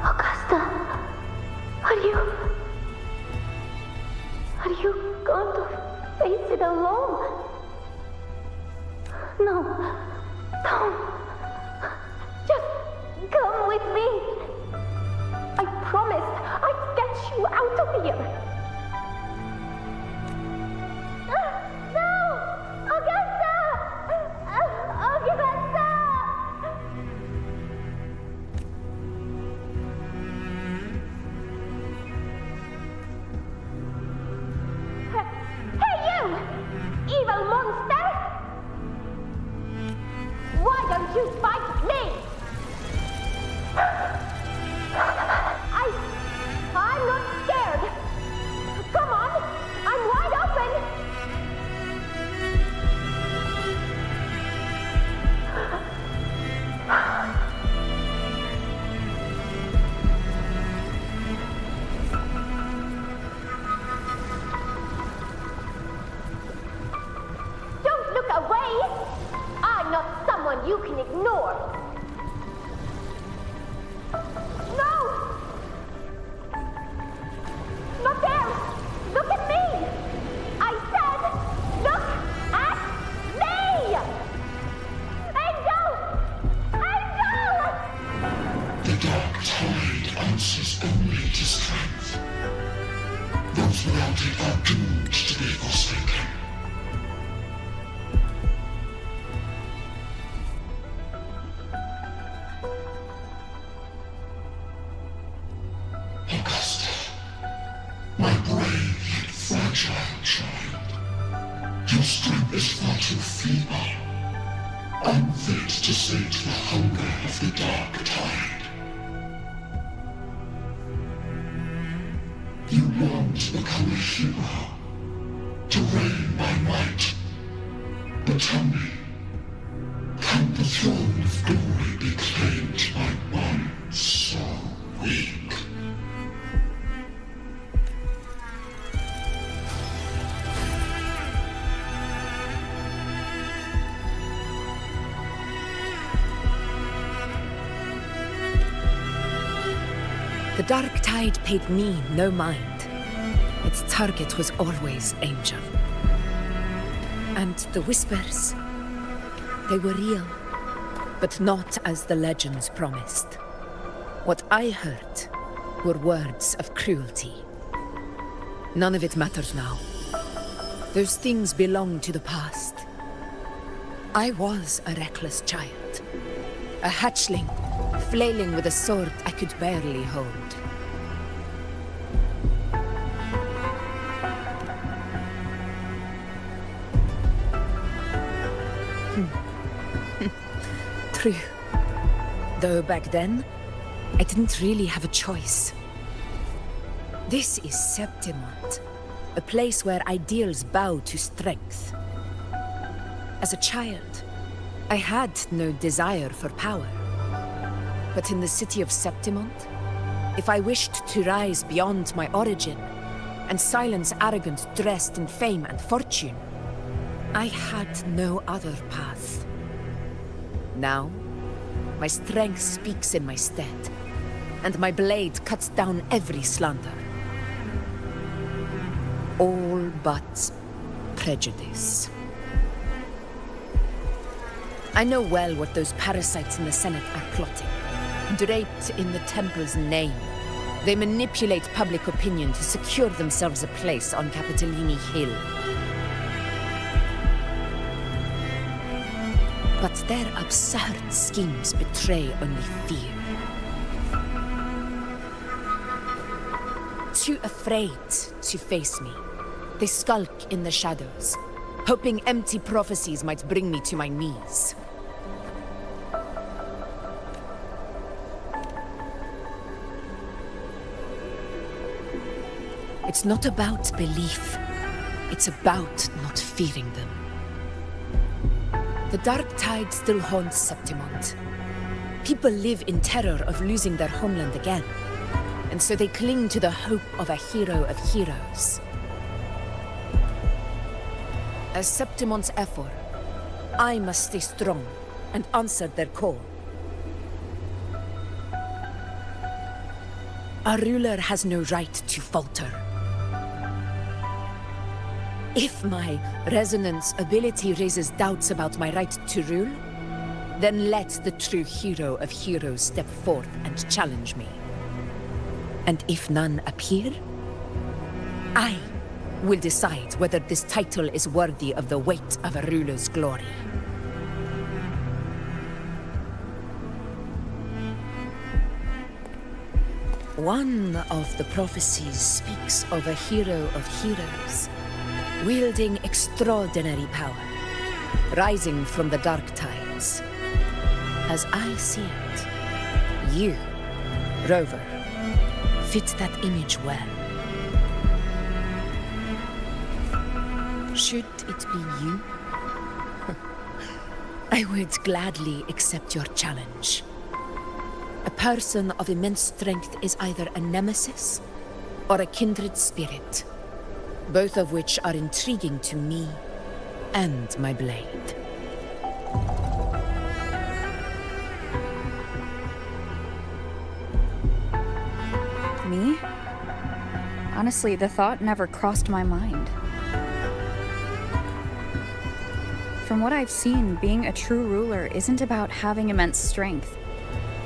Augusta, are you going to face it alone? No, don't. Just come with me. I promised I'd get you out of here. No! Augusta! Augusta! Hey, you! Evil monster! Why don't you fight me? I'm not scared. Come on, I'm wide open. Don't look away. I'm not someone you can ignore. No! Not there! Look at me! I said, look at me! Angel! Angel! The dark tide answers only to strength. Those without it are doomed to be forsaken. Augusta, my brave yet fragile child, your strength is far too feeble, unfit to sate the hunger of the dark tide. You long to become a hero, to reign by might, but tell me, throne of glory be claimed by one so weak. The Dark Tide paid me no mind. Its target was always Angel. And the whispers, they were real, but not as the legends promised. What I heard were words of cruelty. None of it matters now. Those things belong to the past. I was a reckless child, a hatchling, flailing with a sword I could barely hold. True. Though back then, I didn't really have a choice. This is Septimont, a place where ideals bow to strength. As a child, I had no desire for power. But in the city of Septimont, if I wished to rise beyond my origin and silence arrogance dressed in fame and fortune, I had no other path. Now, my strength speaks in my stead, and my blade cuts down every slander. All but prejudice. I know well what those parasites in the Senate are plotting. Draped in the Temple's name, they manipulate public opinion to secure themselves a place on Capitolini Hill. But their absurd schemes betray only fear. Too afraid to face me, they skulk in the shadows, hoping empty prophecies might bring me to my knees. It's not about belief. It's about not fearing them. The Dark Tide still haunts Septimont. People live in terror of losing their homeland again, and so they cling to the hope of a hero of heroes. As Septimont's Ephor, I must stay strong and answer their call. A ruler has no right to falter. If my resonance ability raises doubts about my right to rule, then let the true hero of heroes step forth and challenge me. And if none appear, I will decide whether this title is worthy of the weight of a ruler's glory. One of the prophecies speaks of a hero of heroes, wielding extraordinary power, rising from the dark tides. As I see it, you, Rover, fit that image well. Should it be you, I would gladly accept your challenge. A person of immense strength is either a nemesis or a kindred spirit, both of which are intriguing to me and my blade. Me? Honestly, the thought never crossed my mind. From what I've seen, being a true ruler isn't about having immense strength,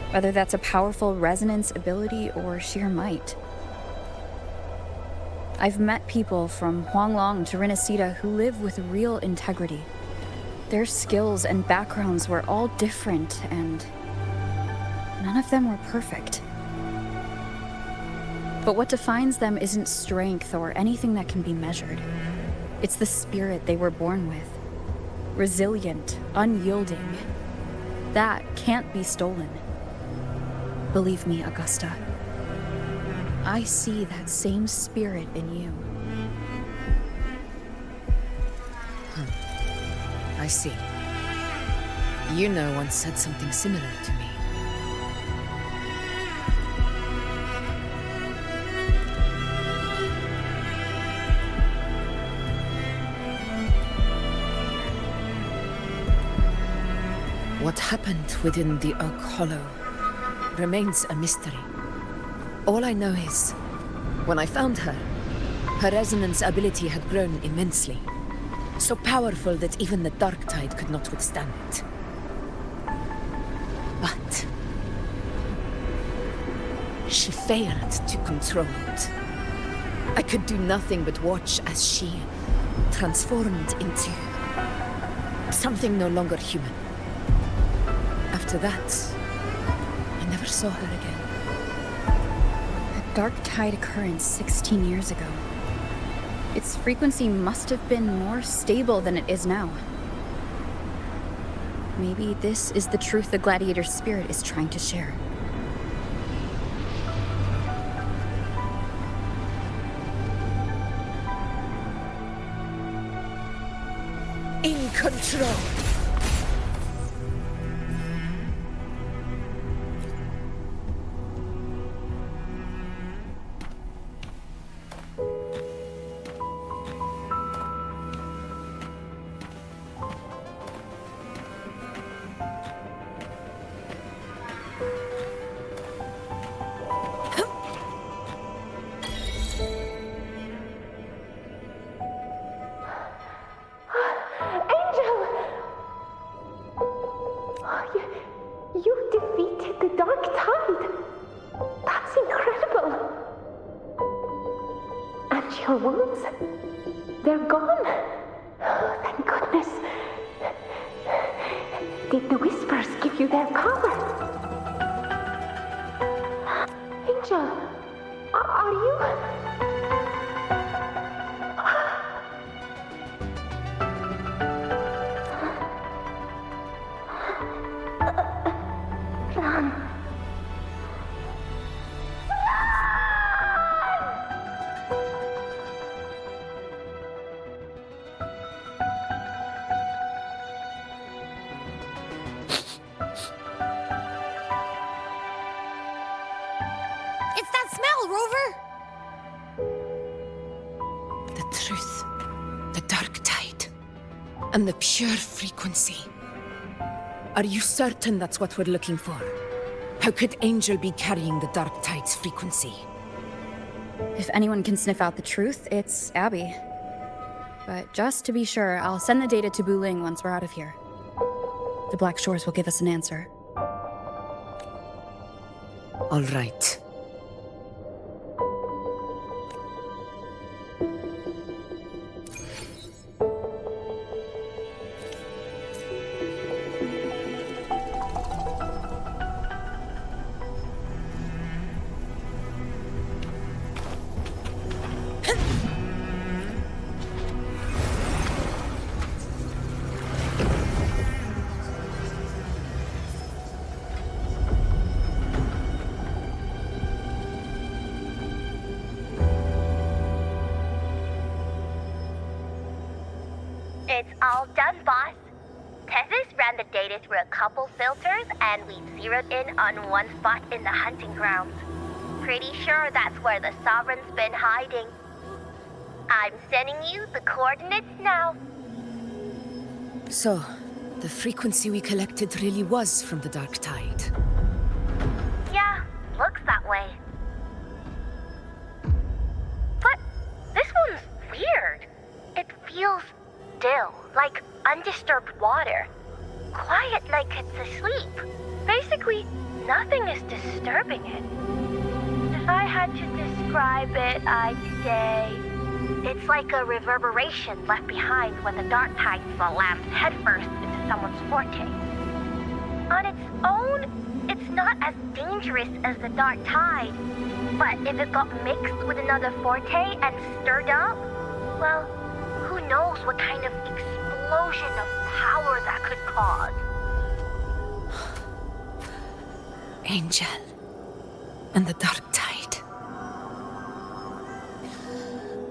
whether that's a powerful resonance ability or sheer might. I've met people from Huanglong to Rinasita who live with real integrity. Their skills and backgrounds were all different, and none of them were perfect. But what defines them isn't strength or anything that can be measured. It's the spirit they were born with. Resilient, unyielding. That can't be stolen. Believe me, Augusta. I see that same spirit in you. I see. You once said something similar to me. What happened within the Oak Hollow remains a mystery. All I know is, when I found her, her resonance ability had grown immensely. So powerful that even the Dark Tide could not withstand it. But she failed to control it. I could do nothing but watch as she transformed into something no longer human. After that, I never saw her again. The Dark Tide occurrence 16 years ago. Its frequency must have been more stable than it is now. Maybe this is the truth the Gladiator's spirit is trying to share. In control. You defeated the Dark Tide! That's incredible! And your wounds? They're gone? Oh, thank goodness. Did the Whispers give you their power? Angel, are you... It's that smell, Rover! The truth, the Dark Tide, and the pure frequency. Are you certain that's what we're looking for? How could Angel be carrying the Dark Tide's frequency? If anyone can sniff out the truth, it's Abby. But just to be sure, I'll send the data to Buling once we're out of here. The Black Shores will give us an answer. All right. It's all done, boss. Tethys ran the data through a couple filters, and we zeroed in on one spot in the hunting grounds. Pretty sure that's where the Sovereign's been hiding. I'm sending you the coordinates now. So, the frequency we collected really was from the Dark Tide. Yeah, looks that way. But this one's weird. It feels still, like undisturbed water. Quiet like it's asleep. Basically, nothing is disturbing it. If I had to describe it, I'd say it's like a reverberation left behind when the Dark Tide slams headfirst into someone's forte. On its own, it's not as dangerous as the Dark Tide, but if it got mixed with another forte and stirred up, well, who knows what kind of explosion of power that could cause. Angel and the Dark Tide.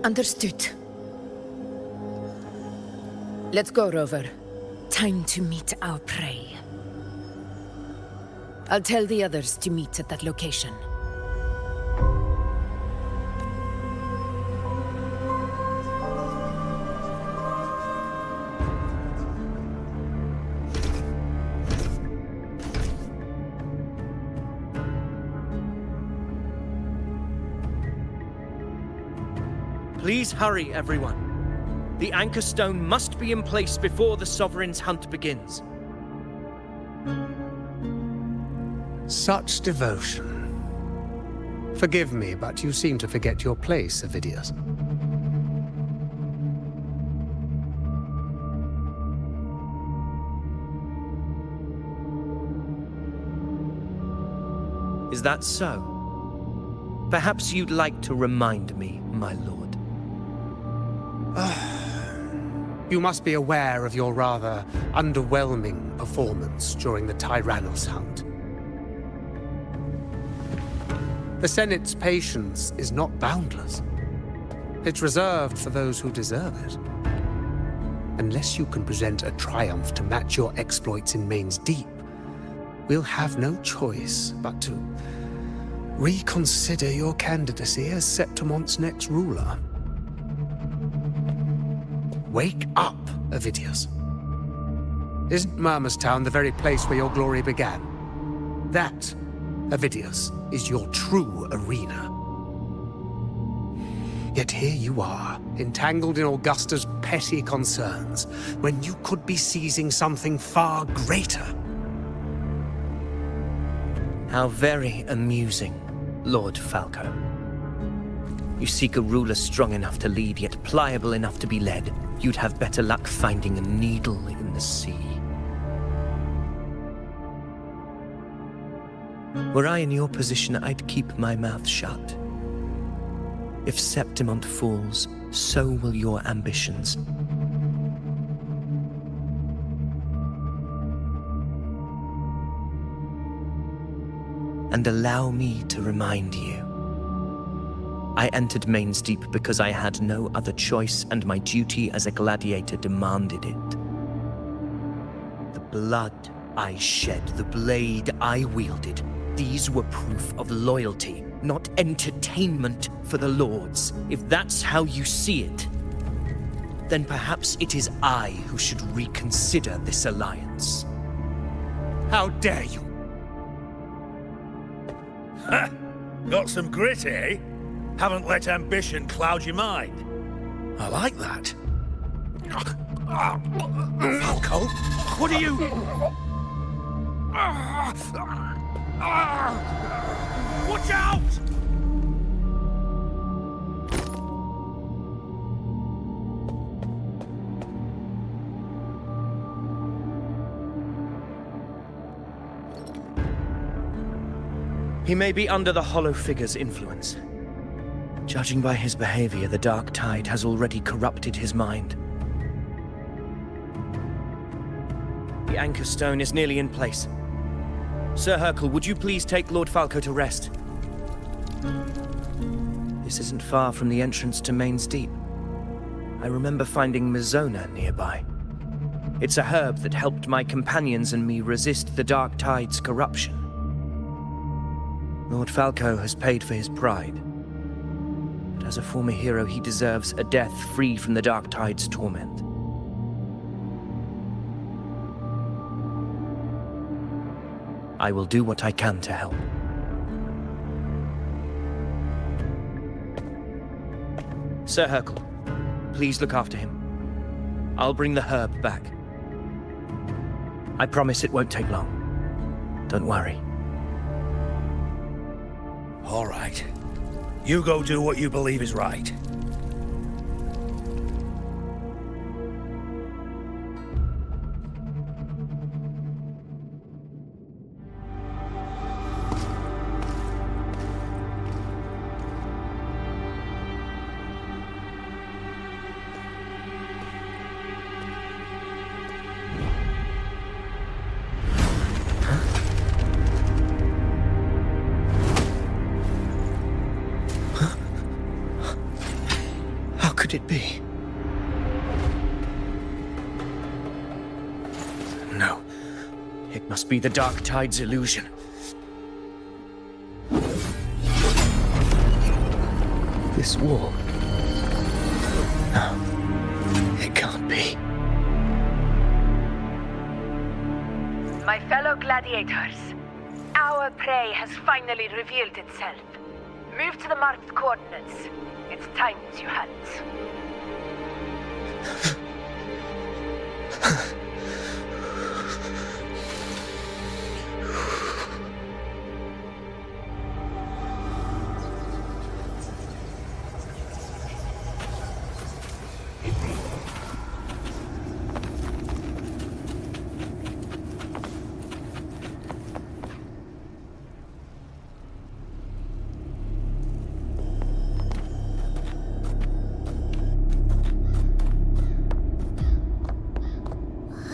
Understood. Let's go, Rover. Time to meet our prey. I'll tell the others to meet at that location. Please hurry, everyone. The Anchor Stone must be in place before the Sovereign's hunt begins. Such devotion. Forgive me, but you seem to forget your place, Avidius. Is that so? Perhaps you'd like to remind me, my lord. You must be aware of your rather underwhelming performance during the Tyrannos hunt. The Senate's patience is not boundless. It's reserved for those who deserve it. Unless you can present a triumph to match your exploits in Main's Deep, we'll have no choice but to reconsider your candidacy as Septimon's next ruler. Wake up, Avidius. Isn't Murmustown the very place where your glory began? That, Avidius, is your true arena. Yet here you are, entangled in Augusta's petty concerns, when you could be seizing something far greater. How very amusing, Lord Falco. You seek a ruler strong enough to lead, yet pliable enough to be led. You'd have better luck finding a needle in the sea. Were I in your position, I'd keep my mouth shut. If Septimont falls, so will your ambitions. And allow me to remind you. I entered Main's Deep because I had no other choice, and my duty as a gladiator demanded it. The blood I shed, the blade I wielded, these were proof of loyalty, not entertainment for the Lords. If that's how you see it, then perhaps it is I who should reconsider this alliance. How dare you? Ha! Got some grit, eh? Haven't let ambition cloud your mind. I like that. Falco, what are you... Watch out! He may be under the Hollow Figure's influence. Judging by his behavior, the Dark Tide has already corrupted his mind. The Anchor Stone is nearly in place. Sir Hercule, would you please take Lord Falco to rest? This isn't far from the entrance to Main's Deep. I remember finding Mizona nearby. It's a herb that helped my companions and me resist the Dark Tide's corruption. Lord Falco has paid for his pride. But as a former hero, he deserves a death free from the Dark Tide's torment. I will do what I can to help. Sir Hercule, please look after him. I'll bring the herb back. I promise it won't take long. Don't worry. All right. You go do what you believe is right. It be? Must be the Dark Tide's illusion. This wall. No. It can't be. My fellow gladiators, our prey has finally revealed itself. Move to the marked coordinates. It's time to hunt.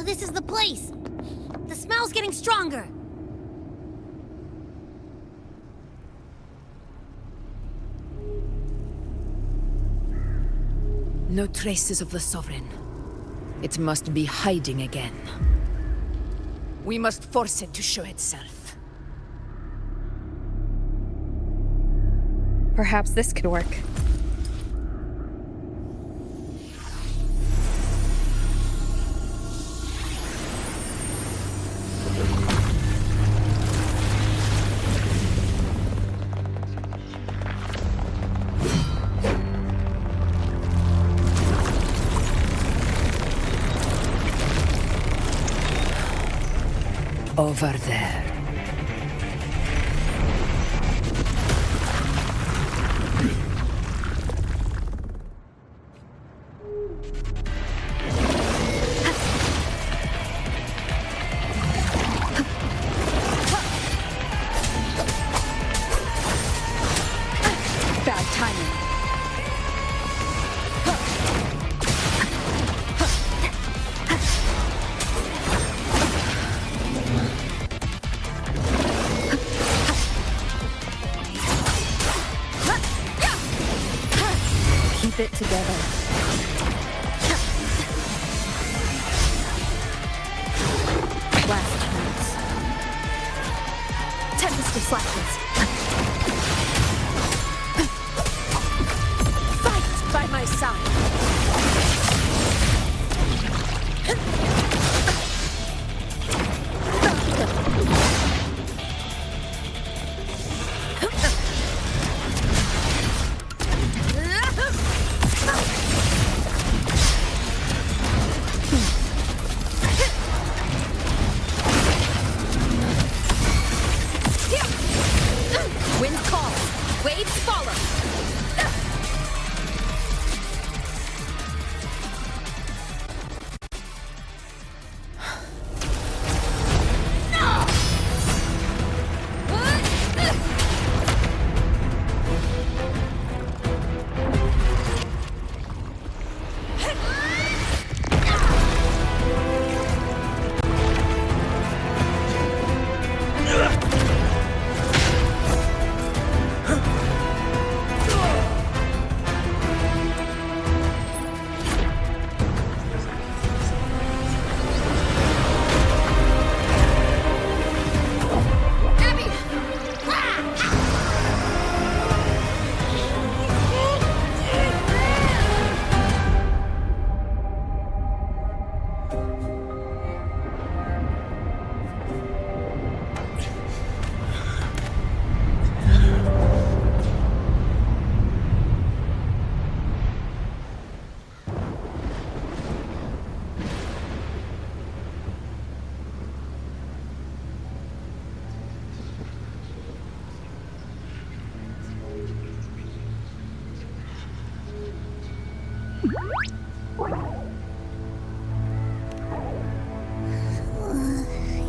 This is the place! The smell's getting stronger! No traces of the Sovereign. It must be hiding again. We must force it to show itself. Perhaps this could work. Over there. Bad timing. Keep it together. Last chance. Tempest of Slashes. Fight by my side. Wind calls, waves follow.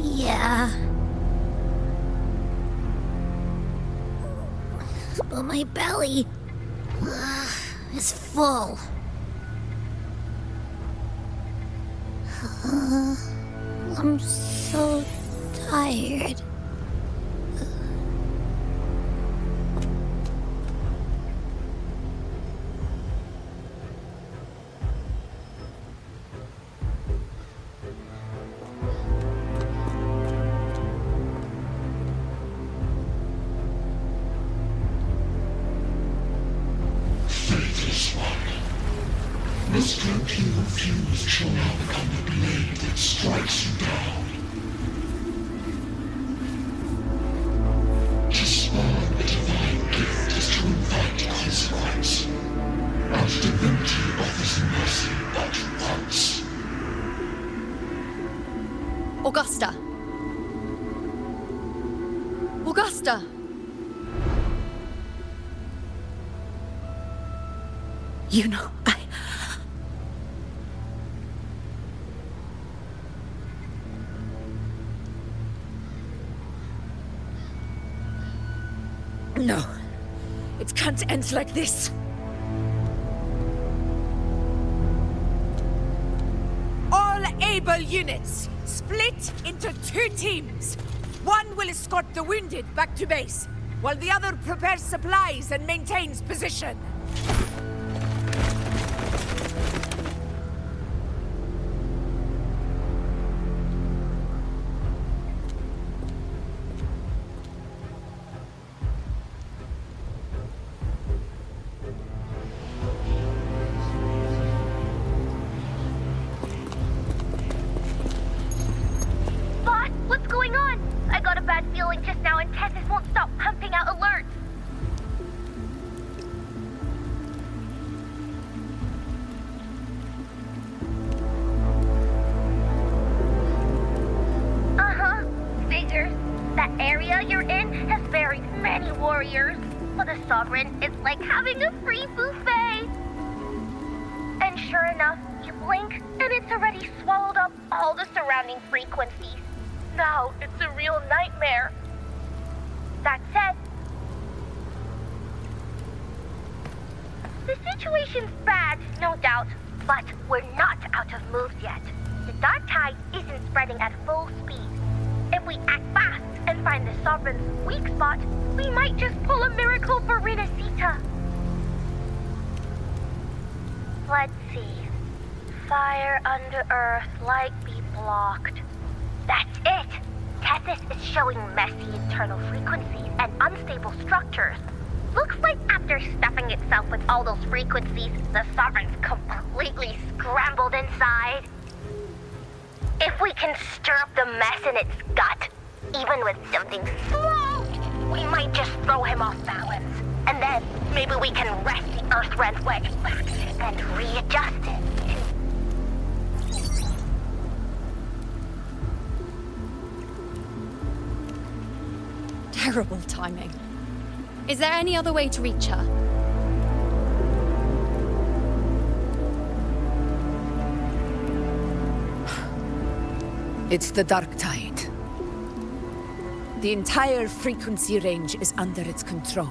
Yeah. But my belly is full. I'm so tired. The strength you refused shall now become the blade that strikes you down. To spawn a divine gift is to invite consequence. And divinity offers mercy but once. Augusta! Augusta! You know, No. It can't end like this. All able units, split into 2 teams. One will escort the wounded back to base, while the other prepares supplies and maintains position. Sovereign is like having a free buffet. And sure enough, you blink and it's already swallowed up all the surrounding frequencies. Now it's a real nightmare. That said, the situation's bad, no doubt, but we're not out of moves yet. The dark tide isn't spreading at full speed. If we act fast and find the Sovereign's weak spot, we might just pull a miracle for Renacita. Let's see. Fire under earth, light be blocked. That's it! Tethys is showing messy internal frequencies and unstable structures. Looks like after stuffing itself with all those frequencies, the Sovereign's completely scrambled inside. If we can stir up the mess in its gut, even with something small, we might just throw him off balance. And then maybe we can wrest the Earth-rent wedge back and readjust it. Terrible timing. Is there any other way to reach her? It's the dark tide. The entire frequency range is under its control.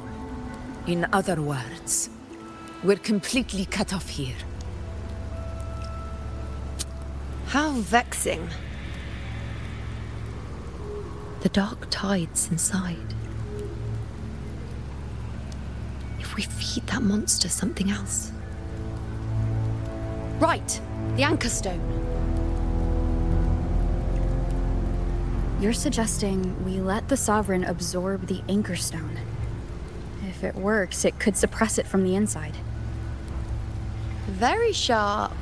In other words, we're completely cut off here. How vexing. The dark tide's inside. If we feed that monster something else. Right, the Anchor Stone. You're suggesting we let the Sovereign absorb the Anchor Stone. If it works, it could suppress it from the inside. Very sharp.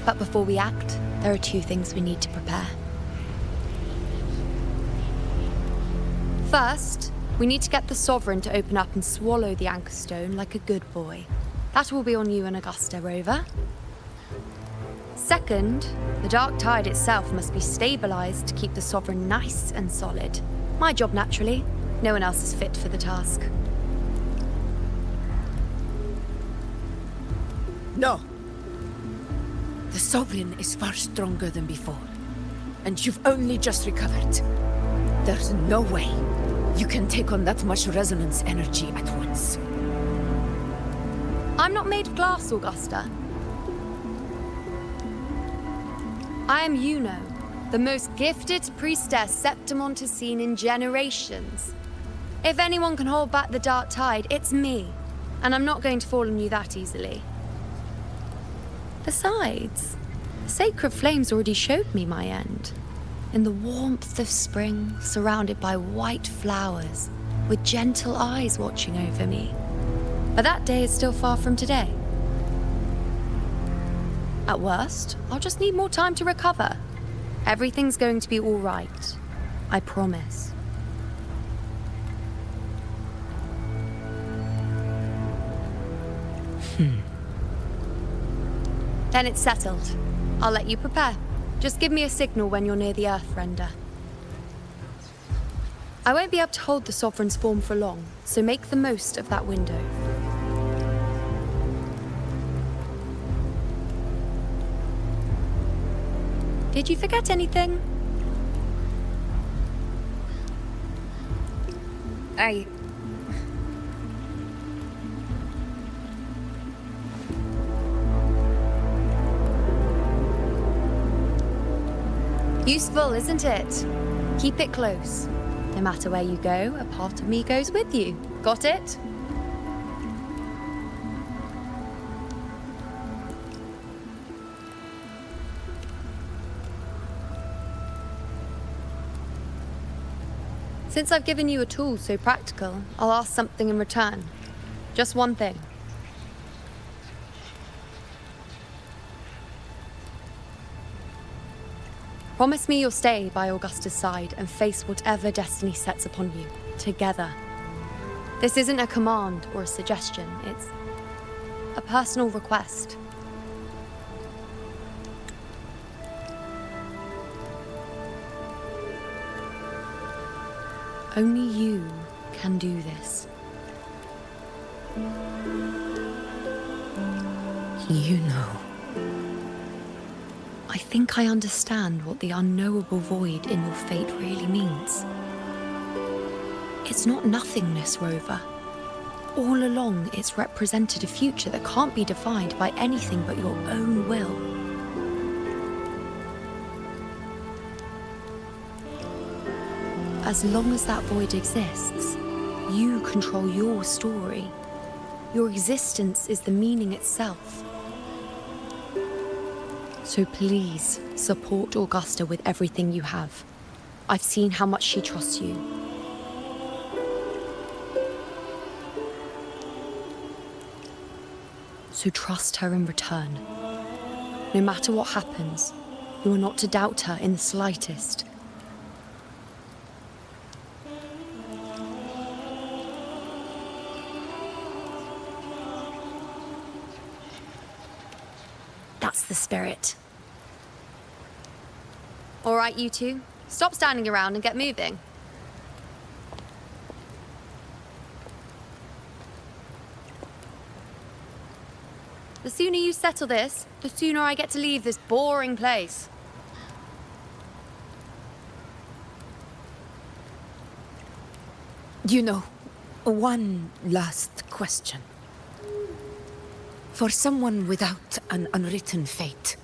But before we act, there are 2 things we need to prepare. First, we need to get the Sovereign to open up and swallow the Anchor Stone like a good boy. That will be on you and Augusta, Rover. Second, the dark tide itself must be stabilized to keep the Sovereign nice and solid. My job, naturally. No one else is fit for the task. No. The Sovereign is far stronger than before. And you've only just recovered. There's no way you can take on that much resonance energy at once. I'm not made of glass, Augusta. I am Yuno, the most gifted priestess Septimont has seen in generations. If anyone can hold back the dark tide, it's me. And I'm not going to fall on you that easily. Besides, the sacred flames already showed me my end. In the warmth of spring, surrounded by white flowers, with gentle eyes watching over me. But that day is still far from today. At worst, I'll just need more time to recover. Everything's going to be all right. I promise. Then it's settled. I'll let you prepare. Just give me a signal when you're near the Earthrender. I won't be able to hold the Sovereign's form for long, so make the most of that window. Did you forget anything? Useful, isn't it? Keep it close. No matter where you go, a part of me goes with you. Got it? Since I've given you a tool so practical, I'll ask something in return. Just one thing. Promise me you'll stay by Augusta's side and face whatever destiny sets upon you, together. This isn't a command or a suggestion, it's a personal request. Only you can do this. You know. I think I understand what the unknowable void in your fate really means. It's not nothingness, Rover. All along, it's represented a future that can't be defined by anything but your own will. As long as that void exists, you control your story. Your existence is the meaning itself. So please, support Augusta with everything you have. I've seen how much she trusts you. So trust her in return. No matter what happens, you are not to doubt her in the slightest. That's the spirit. All right, you two. Stop standing around and get moving. The sooner you settle this, the sooner I get to leave this boring place. You know, one last question. For someone without an unwritten fate,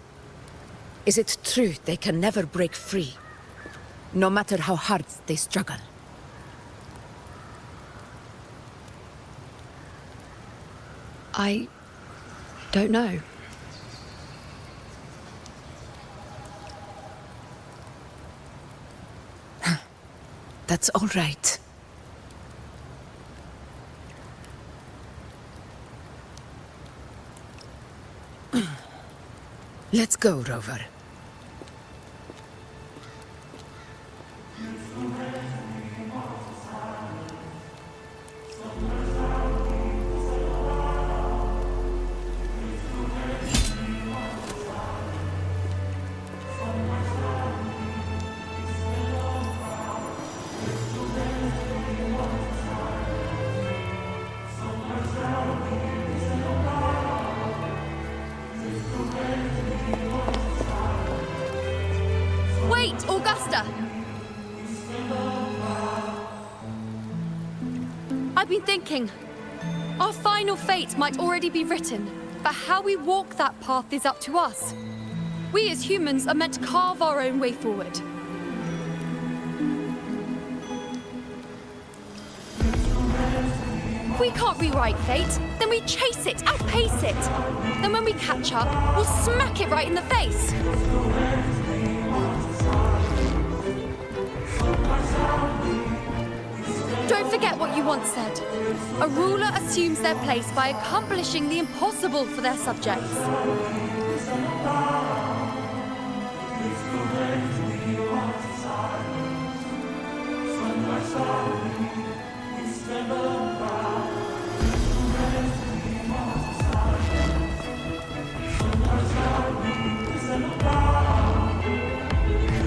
is it true they can never break free, no matter how hard they struggle? I don't know. That's all right. Let's go, Rover. Wait, Augusta! I've been thinking. Our final fate might already be written, but how we walk that path is up to us. We as humans are meant to carve our own way forward. If we can't rewrite fate, then we chase it, outpace it. Then when we catch up, we'll smack it right in the face. Don't forget what you once said. A ruler assumes their place by accomplishing the impossible for their subjects.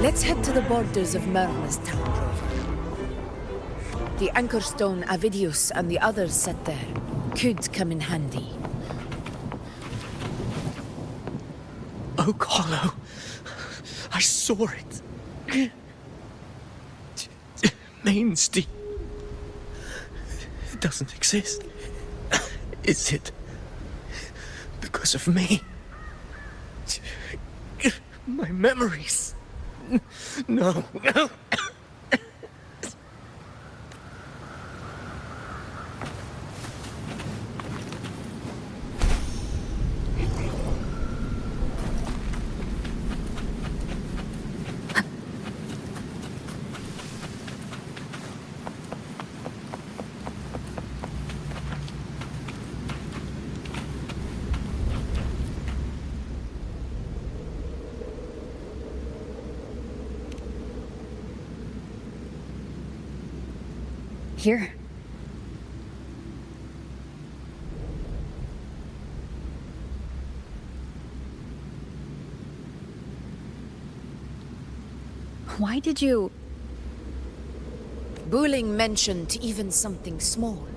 Let's head to the borders of Myrna's town, Rover. The anchor stone Avidius and the others set there could come in handy. Oh, Hollow. I saw it. Mainstay. It doesn't exist. Is it because of me? My memories. No. Here. Why did you... Buling mentioned even something small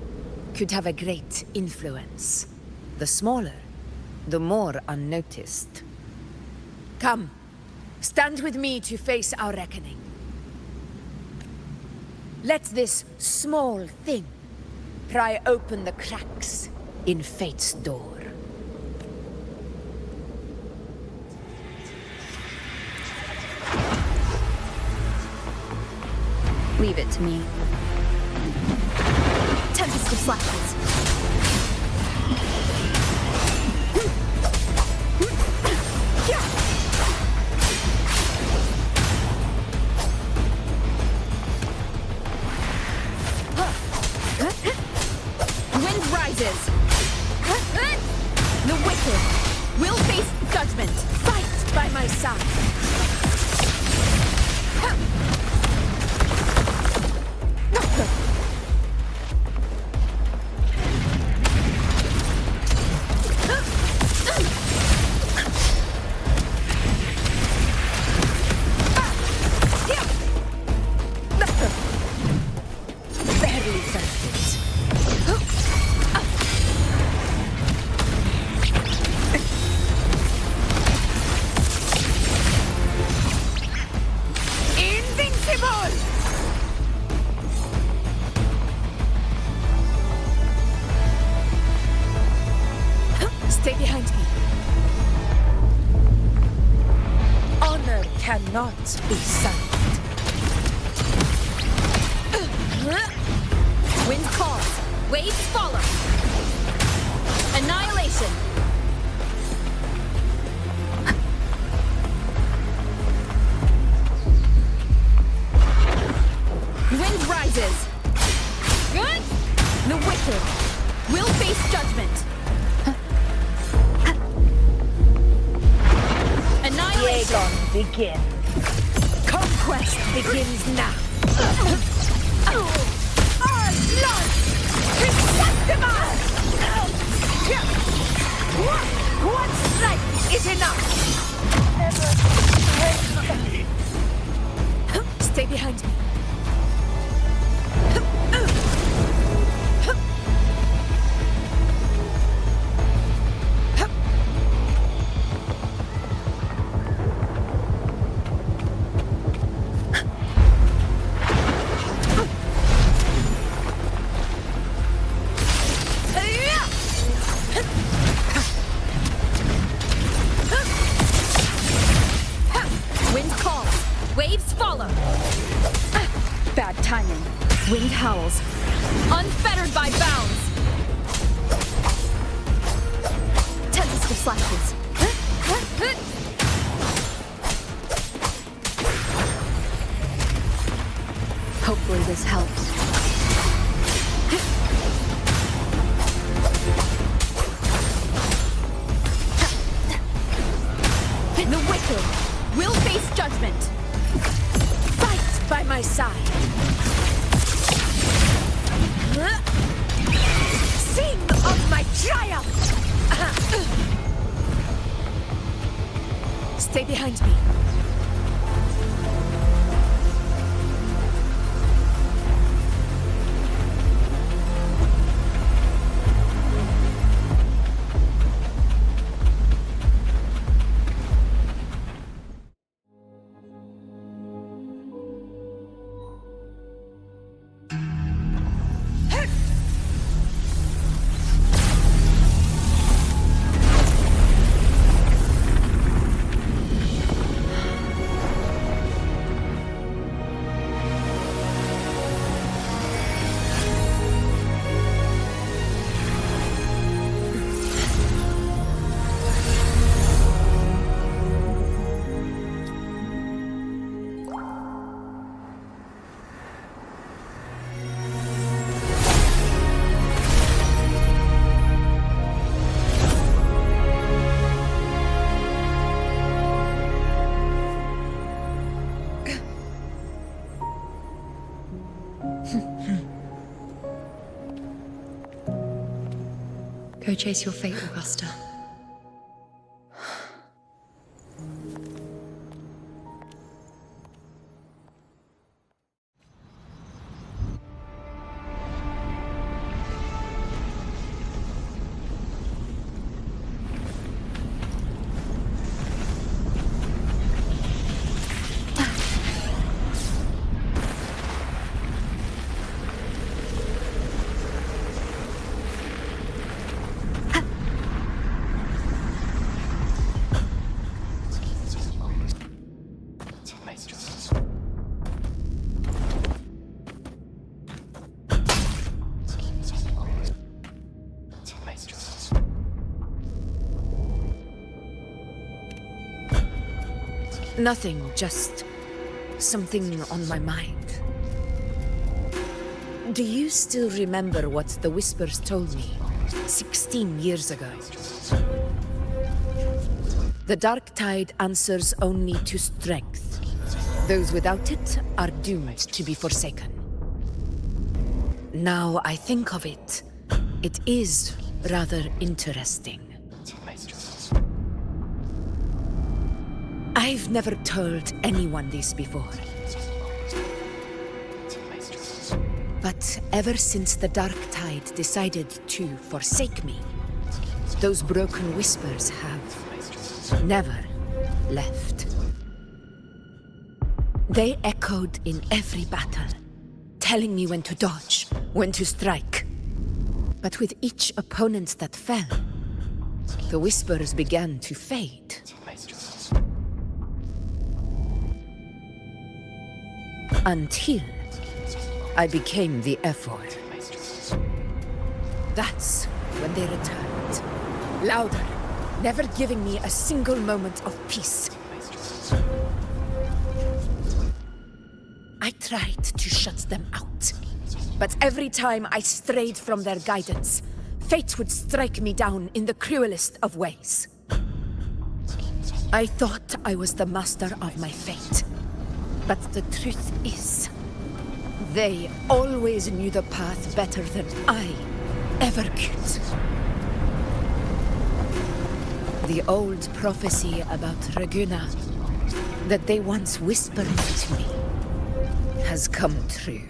could have a great influence. The smaller, the more unnoticed. Come, stand with me to face our reckoning. Let this small thing pry open the cracks in fate's door. Leave it to me. Tempest of Slashes. Wind rises. The wicked will face judgment. Fight by my side. Stay behind me. Honor cannot be silenced. Wind calls. Waves follow. Annihilation. Wind rises. The wicked will face judgment. Annihilation. Dagon begin. Conquest begins now. Our blood is Septimus! One strike is enough. Stay behind me. my side. Sing of my triumph! Stay behind me. Go chase your fate, Augusta. Nothing, just something on my mind. Do you still remember what the Whispers told me 16 years ago? The dark tide answers only to strength. Those without it are doomed to be forsaken. Now I think of it, it is rather interesting. I've never told anyone this before. But ever since the Dark Tide decided to forsake me, those broken whispers have never left. They echoed in every battle, telling me when to dodge, when to strike. But with each opponent that fell, the whispers began to fade. Until I became the F-word. That's when they returned. Louder, never giving me a single moment of peace. I tried to shut them out, but every time I strayed from their guidance, fate would strike me down in the cruelest of ways. I thought I was the master of my fate. But the truth is, they always knew the path better than I ever could. The old prophecy about Raguna, that they once whispered to me, has come true.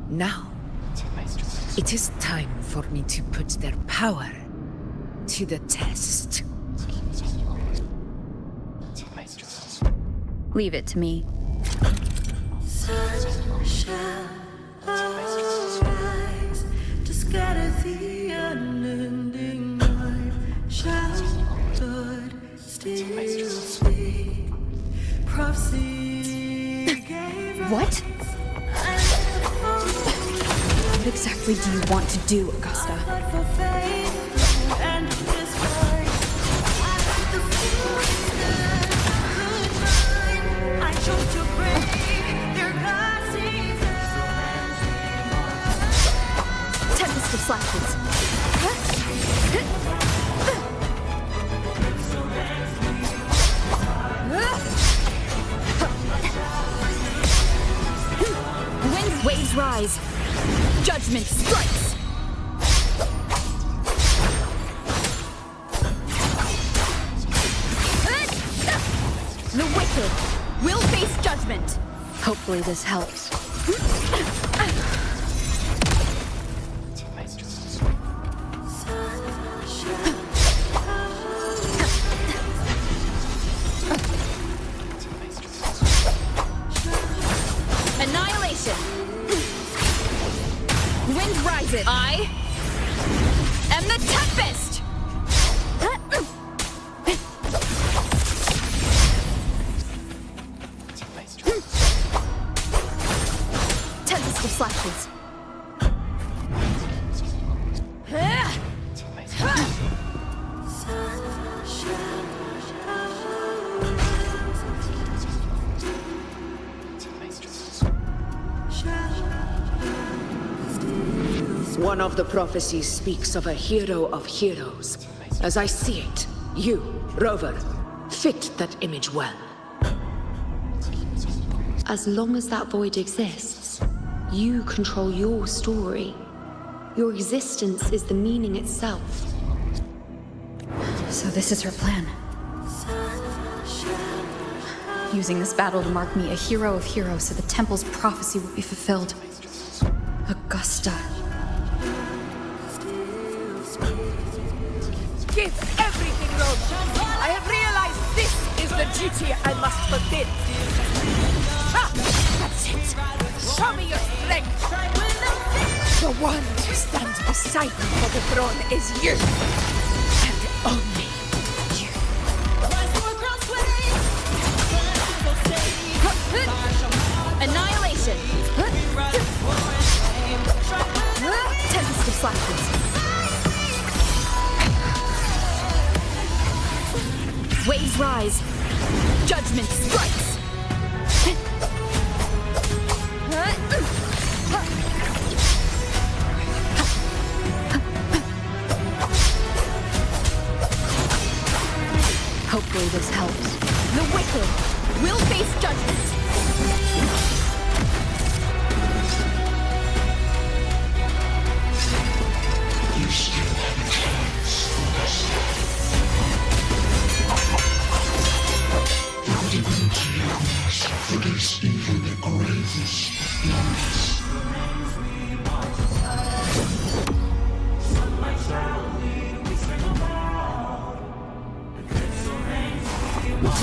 Now, it is time for me to put their power to the test. Leave it to me. Sun shall arise to scatter the unending night. Shall God still speak? Prophecy gave What? What exactly do you want to do, Augusta? Tempest of Slashes. Waves rise. Judgment strikes. The wicked will face judgment. Hopefully this helps. Annihilation. Wind rises. I am the Tempest. Tempest of slashes. One of the prophecies speaks of a hero of heroes. As I see it, you, Rover, fit that image well. As long as that void exists, you control your story. Your existence is the meaning itself. So this is her plan. Using this battle to mark me a hero of heroes so the temple's prophecy will be fulfilled. Augusta. Give everything, Rogue. I have realized this is the duty I must fulfill. Ah, that's it. Show me your strength. The one who stands beside me for the throne is you. And only you. Annihilation. Tempest of slashes. Waves rise. Judgment strikes. Hopefully this helps. The wicked will face judgment. You still have a chance, Augusta. The divinity of mass forgets even the gravest blunders.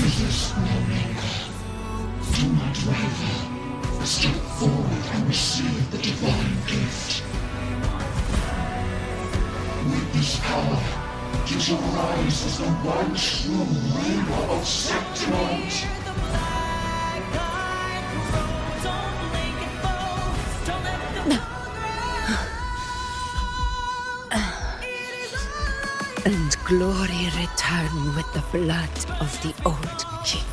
Resist no longer. Do not waver. Step forward and receive the divine gift. With this power, you shall rise as the one true ruler of Septimont. And glory return with the blood of the old king.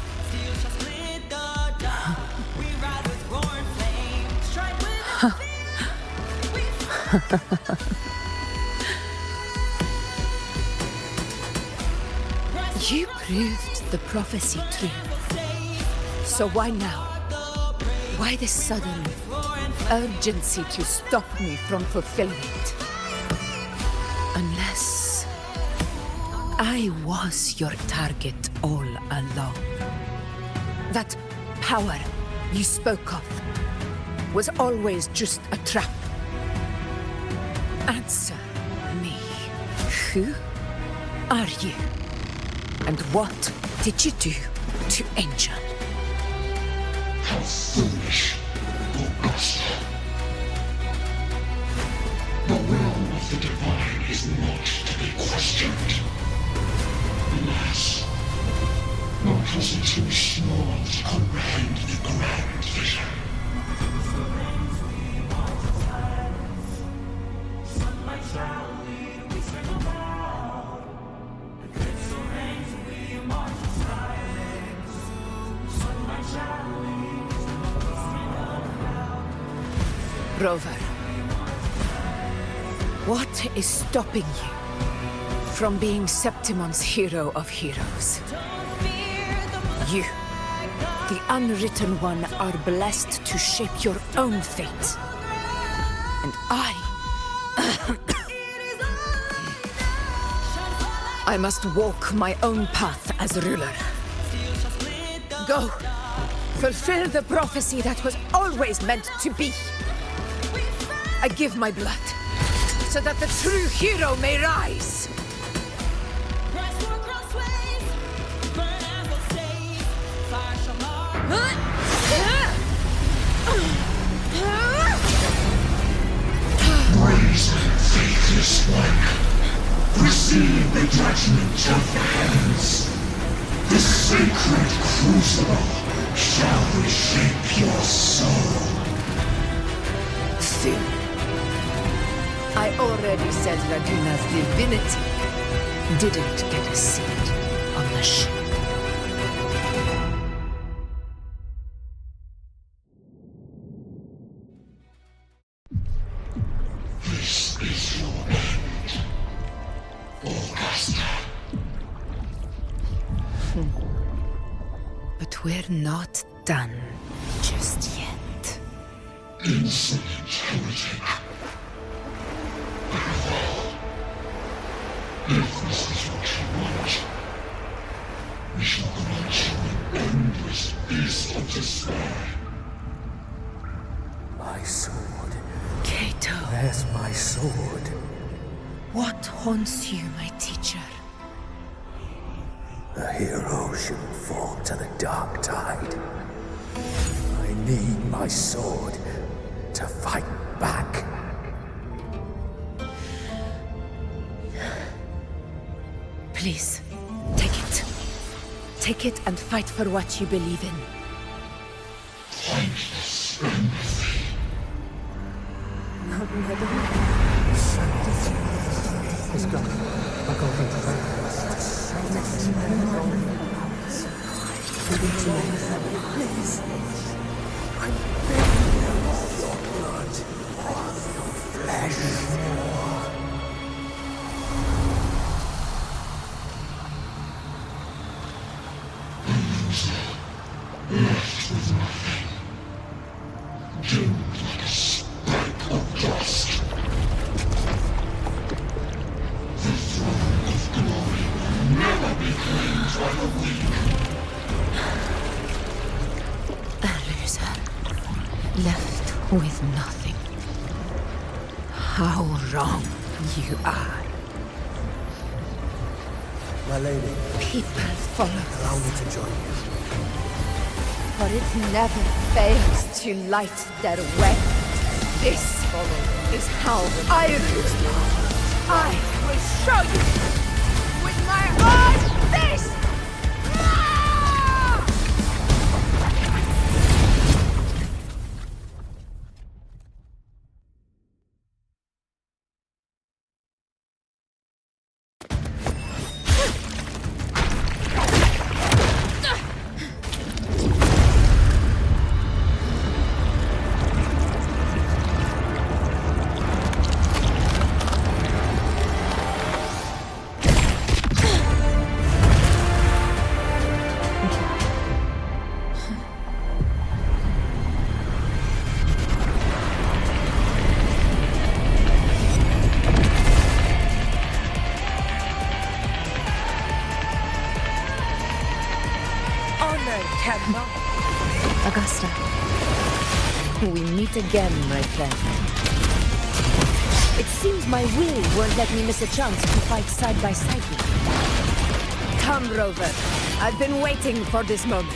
You proved the prophecy true. So why now? Why this sudden urgency to stop me from fulfilling it? Unless I was your target all along. That power you spoke of was always just a trap. Answer me. Who are you? And what did you do to Angel? How foolish, Augusta. The will of the divine is not to be questioned. Alas, nor was it too small to comprehend the grand vision. Rover, what is stopping you from being Septimon's hero of heroes? You, The Unwritten One are blessed to shape your own fate. And I must walk my own path as ruler. Go! Fulfill the prophecy that was always meant to be. I give my blood, so that the true hero may rise. Brazen, faithless one, receive the judgment of the heavens. The sacred crucible shall reshape your soul. Soon. I already said Raguna's divinity didn't get a seat on the ship. This is your end, Augusta. But we're not done just yet. Insolent heretic. If this is what you want, we shall grant you an endless beast of despair. My sword. Cato. Where's my sword? What haunts you, my teacher? A hero shouldn't fall to the dark tide. I need my sword to fight back. Please, take it. Take it and fight for what you believe in. Thankless empathy. It's gone. I'll go Please. I'm begging you of your blood, of your flesh. Left with nothing. Doomed like a speck of dust. The throne of glory will never be claimed by the weak. A loser. Left with nothing. How wrong you are. My lady. People follow Allow me to join you. For it never fails to light their way. This is how I rule. I will show you with my own fist! Augusta, we meet again, my friend. It seems my will won't let me miss a chance to fight side by side with you. Come, Rover. I've been waiting for this moment.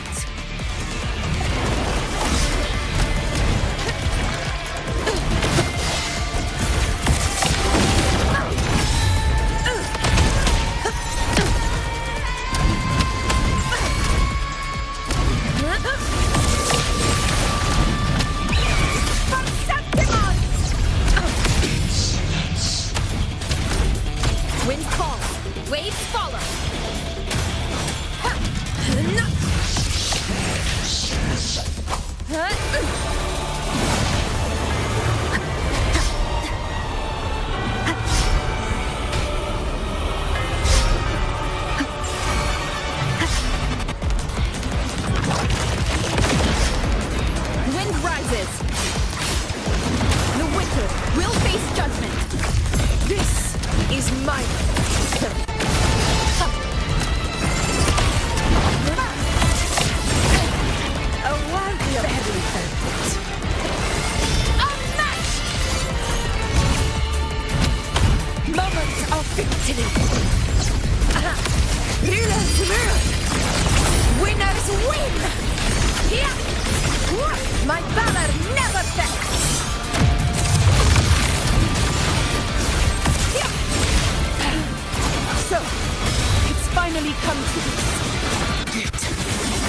Wind calls, waves follow. is mine. A worthy of every benefit. Unmatched! Moment of victory. Rulers rule. Winners win. Yeah. My valor never fails. Yeah. So, it's finally come to this.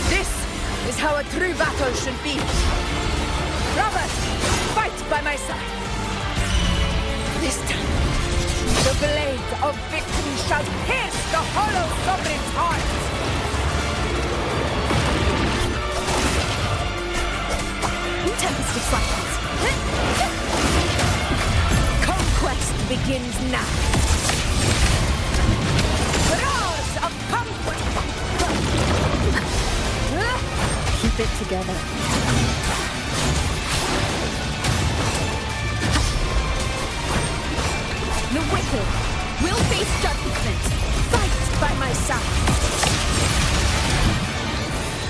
This is how a true battle should be. Brothers, fight by my side. This time, the blade of victory shall pierce the hollow sovereign's heart. Tempest of silence. Conquest begins now. Roars of conquest. Keep it together. The wicked will face judgment. Fight by my side.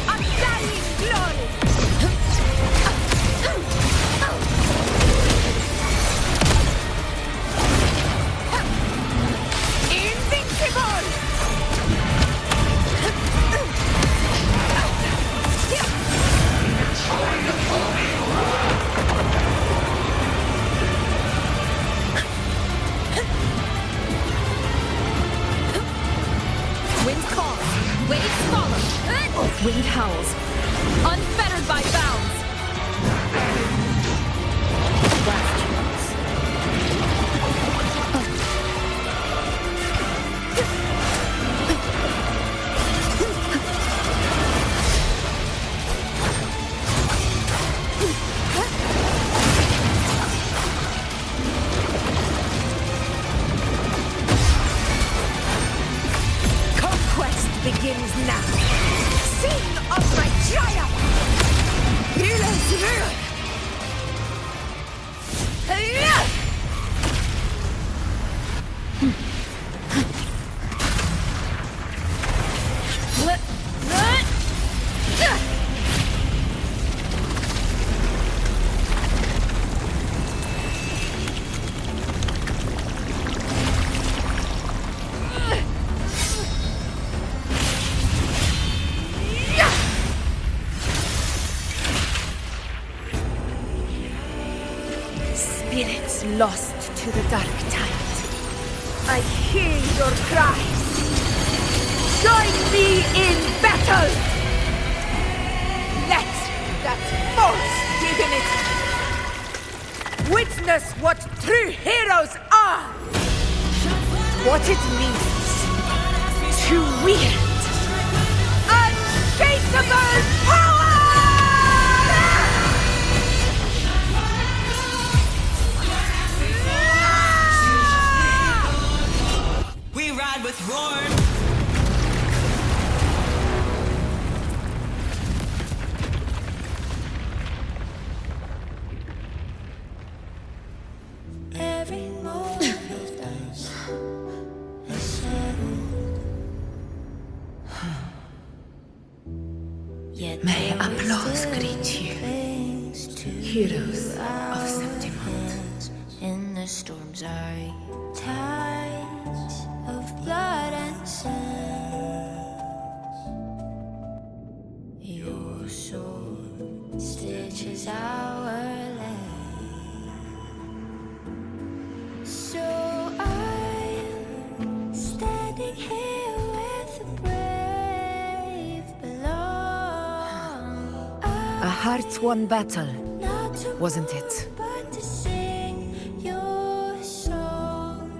Undying glory. Invincible! Wind calls, waves follow. Wind howls. Unfettered by bounds. Last chance. Conquest begins now. Sing of my triumph! Rulers rule! Spirits lost to the dark tide. I hear your cries. Join me in battle! Let that false divinity witness what true heroes are! What it means to wield unshakable power! We ride with Roar. Every moment is settled. May applause greet you, heroes of Septimont. In the storms are tides of blood and sand. Your sword stitches our land. So I'm standing here with the brave below. A hard-won battle, wasn't it? But to sing your song.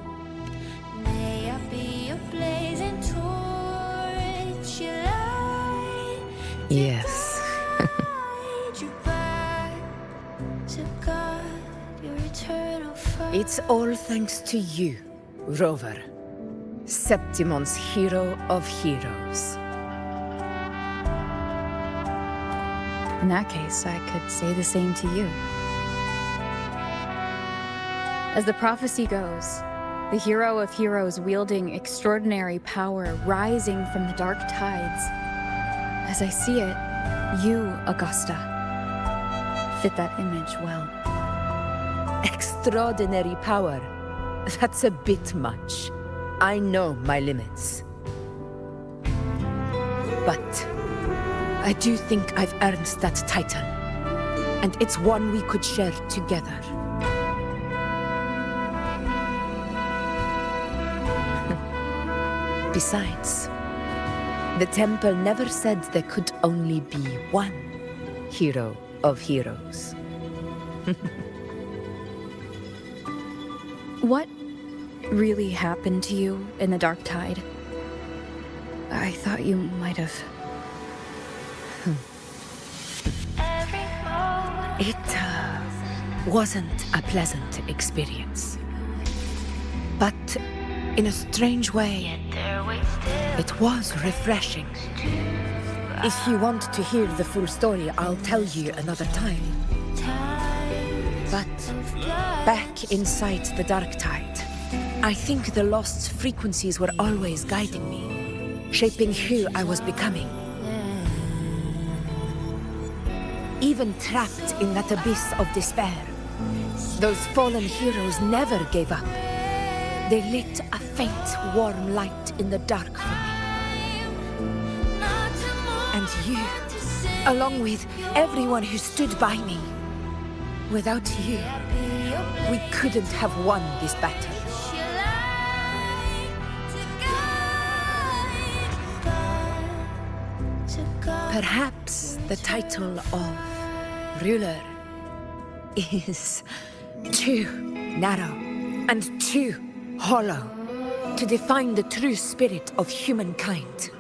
May I be a blazing torch, you light. Yes. Lead you back to God, your eternal fire. It's all thanks to you, Rover. Septimon's hero of heroes. In that case, I could say the same to you. As the prophecy goes, The hero of heroes wielding extraordinary power rising from the dark tides. As I see it, you, Augusta, fit that image well. Extraordinary power. That's a bit much. I know my limits. But I do think I've earned that title. And it's one we could share together. Besides, the temple never said there could only be one hero of heroes. What really happened to you in the Dark Tide? I thought you might have... It wasn't a pleasant experience. But in a strange way, it was refreshing. If you want to hear the full story, I'll tell you another time. But back inside the Dark Tide, I think the lost frequencies were always guiding me, shaping who I was becoming. Even trapped in that abyss of despair, those fallen heroes never gave up. They lit a faint, warm light in the dark for me. And you, along with everyone who stood by me. Without you, we couldn't have won this battle. Perhaps the title of ruler is too narrow and too hollow to define the true spirit of humankind.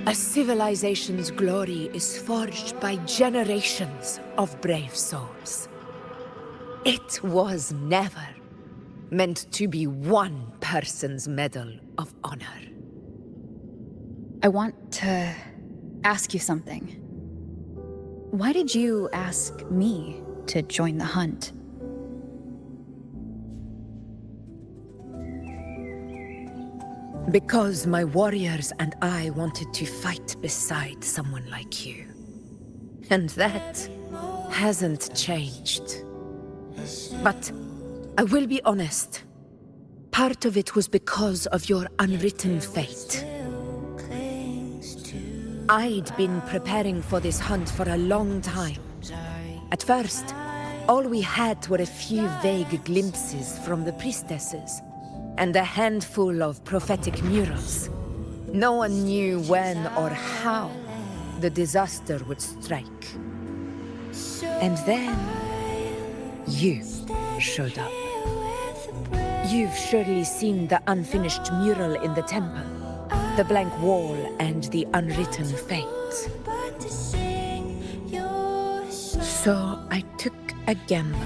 A civilization's glory is forged by generations of brave souls. It was never meant to be one person's medal of honor. I want to ask you something. Why did you ask me to join the hunt? Because my warriors and I wanted to fight beside someone like you. And that hasn't changed. But I will be honest. Part of it was because of your unwritten fate. I'd been preparing for this hunt for a long time. At first, all we had were a few vague glimpses from the priestesses, and a handful of prophetic murals. No one knew when or how the disaster would strike. And then, you showed up. You've surely seen the unfinished mural in the temple, the blank wall and the unwritten fate. So I took a gamble,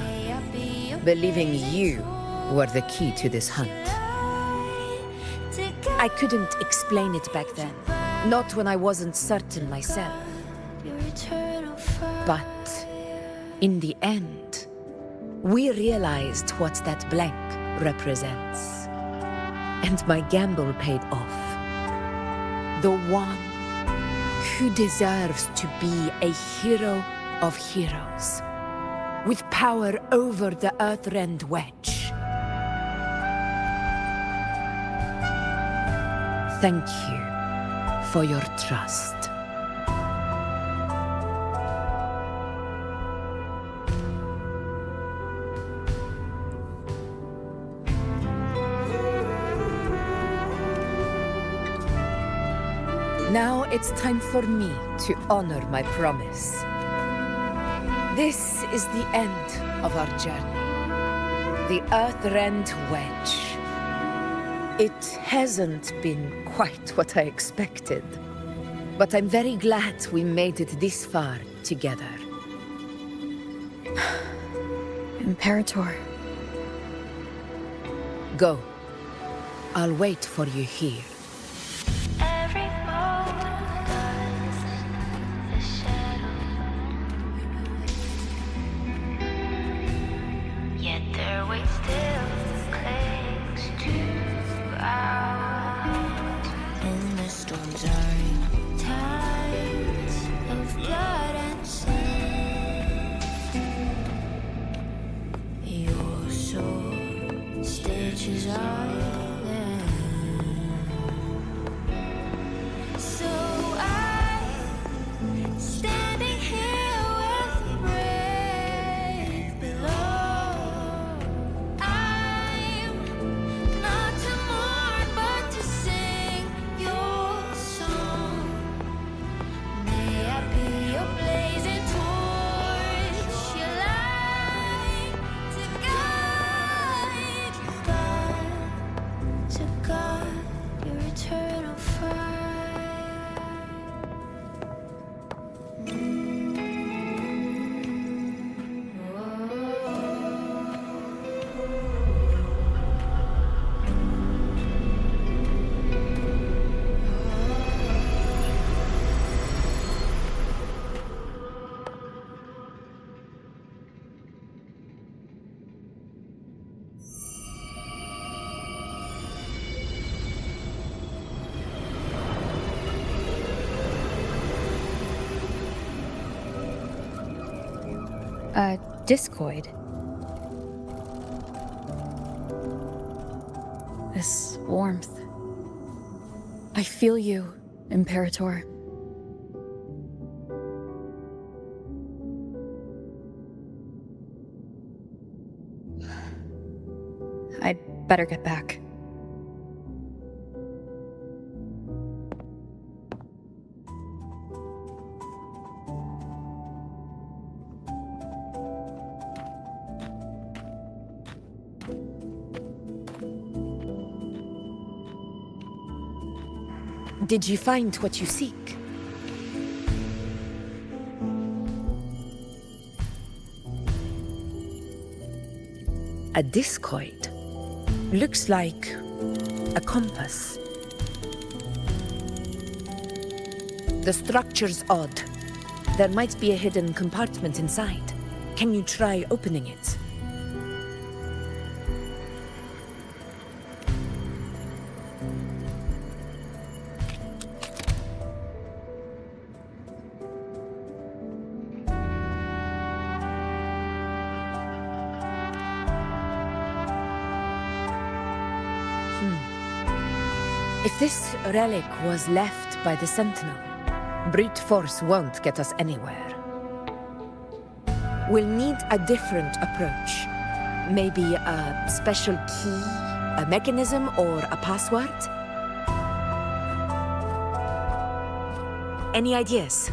believing you were the key to this hunt. I couldn't explain it back then, not when I wasn't certain myself. But in the end, we realized what that blank represents. And my gamble paid off. The one who deserves to be a hero of heroes, with power over the Earthrend Wedge. Thank you for your trust. Now it's time for me to honor my promise. This is the end of our journey. The Earthrend Wedge. It hasn't been quite what I expected, but I'm very glad we made it this far together. Imperator. Go. I'll wait for you here. Yet there waits still Witch's Island. So I'm standing here with brave below. I'm not to mourn, but to sing your song. May I be your blazing torch, your light to guide your eternal fire. Discoid. This warmth. I feel you, Imperator. I'd better get back. Did you find what you seek? A discoid. Looks like a compass. The structure's odd. There might be a hidden compartment inside. Can you try opening it? If this relic was left by the Sentinel, brute force won't get us anywhere. We'll need a different approach. Maybe a special key, a mechanism, or a password? Any ideas?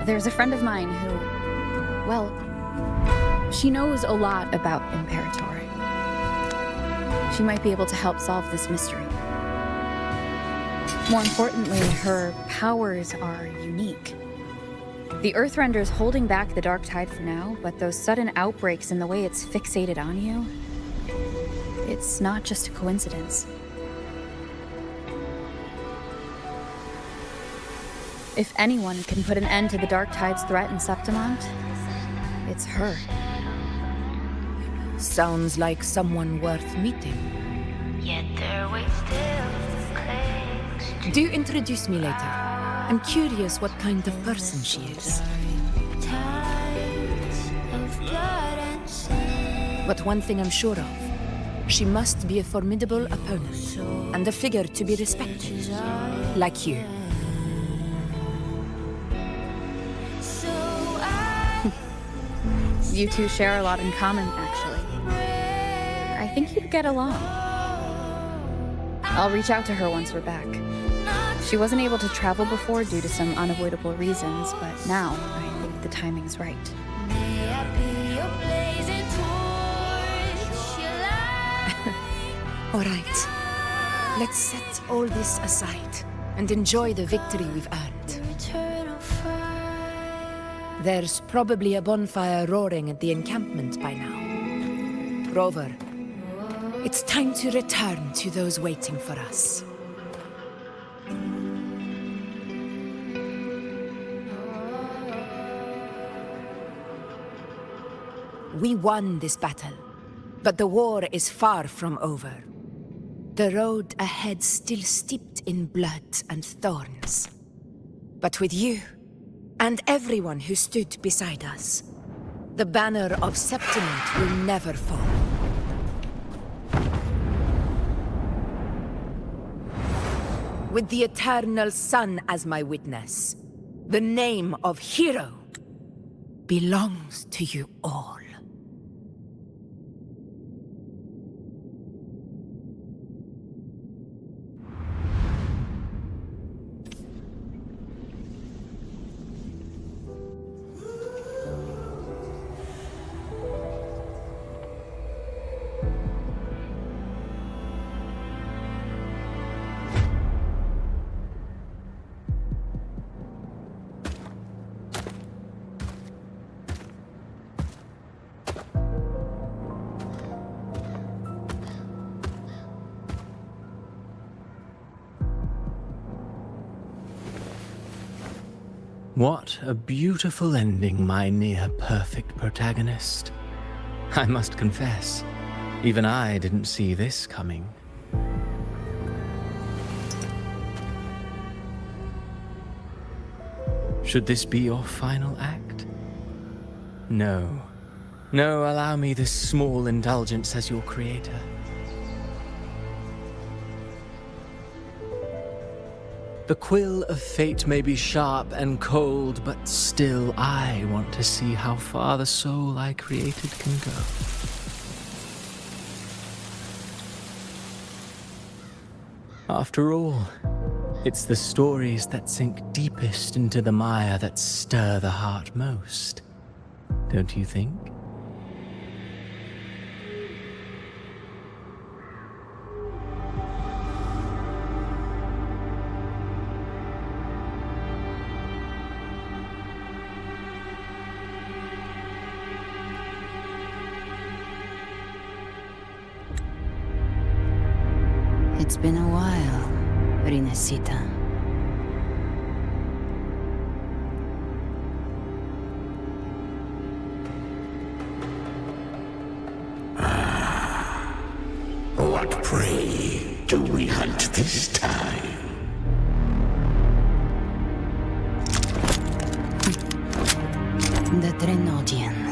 There's a friend of mine who, well, she knows a lot about Imperator. She might be able to help solve this mystery. More importantly, her powers are unique. The Earthrender's holding back the dark tide for now, but those sudden outbreaks and the way it's fixated on you, it's not just a coincidence. If anyone can put an end to the dark tide's threat in Septimont, it's her. Sounds like someone worth meeting. Yet their weight still clings. Do introduce me later. I'm curious what kind of person she is. Tides of blood and sin. But one thing I'm sure of, she must be a formidable opponent and a figure to be respected, like you. You two share a lot in common, actually. I think you'd get along. I'll reach out to her once we're back. She wasn't able to travel before due to some unavoidable reasons, but now I think the timing's right. All right. Let's set all this aside and enjoy the victory we've earned. There's probably a bonfire roaring at the encampment by now. Rover, it's time to return to those waiting for us. We won this battle, but the war is far from over. The road ahead still steeped in blood and thorns. But with you, and everyone who stood beside us. The banner of Septimont will never fall. With the eternal sun as my witness, the name of hero belongs to you all. What a beautiful ending, my near-perfect protagonist. I must confess, even I didn't see this coming. Should this be your final act? No. No, allow me this small indulgence as your creator. The quill of fate may be sharp and cold, but still I want to see how far the soul I created can go. After all, it's the stories that sink deepest into the mire that stir the heart most, don't you think? It's been a while, Rinesita. What prey do we hunt this time? The Trenodian.